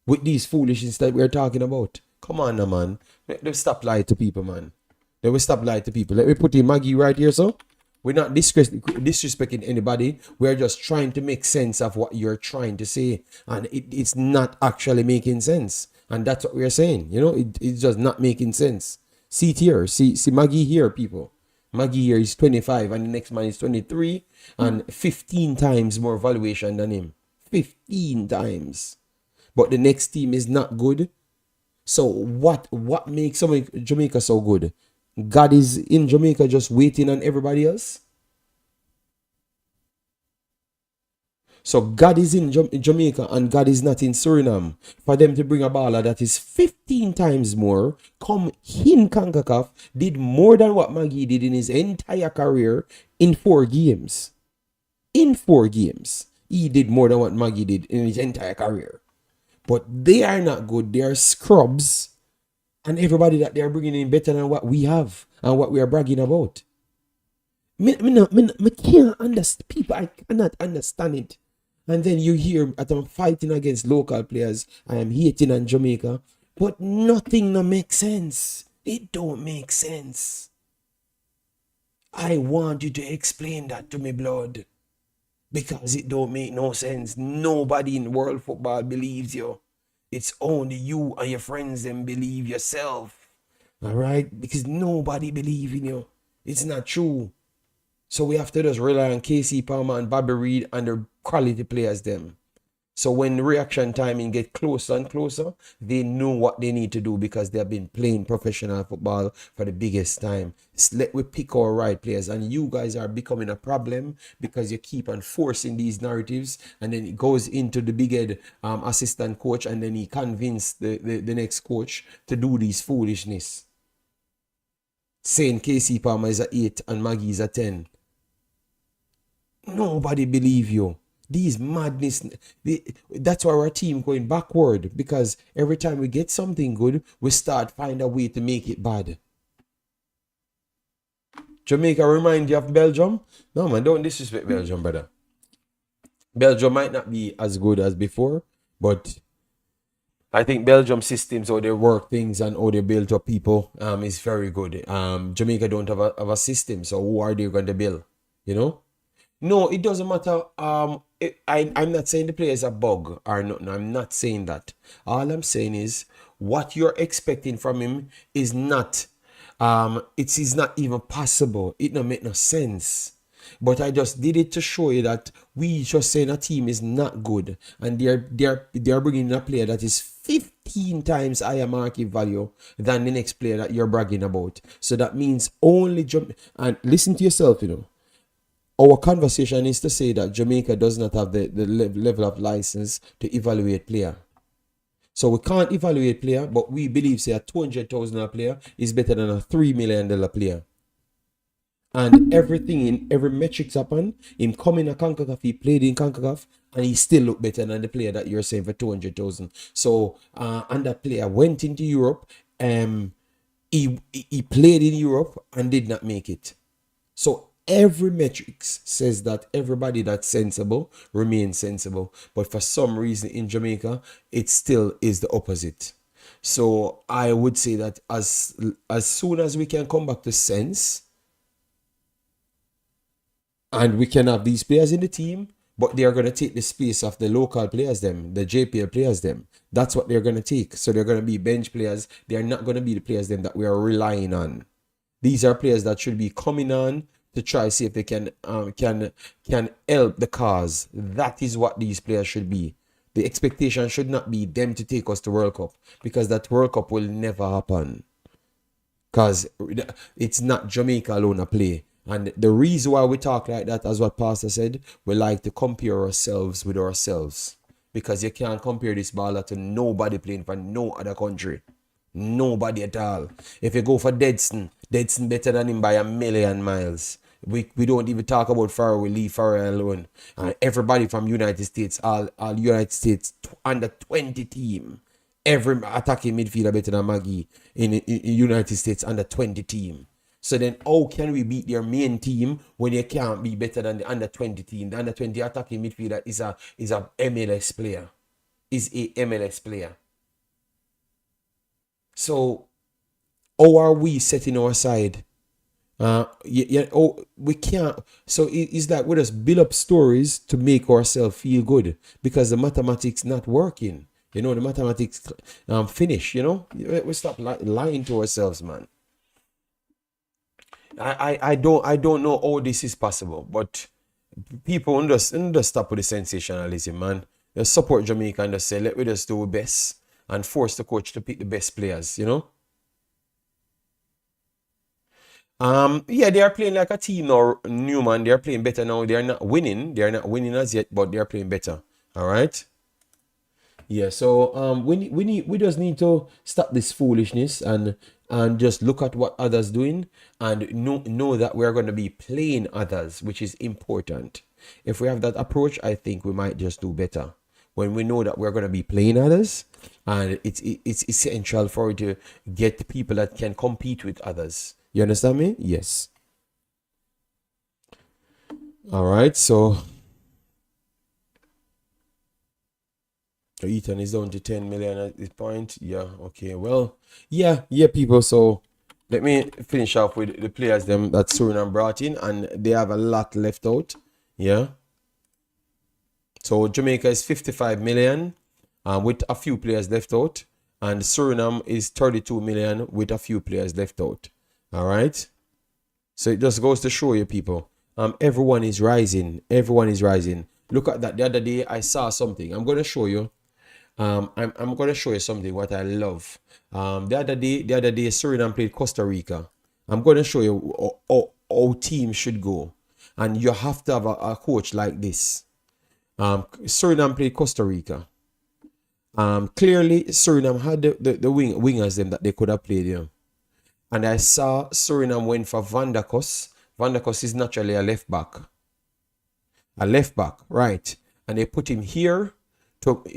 With these foolishness that we're talking about. Come on now, man. They stop lying to people, man. They will stop lying to people. Let me put in Maggie right here, so. We're not disrespecting anybody. We're just trying to make sense of what you're trying to say. And it's not actually making sense. And that's what we're saying. You know, it's just not making sense. See it here. See Maggie here, people. Maggie here is 25 and the next man is 23 and 15 times more valuation than him. 15 times. But the next team is not good. So what makes Jamaica so good? God is in Jamaica just waiting on everybody else? So God is in Jamaica and God is not in Suriname. For them to bring a baller that is 15 times more, come in Concacaf, did more than what Maggie did in his entire career in 4 games. In 4 games. He did more than what Maggie did in his entire career. But they are not good. They are scrubs. And everybody that they are bringing in better than what we have and what we are bragging about. Me can't understand. People, I cannot understand it. And then you hear that I'm fighting against local players. I am hating on Jamaica. But nothing no makes sense. It don't make sense. I want you to explain that to me, blood. Because it don't make no sense. Nobody in world football believes you. It's only you and your friends them believe yourself. All right? Because nobody believes in you. It's not true. So we have to just rely on KC Palmer and Bobby Reed and the quality players them. So when reaction timing get closer and closer, they know what they need to do because they have been playing professional football for the biggest time. Let we pick our right players, and you guys are becoming a problem because you keep on forcing these narratives, and then it goes into the big head assistant coach, and then he convinced the next coach to do these foolishness. Saying KC Palmer is a 8 and Maggie is a 10. Nobody believe you. These madness, that's why our team going backward, because every time we get something good, we start find a way to make it bad. Jamaica remind you of Belgium? No, man, don't disrespect Belgium, brother. Belgium might not be as good as before, but I think Belgium systems, how they work things and how they build up people, is very good. Jamaica don't have a system, so who are they going to build? You know? No, it doesn't matter. I'm not saying the player is a bug or nothing. I'm not saying that. All I'm saying is what you're expecting from him is not, it is not even possible. It don't make no sense. But I just did it to show you that we just saying a team is not good, and they're bringing in a player that is 15 times higher market value than the next player that you're bragging about. So that means only and listen to yourself, you know. Our conversation is to say that Jamaica does not have the level of license to evaluate player. So we can't evaluate player, but we believe say a $200,000 player is better than a $3 million player. And everything in every metrics happen. Him coming to Concacaf, he played in Concacaf, and he still look better than the player that you're saying for 200,000. So and that player went into Europe. He played in Europe and did not make it. So every metrics says that everybody that's sensible remains sensible. But for some reason in Jamaica, it still is the opposite. So I would say that as soon as we can come back to sense, and we can have these players in the team, but they are going to take the space of the local players, them, the JPL players, them. That's what they're going to take. So they're going to be bench players. They are not going to be the players, them, that we are relying on. These are players that should be coming on to try see if they can help the cause. That is what these players should be. The expectation should not be them to take us to World Cup, because that World Cup will never happen. Because it's not Jamaica alone a play. And the reason why we talk like that, as what Pastor said, we like to compare ourselves with ourselves. Because you can't compare this baller to nobody playing for no other country. Nobody at all. If you go for Deadson better than him by a million miles. We don't even talk about Farrell. We leave Farrell alone. Everybody from United States, all United States under 20 team. Every attacking midfielder better than Maggie in United States under 20 team. So then how can we beat their main team when they can't be better than the under 20 team? The under 20 attacking midfielder is a MLS player. Is a MLS player. So how are we setting our side? We can't. So it's like we just build up stories to make ourselves feel good, because the mathematics not working. The mathematics finish. We stop lying to ourselves, man. I don't know how this is possible, but people just stop with the sensationalism, man. Just support Jamaica and just say, let we just do our best and force the coach to pick the best players, Yeah, they are playing like a team now, Newman. They are playing better now. They are not winning. They are not winning as yet, but they are playing better. All right. Yeah, so we just need to stop this foolishness and just look at what others doing and know that we're going to be playing others, which is important. If we have that approach, I think we might just do better. When we know that we're going to be playing others, and it's essential for you to get people that can compete with others. You understand me? Yes. All right, so Ethan is down to 10 million at this point. Yeah, okay. Well, yeah, people. So let me finish off with the players them that Suriname brought in, and they have a lot left out. Yeah. So Jamaica is 55 million with a few players left out, and Suriname is 32 million with a few players left out. All right. So it just goes to show you, people. Everyone is rising. Everyone is rising. Look at that. The other day I saw something. I'm going to show you. I'm going to show you something what I love. The other day Suriname played Costa Rica. I'm going to show you how teams should go, and you have to have a coach like this. Suriname played Costa Rica. Clearly Suriname had the wingers them that they could have played here. And I saw Suriname went for Van der Kos. Van der Kos is naturally a left back. Right? And they put him here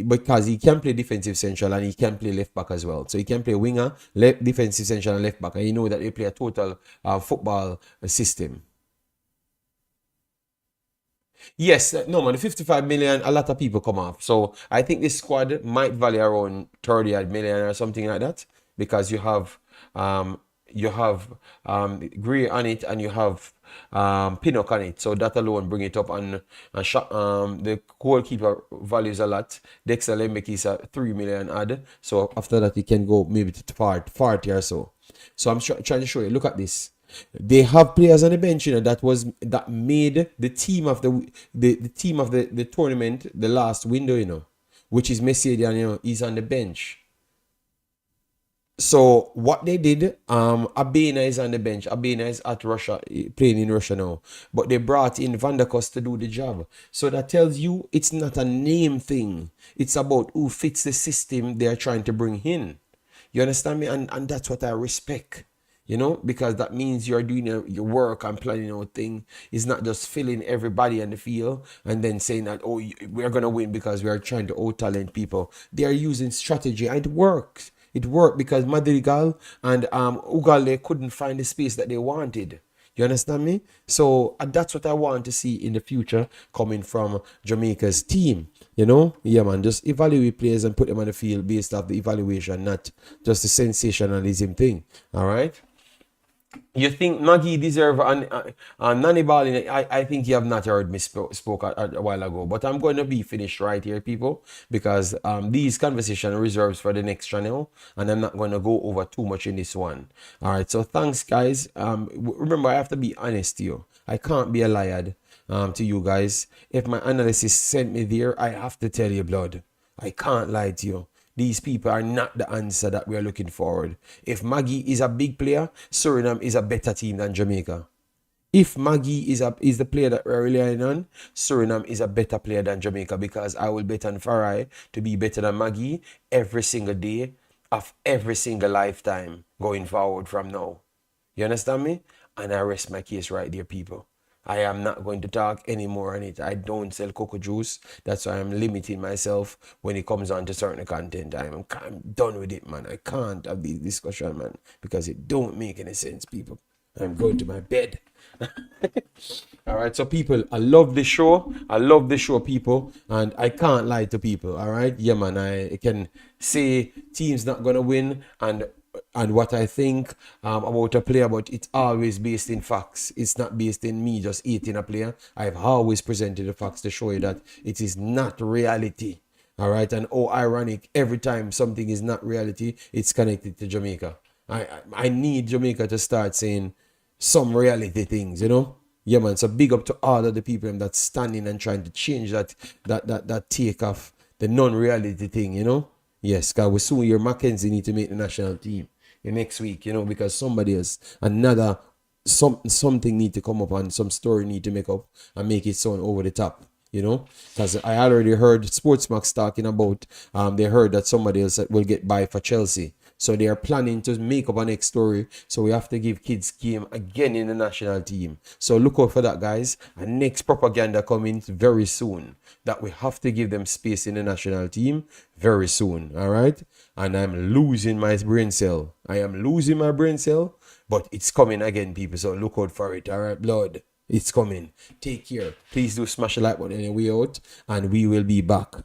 because he can play defensive central and he can play left back as well. So he can play winger, defensive central and left back. And you know that they play a total football system. Yes, no man, the 55 million, a lot of people come off. So I think this squad might value around 30 million or something like that, because you have Gray on it and you have Pinnock on it. So that alone bring it up, and the goalkeeper values a lot. Dexter Lembeck is a 3 million add. So after that, you can go maybe to 40 or so. So I'm trying to show you. Look at this. They have players on the bench, that made the team of the team of the tournament, the last window, which is Messi, he's on the bench. So what they did, Abena is on the bench. Abena is at Russia, playing in Russia now. But they brought in Van der Kos to do the job. So that tells you it's not a name thing. It's about who fits the system they're trying to bring in. You understand me? And that's what I respect. Because that means you're doing your work and planning out thing. It's not just filling everybody in the field and then saying that, oh, we're going to win because we are trying to out-talent people. They are using strategy, and it works. It worked because Madrigal and Ugale couldn't find the space that they wanted. You understand me? So that's what I want to see in the future coming from Jamaica's team. Yeah, man, just evaluate players and put them on the field based off the evaluation, not just the sensationalism thing. All right? You think Maggie deserve an nanny ball? I think you have not heard me spoke a while ago, but I'm going to be finished right here, people, because these conversation reserves for the next channel, and I'm not going to go over too much in this one. All right, so thanks, guys. Remember, I have to be honest to you. I can't be a liar to you guys. If my analysis sent me there, I have to tell you, blood. I can't lie to you. These people are not the answer that we are looking forward. If Maggie is a big player, Suriname is a better team than Jamaica. If Maggie is the player that we're relying on, Suriname is a better player than Jamaica, because I will bet on Farai to be better than Maggie every single day of every single lifetime going forward from now. You understand me? And I rest my case right there, people. I am not going to talk anymore on it. I don't sell cocoa juice. That's why I'm limiting myself when it comes on to certain content. I'm done with it, man. I can't have this discussion, man, because it don't make any sense, people. I'm going to my bed. All right, so people, I love the show. I love the show, people, and I can't lie to people. All right, yeah, man. I can say team's not gonna win, and what I think about a player, but it's always based in facts. It's not based in me just eating a player. I've always presented the facts to show you that it is not reality. All right, and oh, ironic, every time something is not reality, it's connected to Jamaica. I need Jamaica to start saying some reality things, you know. Yeah, man. So big up to all of the people that's standing and trying to change that take off the non-reality thing, you know. Yes, because we soon your Mackenzie need to make the national team next week, you know, because somebody else, another something need to come up and some story need to make up and make it sound over the top, you know. Because I already heard Sportsmax talking about they heard that somebody else will get by for Chelsea. So they are planning to make up a next story. So we have to give kids game again in the national team. So look out for that, guys. And next propaganda coming very soon. That we have to give them space in the national team very soon. All right. And I'm losing my brain cell. I am losing my brain cell. But it's coming again, people. So look out for it. All right, blood. It's coming. Take care. Please do smash the like button on your way out. And we will be back.